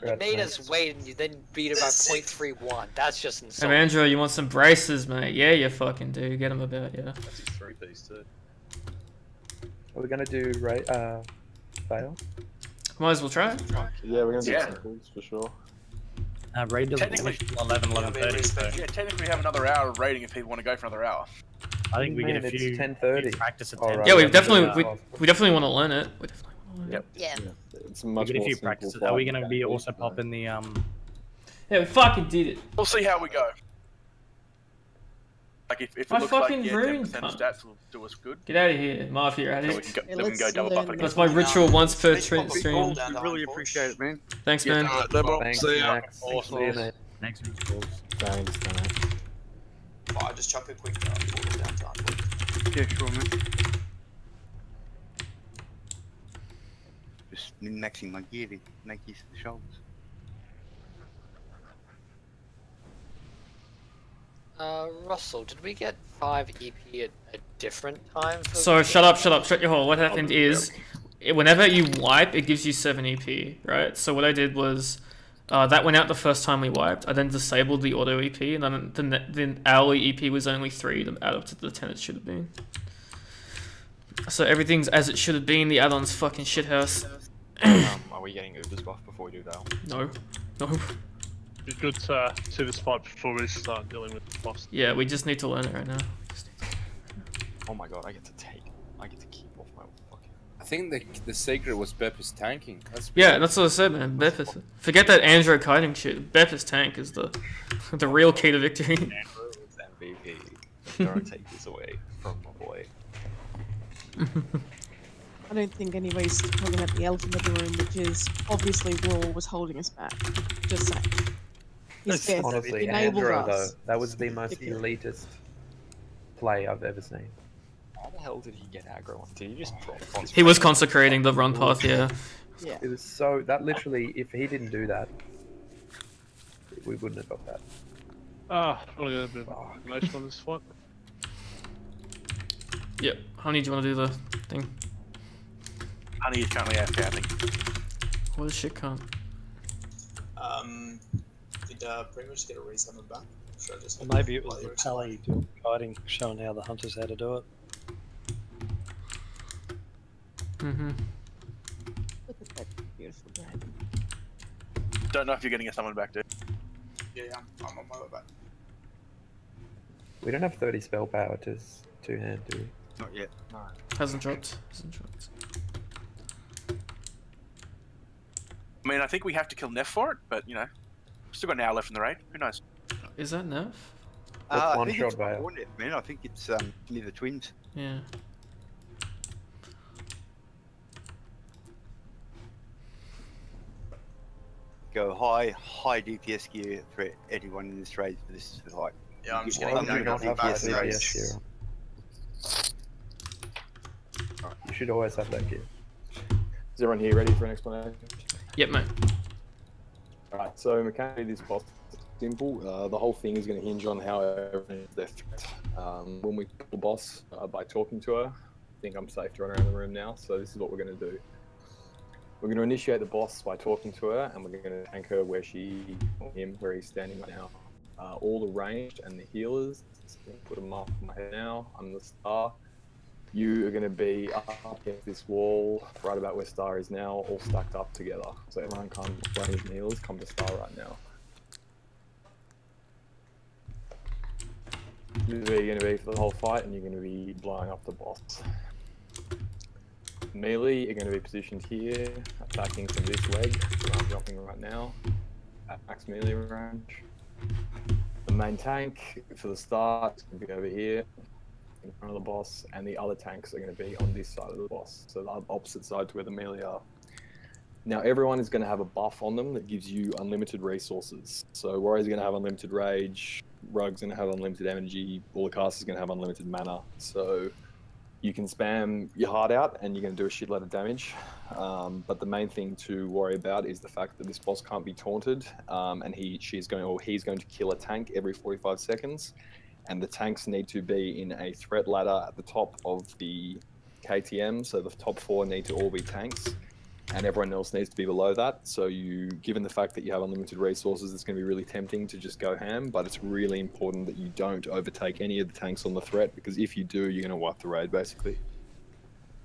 You made us wait and you then beat it by 0.31. That's just insulting. Amandra, you want some braces, mate? Yeah, you fucking do. Get them about, yeah. That's his 3-piece too. Are we gonna do fail? Might as well try it. Yeah, we're gonna do simples for sure. Raid doesn't finish till 11:30. So. Yeah, technically we have another hour of raiding if people want to go for another hour. I think we get a few 10:30. practice at 10. Right. Yeah, we definitely want to learn it. Yep. Yeah. It's much we get a more few simple practices. fight. Are we going to be also popping the Yeah, we fucking did it. We'll see how we go. Like if it My looks like fucking 10% rune, of stats will do us good. Get out of here, Mafia addict. So we can go double buff it again. That's my ritual once per stream. We really appreciate it, man. Thanks, man. No problem. Thanks, See ya. Max. Awesome. See you, mate. next week's calls? Thanks, mate. Oh, I just chuck a quick portal down to unlock. Yeah, sure, man. Just min-maxing my gear to make use of the shoulders. Russell, did we get 5 EP at a different time? So shut up, shut your hole. What happened is, whenever you wipe, it gives you 7 EP, right? So what I did was, that went out the first time we wiped. I then disabled the auto EP, and then the hourly EP was only 3 to add up to the 10 it should have been. So everything's as it should have been. The add-on's fucking shithouse. Are we getting Uber's buff before we do Vale? No. It's good to see this fight before we start dealing with the boss. Yeah, we just need to learn it right now. Oh my god, I get to keep off my fucking... I think the secret was Bepp's tanking. Yeah, that's what I said, man. Beppis. Forget that Andro kiting shit. Beppis tank is the real key to victory. Andro is MVP. Don't take this away from my boy. I don't think anybody's talking about the elephant in the room, which is obviously Raw was holding us back. Just saying. His death Honestly, enabled Andro, us. though, that was the most elitist play I've ever seen. How the hell did he get aggro on? Did he just drop on? He was consecrating the run path, yeah. Yeah. It was so that literally, if he didn't do that, we wouldn't have got that. I want to get a bit of information on this fight. Yep. Honey, do you want to do the thing? Honey is currently AFK, I think. What is shit cunt? Did pretty much get a resummon back? Should I just Maybe it was the Pally doing guiding, showing how the hunters how to do it. Look at that beautiful dragon. Don't know if you're getting a summon back, dude. Yeah, I'm on my way back. We don't have 30 spell power to two-hand, do we? Not yet. No. Hasn't dropped. I mean, I think we have to kill Neff for it, but you know, still got an hour left in the raid. Who knows? Is that Neff? That's one I think shot it's Vale. before Neff, man. I think it's near the twins. Yeah. Go high DPS gear for anyone in this raid for this fight. Yeah, I'm just You getting get not have DPS DPS race. gear on. You should always have that gear. Is everyone here ready for an explanation? Yep, mate. Alright, so mechanically this boss is simple. The whole thing is going to hinge on how everyone is their threat. When we kill the boss by talking to her, I think I'm safe to run around the room now, so this is what we're going to do. We're going to initiate the boss by talking to her, and we're going to tank her where where he's standing right now. All the ranged and the healers, put them up on my head now. I'm the star. You are going to be up against this wall, right about where Star is now, all stacked up together. So everyone come, range and healers, come to Star right now. This is where you're going to be for the whole fight, and you're going to be blowing up the boss. Melee, you're going to be positioned here, attacking from this leg, where I'm jumping right now, at max melee range. The main tank, for the start, is going to be over here, in front of the boss, and the other tanks are going to be on this side of the boss, so the opposite side to where the melee are. Now everyone is going to have a buff on them that gives you unlimited resources. So Warrior's going to have unlimited rage, Rogue's going to have unlimited energy, all the casters are going to have unlimited mana. So you can spam your heart out and you're going to do a shitload of damage. But the main thing to worry about is the fact that this boss can't be taunted, and he's going to kill a tank every 45 seconds. And the tanks need to be in a threat ladder at the top of the KTM, so the top 4 need to all be tanks, and everyone else needs to be below that. So given the fact that you have unlimited resources, it's going to be really tempting to just go ham, but it's really important that you don't overtake any of the tanks on the threat, because if you do, you're going to wipe the raid, basically.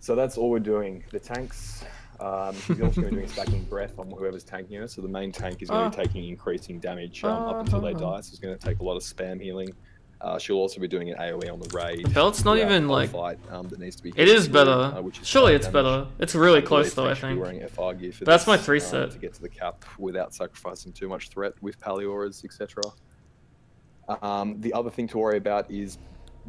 So that's all we're doing. The tanks, he's also going to be doing stacking breath on whoever's tanking her, so the main tank is going to be taking increasing damage up until they die, so it's going to take a lot of spam healing. She'll also be doing an AoE on the raid. Belt's not even like. Fight, that needs to be it is better. Which is surely it's damage. better. It's really close though, I think. Wearing FR gear for that's this, my 3 set. To get to the cap without sacrificing too much threat with Palioras, etc. The other thing to worry about is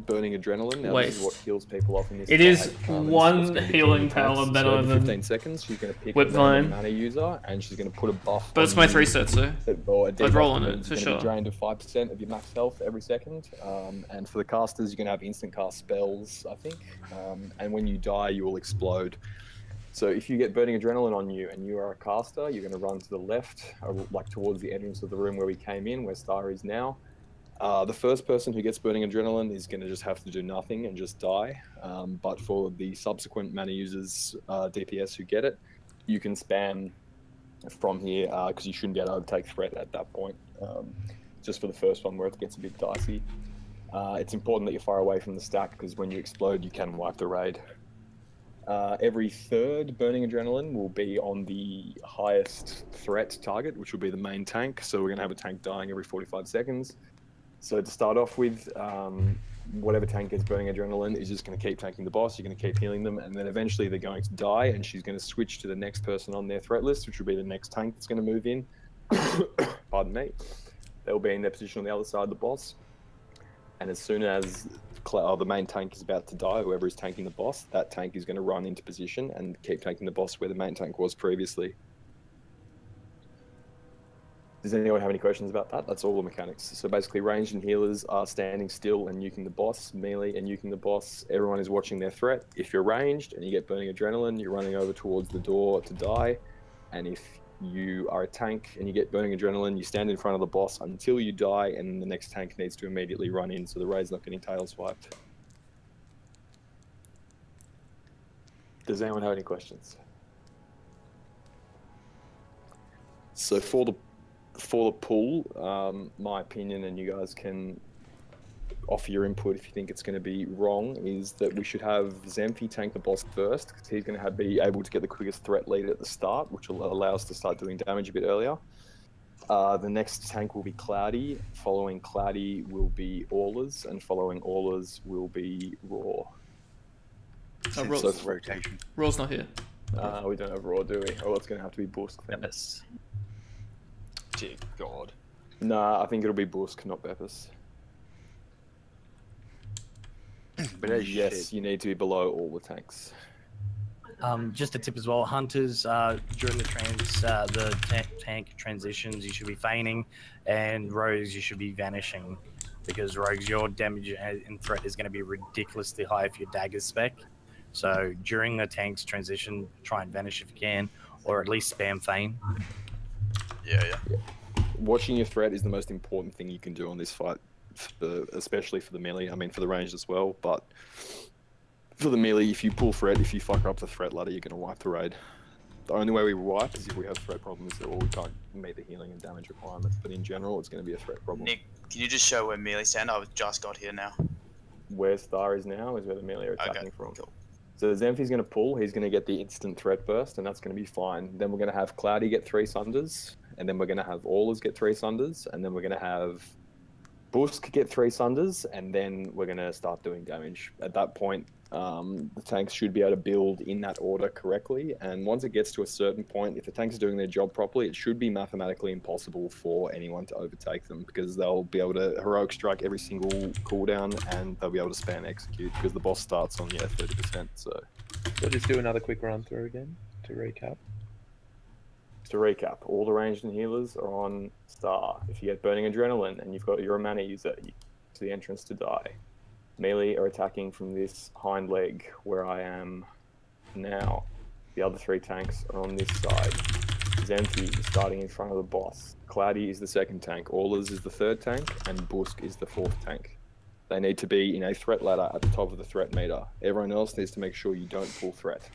burning adrenaline. Now, this is what kills people off in this. It is one healing power better than 15 seconds. She's going to pick Whipvine. a mana user, and she's going to put a buff. But it's my 3 sets, so I'd roll on it for sure. Drained to 5% of your max health every second, and for the casters, you're going to have instant cast spells, I think. And when you die, you will explode. So if you get burning adrenaline on you and you are a caster, you're going to run to the left, like towards the entrance of the room where we came in, where Star is now. The first person who gets burning adrenaline is going to just have to do nothing and just die. But for the subsequent mana users, DPS who get it, you can spam from here because you shouldn't be able to overtake threat at that point. Just for the first one where it gets a bit dicey. It's important that you're far away from the stack because when you explode, you can wipe the raid. Every third burning adrenaline will be on the highest threat target, which will be the main tank. So we're going to have a tank dying every 45 seconds. So to start off with, whatever tank gets burning adrenaline is just going to keep tanking the boss, you're going to keep healing them, and then eventually they're going to die, and she's going to switch to the next person on their threat list, which will be the next tank that's going to move in. Pardon me. They'll be in their position on the other side of the boss, and as soon as the main tank is about to die, whoever is tanking the boss, that tank is going to run into position and keep tanking the boss where the main tank was previously. Does anyone have any questions about that? That's all the mechanics. So basically, ranged and healers are standing still and nuking the boss, melee and nuking the boss. Everyone is watching their threat. If you're ranged and you get burning adrenaline, you're running over towards the door to die. And if you are a tank and you get burning adrenaline, you stand in front of the boss until you die, and the next tank needs to immediately run in, so the raid's not getting tail swiped. Does anyone have any questions? So for the pool, my opinion, and you guys can offer your input if you think it's going to be wrong, is that we should have Zemphi tank the boss first, because he's going to be able to get the quickest threat lead at the start, which will allow us to start doing damage a bit earlier. The next tank will be Cloudy, following Cloudy will be Aulers, and following Aulers will be Raw. Oh, Raw's rotation. Raw's not here. We don't have Raw, do we? Oh, it's going to have to be Busk then. Yes. Dear God. Nah, I think it'll be Busk, not Beppis. But yes, you need to be below all the tanks. Just a tip as well, hunters, during the tank transitions, you should be feigning, and rogues, you should be vanishing, because rogues, your damage and threat is going to be ridiculously high if your dagger's spec. So during the tank's transition, try and vanish if you can, or at least spam feign. Yeah. Watching your threat is the most important thing you can do on this fight, especially for the melee. I mean, for the ranged as well, but for the melee, if you pull threat, if you fuck up the threat ladder, you're going to wipe the raid. The only way we wipe is if we have threat problems or we can't meet the healing and damage requirements, but in general, it's going to be a threat problem. Nick, can you just show where melee stand? I just got here now. where Star is now is where the melee are attacking from. So Xemphi's going to pull, he's going to get the instant threat burst, and that's going to be fine. Then we're going to have Cloudy get 3 Sunders, and then we're going to have Aulers get 3 Sunders, and then we're going to have Busk get 3 Sunders, and then we're going to start doing damage. At that point, the tanks should be able to build in that order correctly, and once it gets to a certain point, if the tanks are doing their job properly, it should be mathematically impossible for anyone to overtake them, because they'll be able to heroic strike every single cooldown, and they'll be able to spam execute, because the boss starts on 30%. So we'll just do another quick run through again to recap. To recap, all the ranged and healers are on Star. If you get Burning Adrenaline and you're a mana user, you to the entrance to die. Melee are attacking from this hind leg where I am now. The other 3 tanks are on this side. Xemphi is starting in front of the boss. Cloudy is the 2nd tank. Aulers is the 3rd tank, and Busk is the 4th tank. They need to be in a threat ladder at the top of the threat meter. Everyone else needs to make sure you don't pull threat.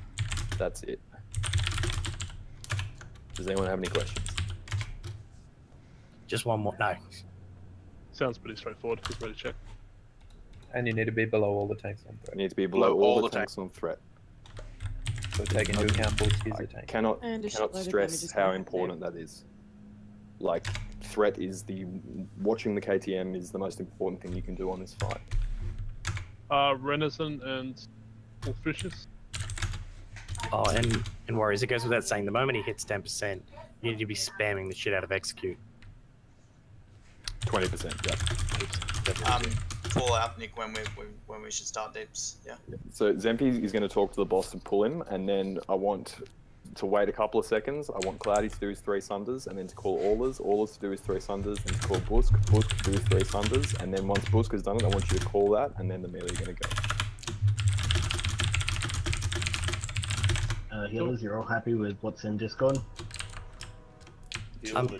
That's it. Does anyone have any questions? Just one more. No. Sounds pretty straightforward. Just ready to check. And you need to be below all the tanks on threat. You need to be below all the tanks on threat. So take into account Busk is a tank. Cannot stress how important that is. Like, threat is watching the KTM is the most important thing you can do on this fight. Renison and Wolfvicious. Oh, and Warriors, it goes without saying, the moment he hits 10%, you need to be spamming the shit out of execute. 20%, yeah. Call out, Nick, when we should start deeps. Yeah. So Xemphi is going to talk to the boss and pull him, and then I want to wait a couple of seconds. I want Cloudy to do his 3 Sunders, and then to call Aulers to do his 3 Sunders, and to call Busk to do his 3 Sunders, and then once Busk has done it, I want you to call that, and then the melee is going to go. Healers, you're all happy with what's in Discord?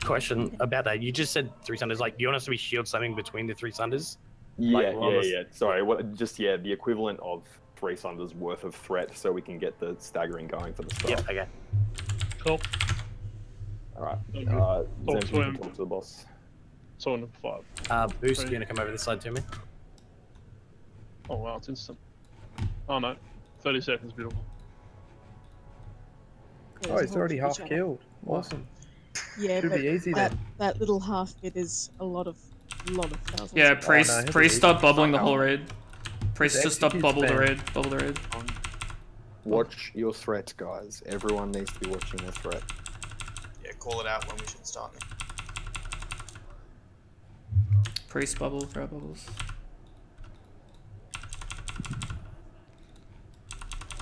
Question about that. You just said 3 Sunders. Like, do you want us to be shield slamming between the 3 Sunders? Yeah, yeah. Sorry, the equivalent of 3 Sunders worth of threat, so we can get the staggering going for the start. Yep, okay. Cool. Alright. Talk to him. Talk to the boss. So number 5. Boost, you're gonna come over this side to me? Oh wow, it's instant. Oh no. 30 seconds, beautiful. Oh, it's already half killed. Awesome. Yeah, Should but be easy then. that little half bit is a lot of thousands. Yeah, of Priest stop bubbling the whole raid. Priest just stop bubble the raid. Bubble the raid. Watch your threat, guys. Everyone needs to be watching their threat. Yeah, call it out when we should start. Priest bubble, threat bubbles.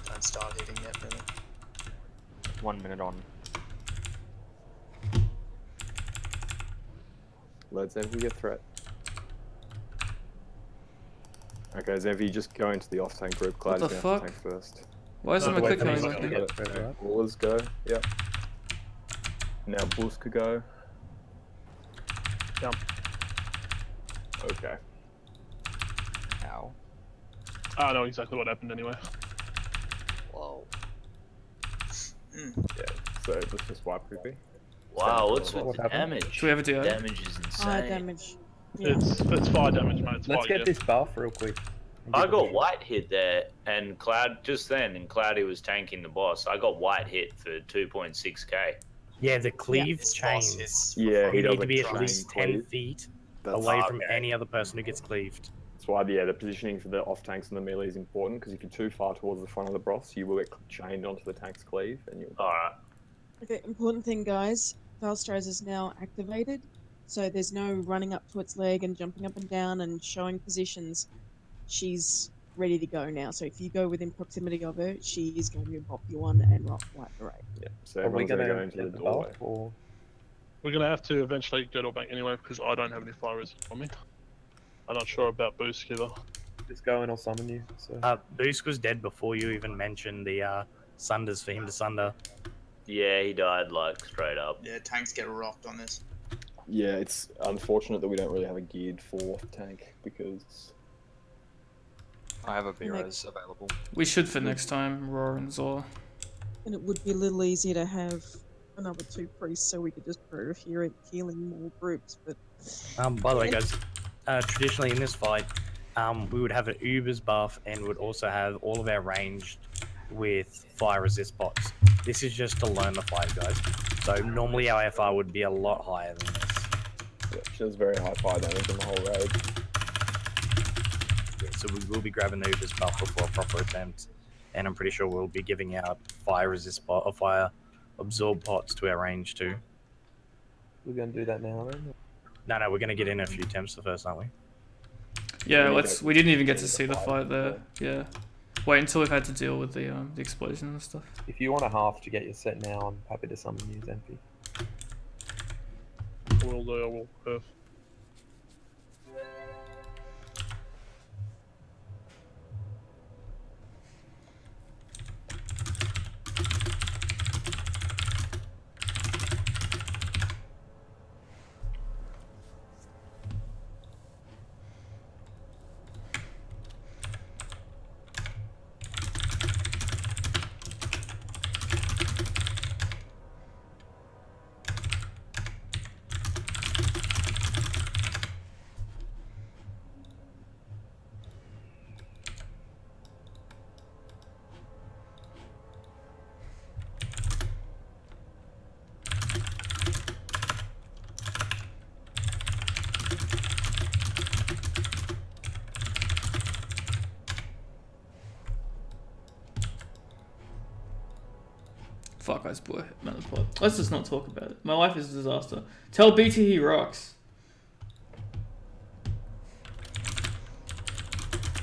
Don't start hitting yet, really. 1 minute on. Let Xemphi get threat. Okay, Xemphi, just go into the off-tank group. Cloudy's the going fuck? to tank first. Why isn't my click coming back? back? Aulers go, yep. Now Bulls could go. Yep. Okay. Ow. I know exactly what happened anyway. Whoa. Yeah, so let's just wipe quickly. Wow, what's with the damage? Do we have a DO? Damage is insane. High damage. Yeah. It's fire damage, mate. Let's get this buff real quick. I got white hit there, and Cloudy was tanking the boss. I got white hit for 2.6k. Yeah, the cleave chains. Yeah, you need to be at least 10 feet away from any other person who gets cleaved. That's why, yeah, the positioning for the off tanks and the melee is important, because if you're too far towards the front of the boss, you will get chained onto the tank's cleave, and you'll. Alright. Okay, important thing, guys. Valstraz is now activated, so there's no running up to its leg and jumping up and down and showing positions. She's ready to go now, so if you go within proximity of her, she is going to bop you one and wipe the raid. Yeah, so everyone's going to go into the doorway. We're going to have to eventually go to a bank anyway, because I don't have any fire resist on me. I'm not sure about Boosk either. Just go and I'll summon you. So. Boosk was dead before you even mentioned the Sunders for him to Sunder. Yeah, he died like straight up. Yeah, tanks get rocked on this. Yeah, it's unfortunate that we don't really have a geared 4th tank, because... I have a B-Res available. We should for next time, Roar and Zor. And it would be a little easier to have another 2 priests so we could just go healing more groups, but... By the way, guys, traditionally in this fight, we would have an Uber's buff and would also have all of our ranged with fire resist pots. This is just to learn the fight, guys. So normally our FR would be a lot higher than this. Yeah, she has very high fire damage on the whole raid. Yeah, so we will be grabbing the Uber's buff before a proper attempt, and I'm pretty sure we'll be giving out fire resist pot or fire absorb pots to our range too. We're going to do that now, then? No, we're going to get in a few attempts first, aren't we? Yeah, we didn't even get to see the fight there. Yeah. Wait until we've had to deal with the explosion and stuff. If you want a half to get your set now, I'm happy to summon you, Zenfi. I will. Fuck, I spoiled another pod. Let's just not talk about it. My life is a disaster. Tell BT he rocks.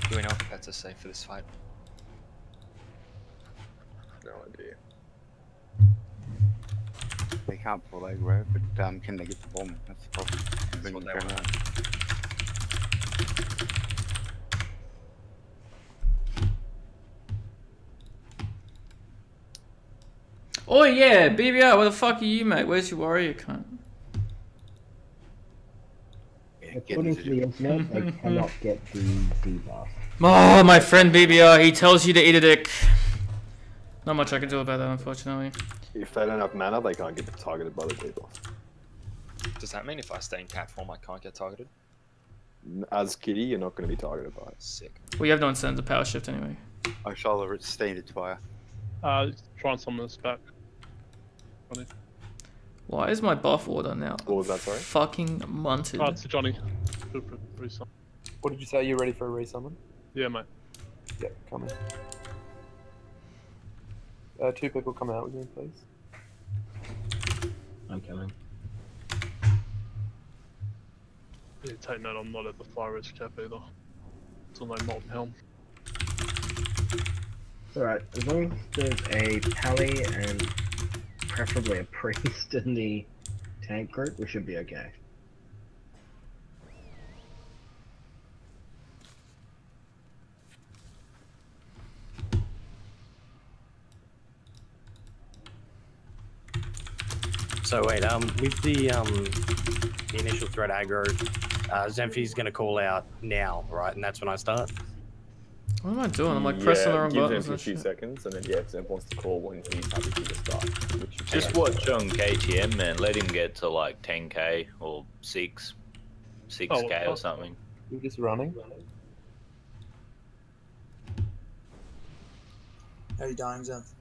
Do we know what pets are safe for this fight? No idea. They can't pull aggro, but can they get the bomb? That's the problem. That's what they Going want. on. Oh yeah, BBR, where the fuck are you, mate? Where's your warrior cunt? According to the internet, they cannot get the debuff. Oh, my friend BBR, he tells you to eat a dick. Not much I can do about that, unfortunately. If they don't have mana, they can't get targeted by the debuff. Does that mean if I stay in cat form, I can't get targeted? As Kitty, you're not going to be targeted by it. Sick. Well, you have no incentive to power shift anyway. I shall have it standard fire. Try and summon this back. Why is my buff order now? What was that, sorry? Fucking munted. Oh, it's Johnny. What did you say? You ready for a resummon? Yeah, mate. Yep, coming. Two people come out with me, please. I'm coming. Yeah, take note, I'm not at the fire risk cap either. It's on no molten helm. Alright, as long as there's a pally and preferably a priest in the tank group, we should be okay. So wait, with the initial threat aggro, Zenfi's gonna call out now, right? And that's when I start. What am I doing? I'm like pressing the wrong buttons. Give them a few seconds, and then yeah, if Zenf wants to call when he's happy to start. Just watch on KTM, man. Let him get to like 10k or 6k or something. You're just running. How are you dying, Zenf?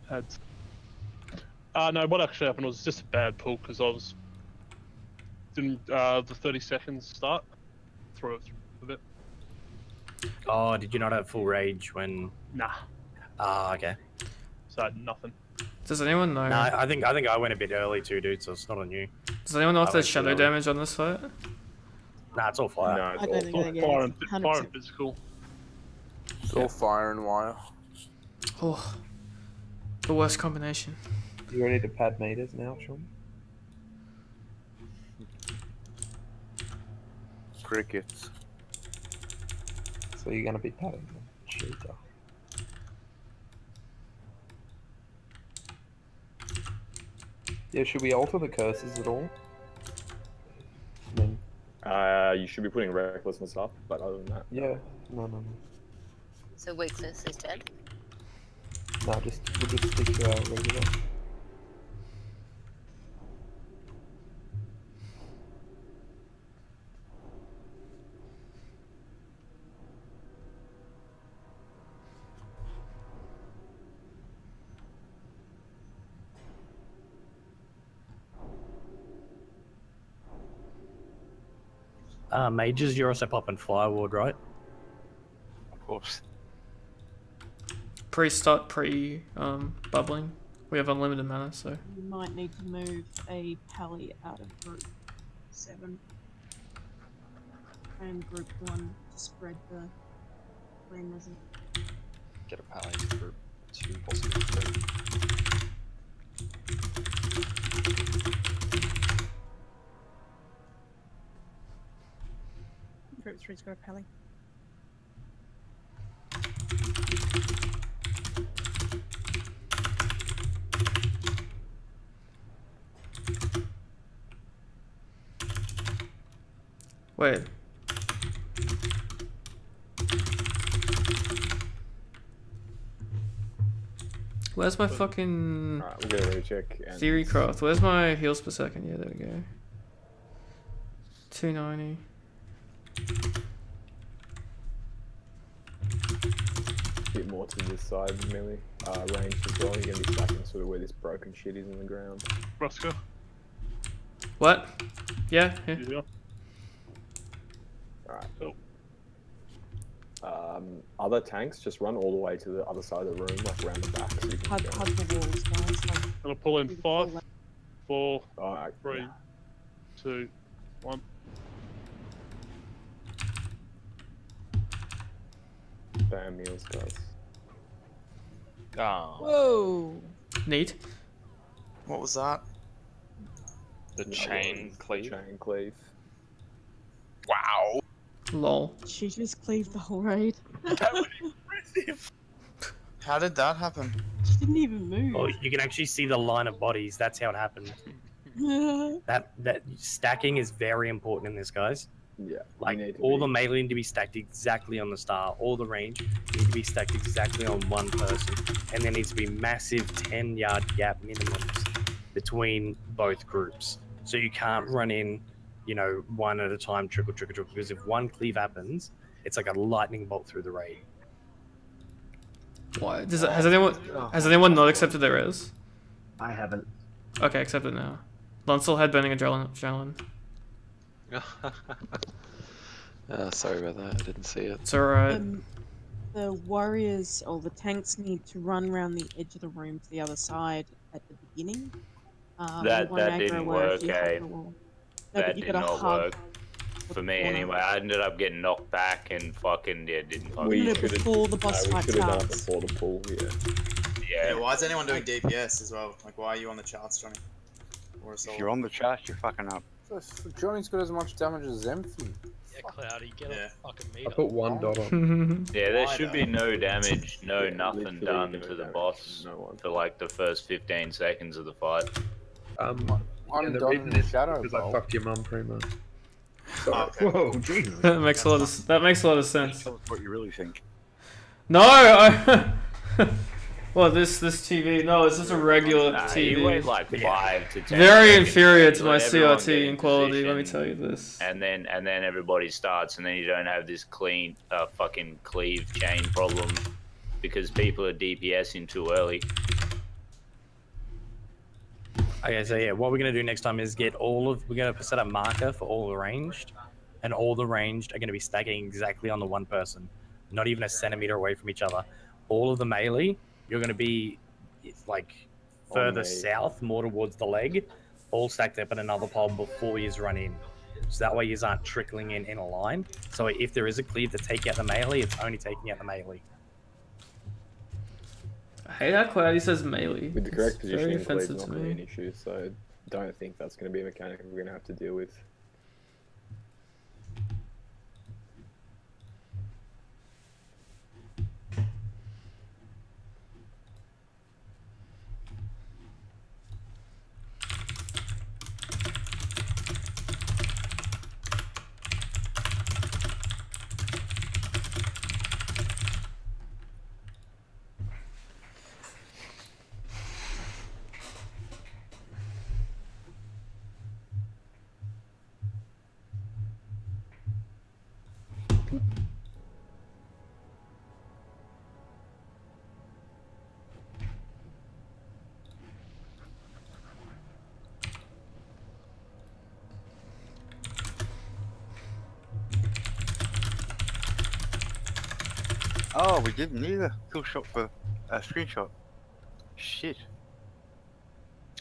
Heads. No, what actually happened was just a bad pull because I was doing the 30 seconds start. Throw it a bit. Oh, did you not have full rage when? Nah. Ah, okay. So I had nothing. Does anyone know? No, I think I went a bit early too, dude. So it's not on you. Does anyone know if there's shadow damage on this fight? Nah, it's all fire. No, it's I don't think I get Fire it. and 100%. physical. It's all fire and wire. Oh, the worst combination. You ready to pad meters now, Sean? Crickets. So you're going to be padding them. Cheater. Yeah, should we alter the curses at all? You should be putting recklessness up, but other than that, yeah, no. So weakness is dead. No, we'll just stick to our regular. Mages, you're also popping Fireward, right? Of course. Pre-start, bubbling. We have unlimited mana, so. You might need to move a pally out of group 7 and group 1 to spread the flame resin. Get a pally to group 2, possibly 3. Group 3's got a pally. Wait. Where's my fucking Alright, we'll get a recheck. And... theory craft? Where's my heals per second? Yeah, there we go. 290. Bit more to this side, melee. Range as well. You're gonna be stacking sort of where this broken shit is in the ground. Roscoe. What? Yeah, yeah. Alright. Other tanks, just run all the way to the other side of the room, like around the back. So you can Hug the walls, guys. Like, I'm gonna pull in 5, 4, Alright, 3, yeah. 2, 1. Bam meals, guys. Oh. whoa! Neat. What was that? The chain cleave. Chain cleave. Wow. Lol. She just cleaved the whole raid. How did that happen? She didn't even move. Oh, you can actually see the line of bodies. That's how it happened. That stacking is very important in this, guys. Yeah. Like all the melee need to be stacked exactly on the star. All the range need to be stacked exactly on one person, and there needs to be massive 10-yard gap minimums between both groups. So you can't run in, you know, one at a time, trickle, because if one cleave happens, it's like a lightning bolt through the raid. Why? Has anyone not accepted their res? I haven't. Okay, accept it now. Lunsel had burning adrenaline. Sorry about that. I didn't see it. It's alright. The warriors or the tanks need to run around the edge of the room to the other side at the beginning. That didn't work, eh? No, That but you did gotta not hug work. For me, anyway. I ended up getting knocked back and fucking, yeah, didn't fucking We did it before the boss fight We should have done it starts. before the pull, yeah. Yeah, why is anyone doing DPS as well? Like, why are you on the charts, Johnny? Or If you're on the chart, you're fucking up. Johnny's got as much damage as Zemphy. Yeah, Cloudy, get a fucking meter. I put 1 dot on. Yeah, there should be no damage, nothing done to the boss for like the first 15 seconds of the fight. And the reason is because I fucked your mum, Primo. Whoa, Jesus. That makes a lot of sense. Tell us what you really think. No, I. Well, this TV. No, it's just a regular TV. You wait like 5 to 10 Very seconds, inferior to my let everyone get CRT in in quality. Let me position, tell you this. And then everybody starts, and then you don't have this clean fucking cleave chain problem because people are DPSing too early. Okay, so yeah, what we're gonna do next time is we're gonna set a marker for all the ranged, and all the ranged are gonna be stacking exactly on the one person, not even a centimeter away from each other. All of the melee, you're gonna be like further south, more towards the leg, all stacked up in another pile before you run in. So that way you aren't trickling in a line. So if there is a cleave to take out the melee, it's only taking out the melee. I hate how Cloudy says melee. With the correct It's very positioning, cleave's offensive not to really me. an issue, so don't think that's going to be a mechanic we're going to have to deal with. Oh, we didn't either. Kill shot for screenshot. Shit.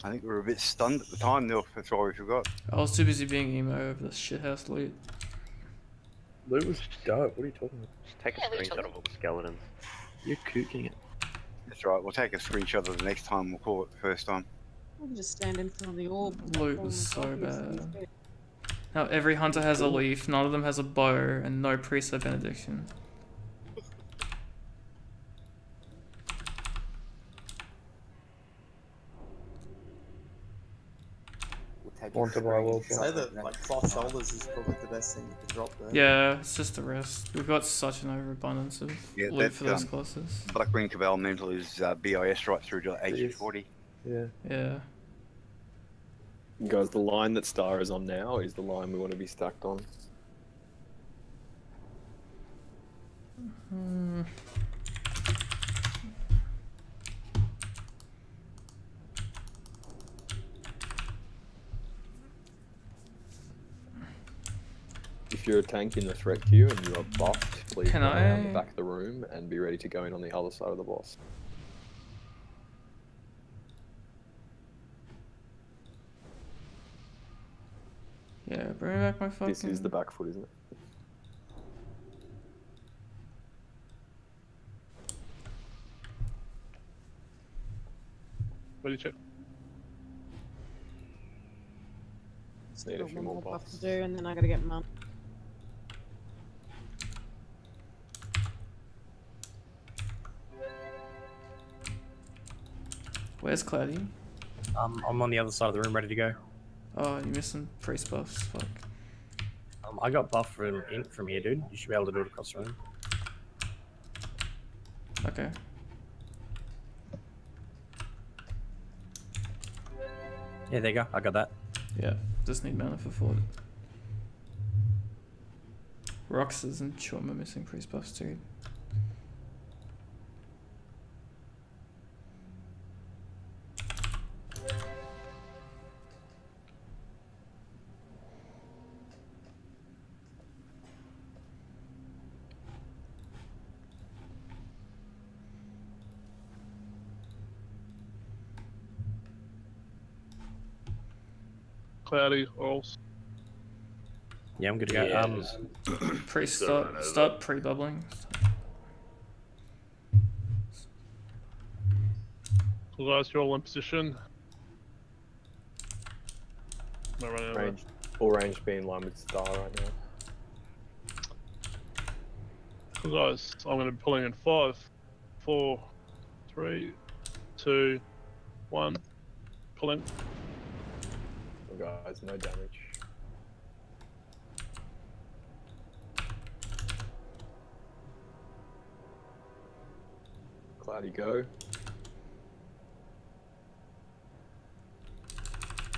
I think we were a bit stunned at the time, Neil. That's why we forgot. I was too busy being emo over the shithouse loot. Loot was dope. What are you talking about? Just take a screenshot of all the skeletons. You're cooking it. That's right. We'll take a screenshot of the next time. We'll call it the first time. We can just stand in front of the orb. Loot was so bad. Now every hunter has a leaf, none of them has a bow, and no priest or benediction. Want to buy well. Say that like cloth shoulders is probably the best thing you can drop there. Yeah, it's just the rest. We've got such an overabundance of loot for those classes. Blackwing Cabal Mental is BIS right through to AG40. Yeah. Yeah. Guys, the line that Star is on now is the line we want to be stacked on. If you're a tank in the threat queue and you are buffed, please Can run around I- the back of the room and be ready to go in on the other side of the boss. Yeah, bring back my fucking... This is the back foot, isn't it? What do you check? Still Need a got few one more more buff buffs. to do, and then I gotta get mum. Where's Cloudy? I'm on the other side of the room, ready to go. Oh, you're missing priest buffs. Fuck. I got buff from here, dude. You should be able to do it across the room. Okay. Yeah, there you go. I got that. Yeah, just need mana for Ford. Roxas and Chum are missing priest buffs too. Cloudy, Orals. Yeah, I'm good to go. Yeah, Priest, Still run start pre-bubbling. So guys, you're all in position. Am I running over? Range, all range be in line with Star right now. So guys, I'm going to be pulling in 5, 4, 3, 2, 1. Pulling. Oh, guys, no damage. Cloudy, go.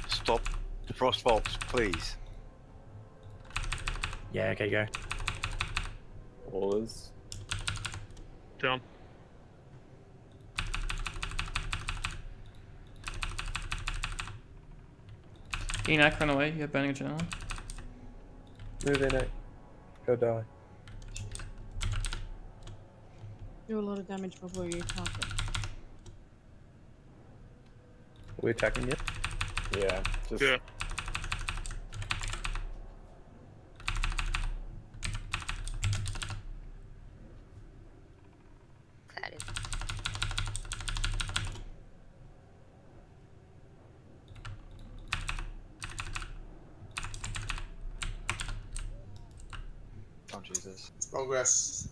Stop the frost bolts, please. Yeah, okay, go. Orders. Down. Enoch, run away. You're burning a journal. Move in it. Go die. Do a lot of damage before you target. Are we attacking yet? Yeah, just Yeah. Cloudy. Oh Jesus. It's progress.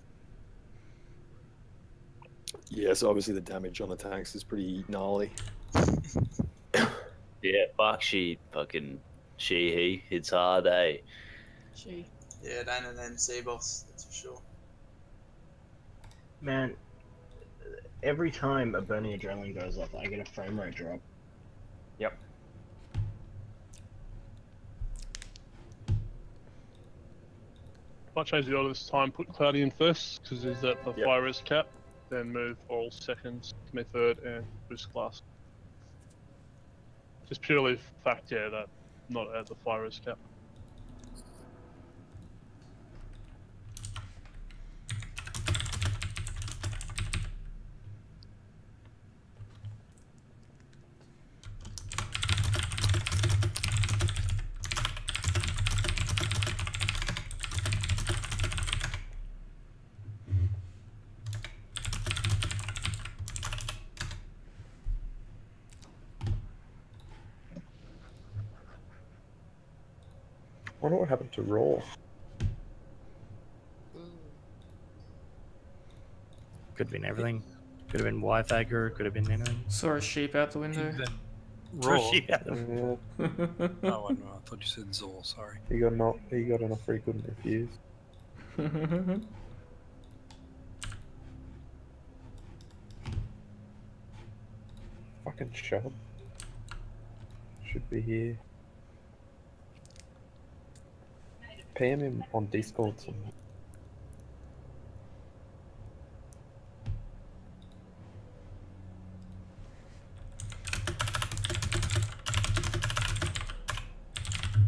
yeah. So obviously the damage on the tanks is pretty gnarly. Yeah, fuck she he hits hard, eh? She. Yeah, it ain't an MC boss, that's for sure. Man, every time a burning adrenaline goes off, I get a frame rate drop. Yep. Might change the order this time. Put Cloudy in first, because he's at the Yep. fire res cap. Then move Oral second, me third, and boost class. Just purely fact, yeah, that not at the fire res cap. wonder what happened to Raw. Could have been everything. Could have been Wi-Fi, could have been anything. Saw a sheep out the window. Saw a sheep out the Yeah. Oh, I thought you said Zor. Sorry. He got an offer he couldn't refuse. Fucking shove. Should be here. PM him on Discord somewhere.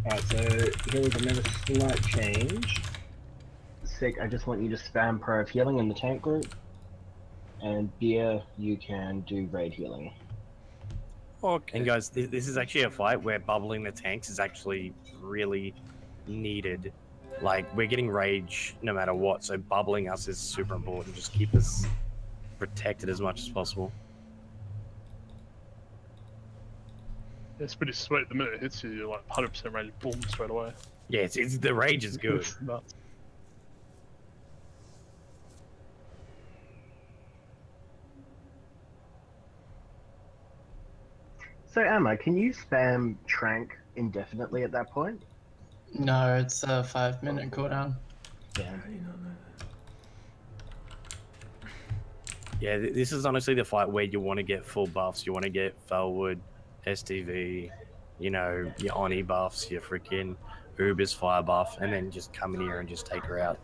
Alright, so here was another slight change. Sick, I just want you to spam Pro healing in the tank group. And Beer, you can do raid healing. Okay. And guys, this is actually a fight where bubbling the tanks is actually really needed. Like, we're getting rage no matter what, so bubbling us is super important. Just keep us protected as much as possible. It's pretty sweet. The minute it hits you, you're like 100% rage, boom, straight away. Yeah, it's the rage is good. Nuts. So Emma, can you spam Trank indefinitely at that point? No, it's a 5-minute cooldown. Yeah. Yeah, this is honestly the fight where you want to get full buffs. You want to get Felwood, STV, you know, your Oni buffs, your freaking Uber's fire buff, and then just come in here and just take her out.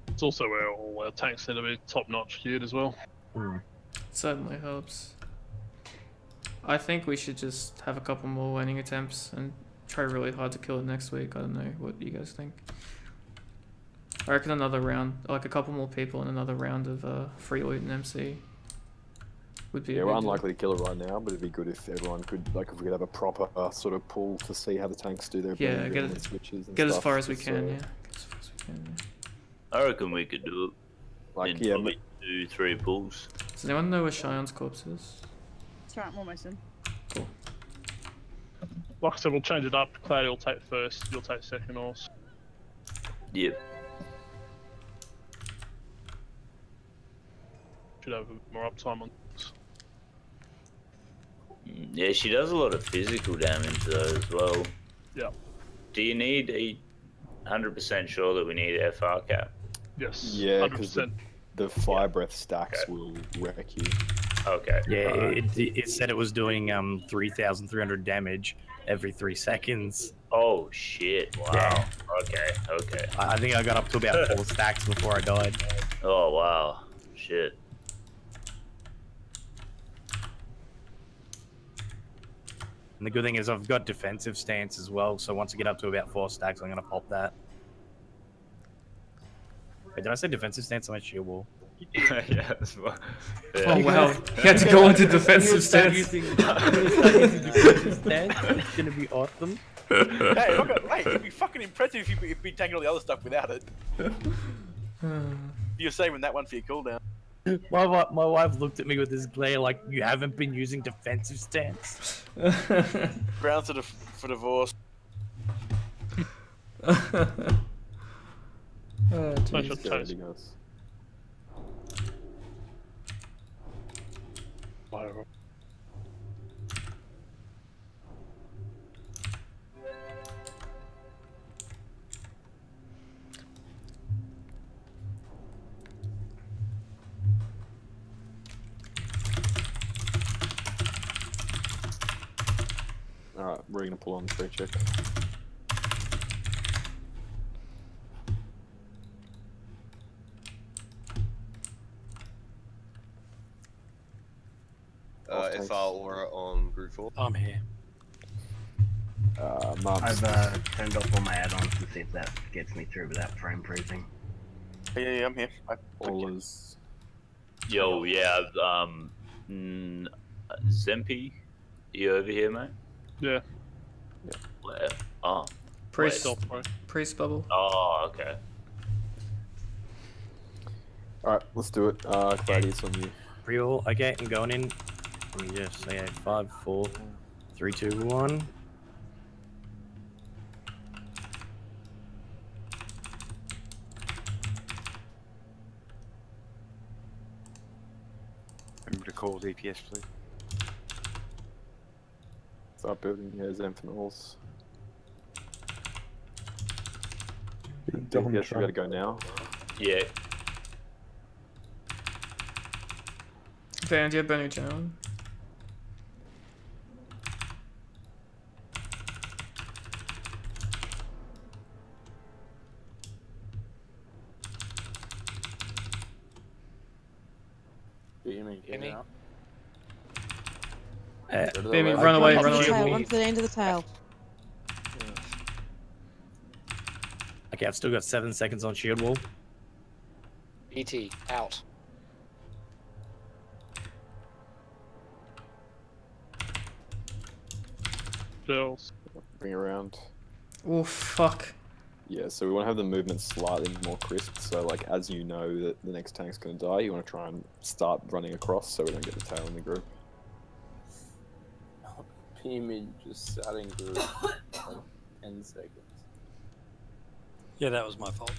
It's also where all our tanks need to be top-notch geared as well. Certainly helps. I think we should just have a couple more winning attempts and try really hard to kill it next week. I don't know what you guys think. I reckon another round, like a couple more people and another round of free loot and MC would be. Yeah, we're unlikely to kill it right now, but it'd be good if everyone could, like, if we could have a proper sort of pull to see how the tanks do their get and switches and get stuff. as far as we can. Yeah, get as far as we can. Yeah. I reckon we could do it. Like, in probably 2-3 pulls. Does anyone know where Cheyenne's corpse is? It's right, I'm almost in. Cool. Like I said, we'll change it up. Cloudy will take first, you'll take second, also. Yep. Should have a bit more uptime on this. Yeah, she does a lot of physical damage though as well. Yeah. Do you need 100% sure that we need FR cap? Yes. Yeah, because the fire breath stacks will wreck you. Okay. Yeah, it said it was doing 3,300 damage every 3 seconds. Oh shit! Wow. Yeah. Okay. I think I got up to about 4 stacks before I died. Oh wow. Shit. And the good thing is I've got defensive stance as well, so once I get up to about 4 stacks, I'm gonna pop that. Wait, did I say defensive stance on my shield wall? Yeah, that's what. Oh wow, you had to go into defensive stance. Defensive stance. It's gonna be awesome. Hey, it'd be fucking impressive if you'd been taking all the other stuff without it. You're saving that one for your cooldown. My wife looked at me with this glare like, you haven't been using defensive stance. Grounds for divorce. Jesus. Whatever. Alright, we're gonna pull on the free check. FR aura on group 4. I'm here. I've turned off all my add-ons to see if that gets me through without frame freezing. Yeah, I'm here. All is... Yo, yeah. Zempi, you over here, mate? Yeah. Where? Oh. Priest. wait. Priest bubble. Oh, okay. Alright, let's do it. Cloudy, it's on you. Pre-roll, okay, I'm going in. Let me just say 5, 4, 3, 2, 1. call DPS, please. Start building your Zenfanols. DPS, you gotta go now. Yeah. Van, do you have Benny Jones? Beamy. Beamy, run away, run away. Tail, run to the end of the tail. Okay, I've still got 7 seconds on shield wall. BT, out. Girls. Bring around. Oh, fuck. Yeah, so we want to have the movement slightly more crisp, so like as you know that the next tank's going to die, you want to try and start running across so we don't get the tail in the group. Beamy just sat in group for like 10 seconds. Yeah, that was my fault.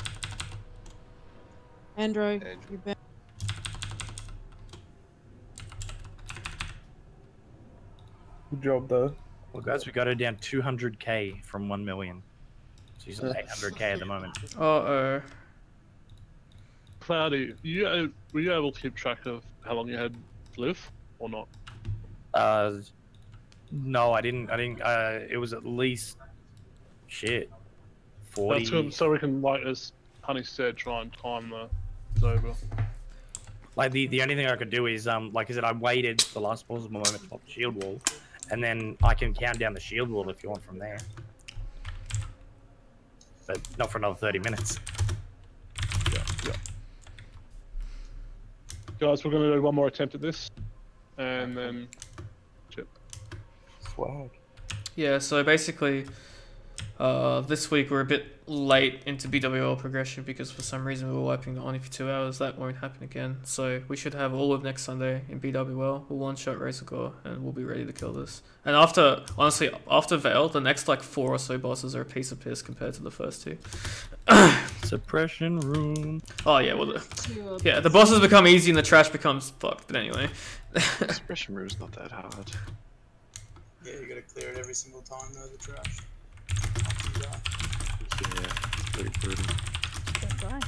Andrew, you're back. Good job, though. Well, guys, we got her down 200k from 1 million. She's on 800k at the moment. Uh-oh. Cloudy, were you able to keep track of how long you had to live, or not? No, I didn't. It was at least, shit, 40. That's good, so we can, like, as Honey said, try and time the Zoba. Like, the only thing I could do is, like I said, I waited the last possible moment to pop the shield wall, and then I can count down the shield wall if you want from there. But not for another 30 minutes. Yeah. Guys, we're going to do one more attempt at this, and then... Chip. Swag. Yeah, so basically, this week we're a bit late into BWL progression because for some reason we were wiping the Oni for 2 hours. That won't happen again. So we should have all of next Sunday in BWL. We'll one-shot Razorgore and we'll be ready to kill this. And honestly, after Veil, the next like 4 or so bosses are a piece of piss compared to the first 2. Suppression room. Oh yeah, well, the bosses become easy and the trash becomes fucked. But anyway, Suppression room's not that hard. Yeah, you gotta clear it every single time though, the trash. Yeah, it's pretty brutal. That's right.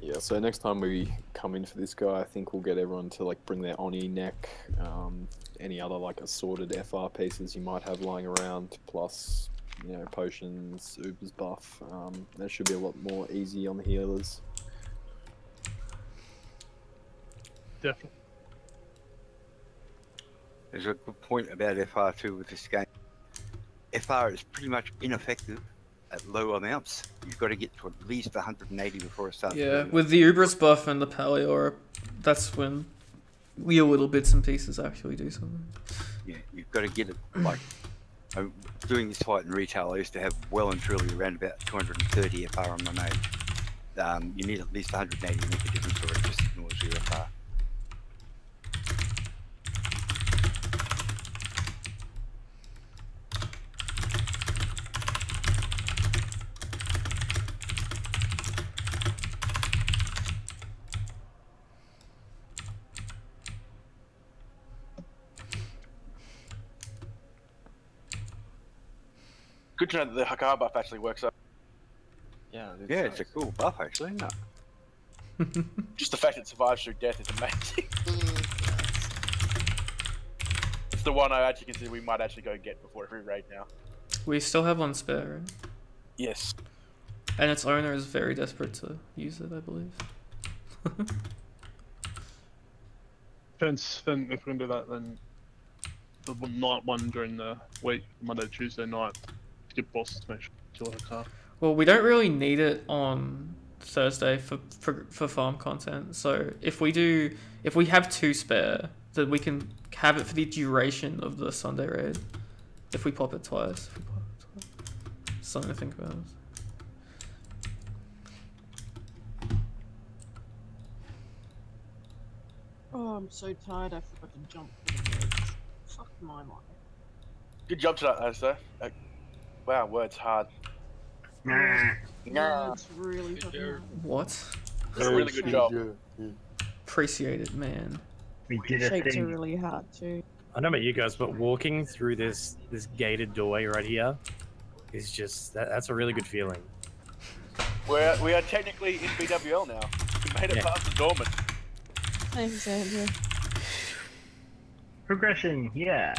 Yeah, so next time we come in for this guy, I think we'll get everyone to like bring their Oni neck, any other like assorted FR pieces you might have lying around, plus, you know, potions, Uber's buff. That should be a lot more easy on the healers. Definitely. There's a good point about FR2 with this game. FR is pretty much ineffective at low amounts. You've got to get to at least 180 before it starts. yeah, with the Uber's buff and the Paleora, that's when real little bits and pieces actually do something. Yeah, you've got to get it like. Doing this fight in retail, I used to have well and truly around about 230 FR on my mage. You need at least 180 to make a difference, or it just ignores your FR. Good to know that the Hakar buff actually works up. Yeah, it's a cool buff actually, isn't it? Just the fact it survives through death is amazing. It's the one I actually consider we might actually go get before every raid now. We still have one spare, right? Yes. And its owner is very desperate to use it, I believe. Then if we're going to do that, then the night one during the week, Monday, Tuesday night, skip bosses to make sure to kill her car. Well, we don't really need it on Thursday for farm content. So if we have 2 spare, then we can have it for the duration of the Sunday raid. If we pop it twice. Something to think about. Oh, I'm so tired. I forgot to jump for the birds. Fuck my life. Good job tonight, though, sir. Wow, word's hard. No. No. It's really fucking hard. What? It's a really good job. Appreciate it, man. We did a Shapes are thing. really hard too. I don't know about you guys, but walking through this gated doorway right here is just that's a really good feeling. We are technically in BWL now. We made it past the dormant. Thanks, Andrew. Progression, yeah.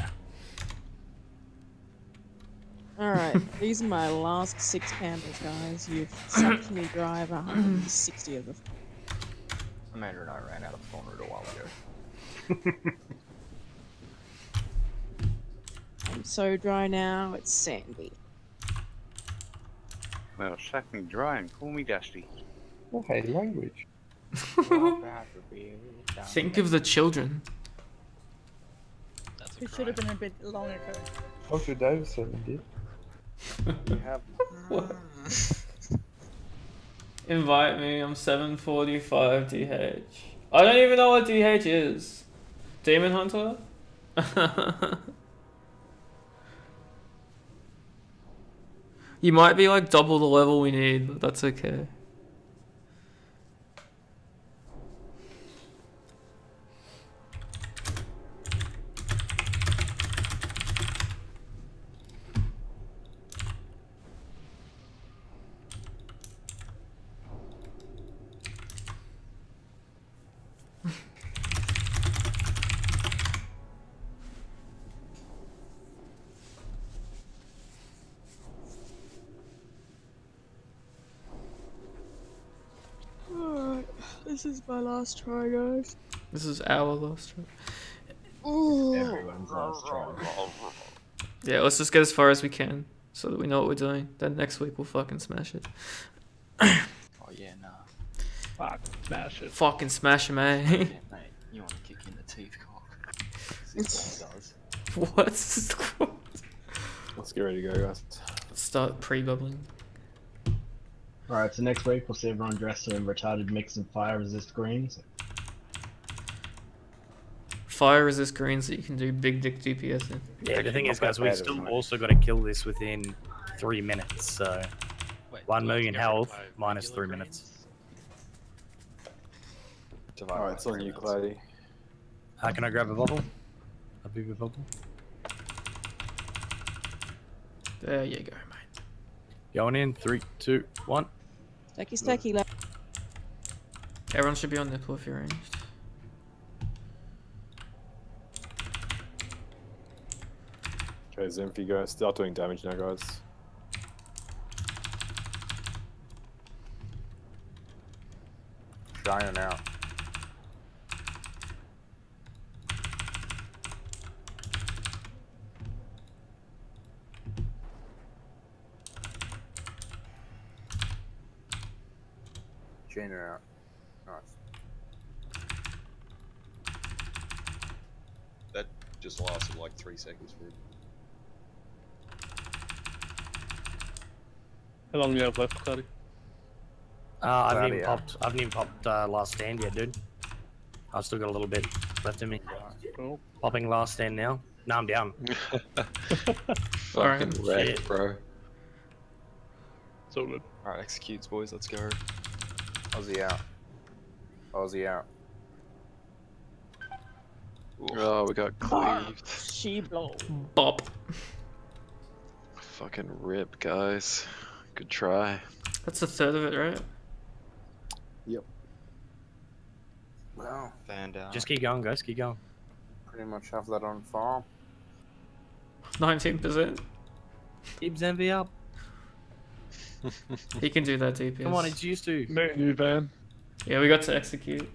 Alright, these are my last 6 candles, guys. You've sucked me dry of 160 of them. Amanda and I ran out of phone route a while ago. I'm so dry now, it's sandy. Well, suck me dry and call me Dusty. Oh, hey, language. Think of the children. It should have been a bit longer. Dr. Davison did. What? Invite me, I'm 745 DH. I don't even know what DH is. Demon Hunter? You might be like double the level we need, but that's okay. Alright, this is my last try, guys. This is our last try. Everyone's last try. Yeah, let's just get as far as we can so that we know what we're doing. Then next week we'll fucking smash it. Oh yeah, nah. Fuck, smash it. Fucking smash him, eh? Yeah, mate, you want to kick in the teeth cock. This guy does. What? Let's get ready to go, guys. Start pre-bubbling. Alright, so next week we'll see everyone dressed in retarded mix and fire resist greens. Fire resist greens that you can do big dick DPS in. Yeah, the thing is, guys, we've still also got to kill this within 3 minutes. So, 1 million health minus 3 minutes. Alright, it's on you, Cloudy. Can I grab a bubble? A bigger bubble? There you go, mate. Going in, 3, 2, 1. Stacky, left. Everyone should be on nipple if you're ranged. Okay, Zenfi, go. Start doing damage now, guys. Giant out. Jainer out. Nice. That just lasted like 3 seconds for him. How long do you have left, Cloudy? I haven't even popped last stand yet, dude. I've still got a little bit left in me. Cool. Popping last stand now. No, I'm down. Alright. Wreck, bro. It's all good. Alright, executes, boys. Let's go. Aussie out. Aussie out. Oh, we got cleaved. She blow. Bop. Fucking rip, guys. Good try. That's a third of it, right? Yep. Wow. Fan down. Just keep going, guys. Keep going. Pretty much have that on farm. 19%. Keep Zenvi up. He can do that DPS. Come on, it's used to. Me and you, Van. Yeah, we got to execute.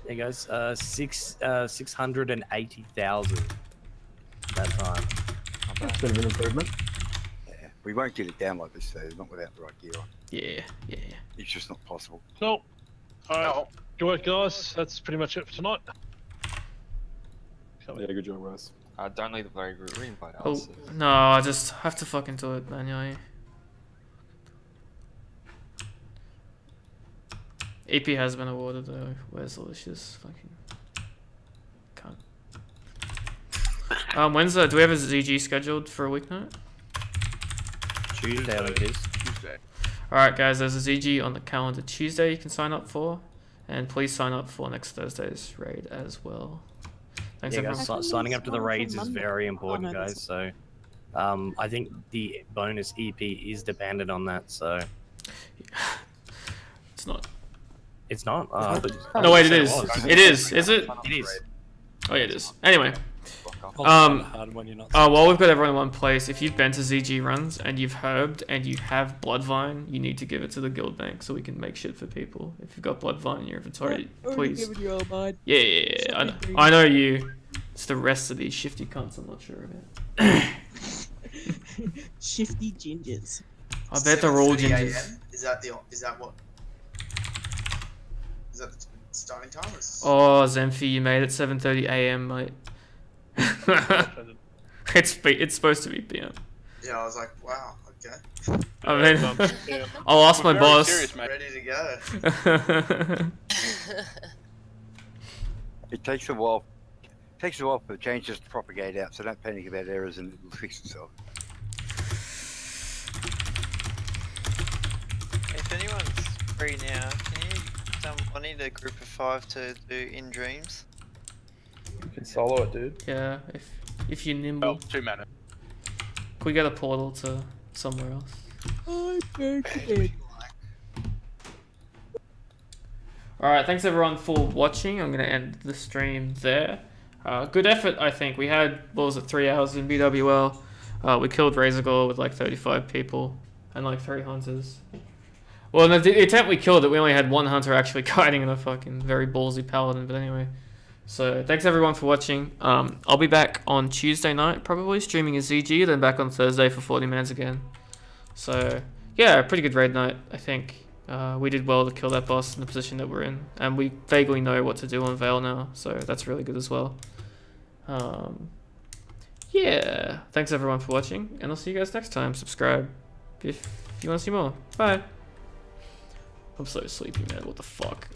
Hey guys, 680,000 that time. That's a bit of an improvement. Yeah, we won't get it down like this though, not without the right gear on. Yeah. It's just not possible. Cool. Alright. Good work, guys. That's pretty much it for tonight. Yeah, good job, guys. Don't leave the very group re-invite Oh, us. no, I just have to fucking do it manually. EP has been awarded though. Where's Alicia's fucking cunt? When's do we have a ZG scheduled for a weeknight? Tuesday, I think it is. Tuesday. Alright guys, there's a ZG on the calendar Tuesday you can sign up for. And please sign up for next Thursday's raid as well. Thanks Yeah, everyone. guys, signing up to the raids is very important, guys. So, I think the bonus EP is dependent on that. So, it's not. It's not. No wait, it is. It is. Is it? It is. Oh yeah, it is. Anyway. When while we've got everyone in one place, if you've been to ZG runs and you've herbed and you have Bloodvine, you need to give it to the guild bank so we can make shit for people. If you've got Bloodvine in your inventory, please. Yeah. I know you. It's the rest of these shifty cunts I'm not sure about. Shifty gingers. I bet they're all 7:30 gingers. AM? Is that what? Is that the starting time? Oh, Zemphi, you made it 7:30 AM, mate. It's supposed to be PM. Yeah, I was like, wow, okay. I mean, I'll ask my boss. Serious, ready to go. It takes a while. It takes a while for the changes to propagate out, so don't panic about errors and it'll fix itself. If anyone's free now, can you? I need a group of 5 to do In Dreams. You can solo it, dude. Yeah, if you're nimble. Oh, 2 mana. Can we get a portal to somewhere else? Alright, thanks everyone for watching. I'm going to end the stream there. Good effort, I think. We had, what was it, 3 hours in BWL. We killed Razorgore with like 35 people and like 3 hunters. Well, in the attempt we killed it, we only had 1 hunter actually guiding and a fucking very ballsy paladin, but anyway. So, thanks everyone for watching. I'll be back on Tuesday night, probably, streaming a ZG, then back on Thursday for 40 mans again. So, yeah, pretty good raid night, I think. We did well to kill that boss in the position that we're in, and we vaguely know what to do on Veil now, so that's really good as well. Yeah, thanks everyone for watching, and I'll see you guys next time. Subscribe if you want to see more. Bye. I'm so sleepy, man. What the fuck?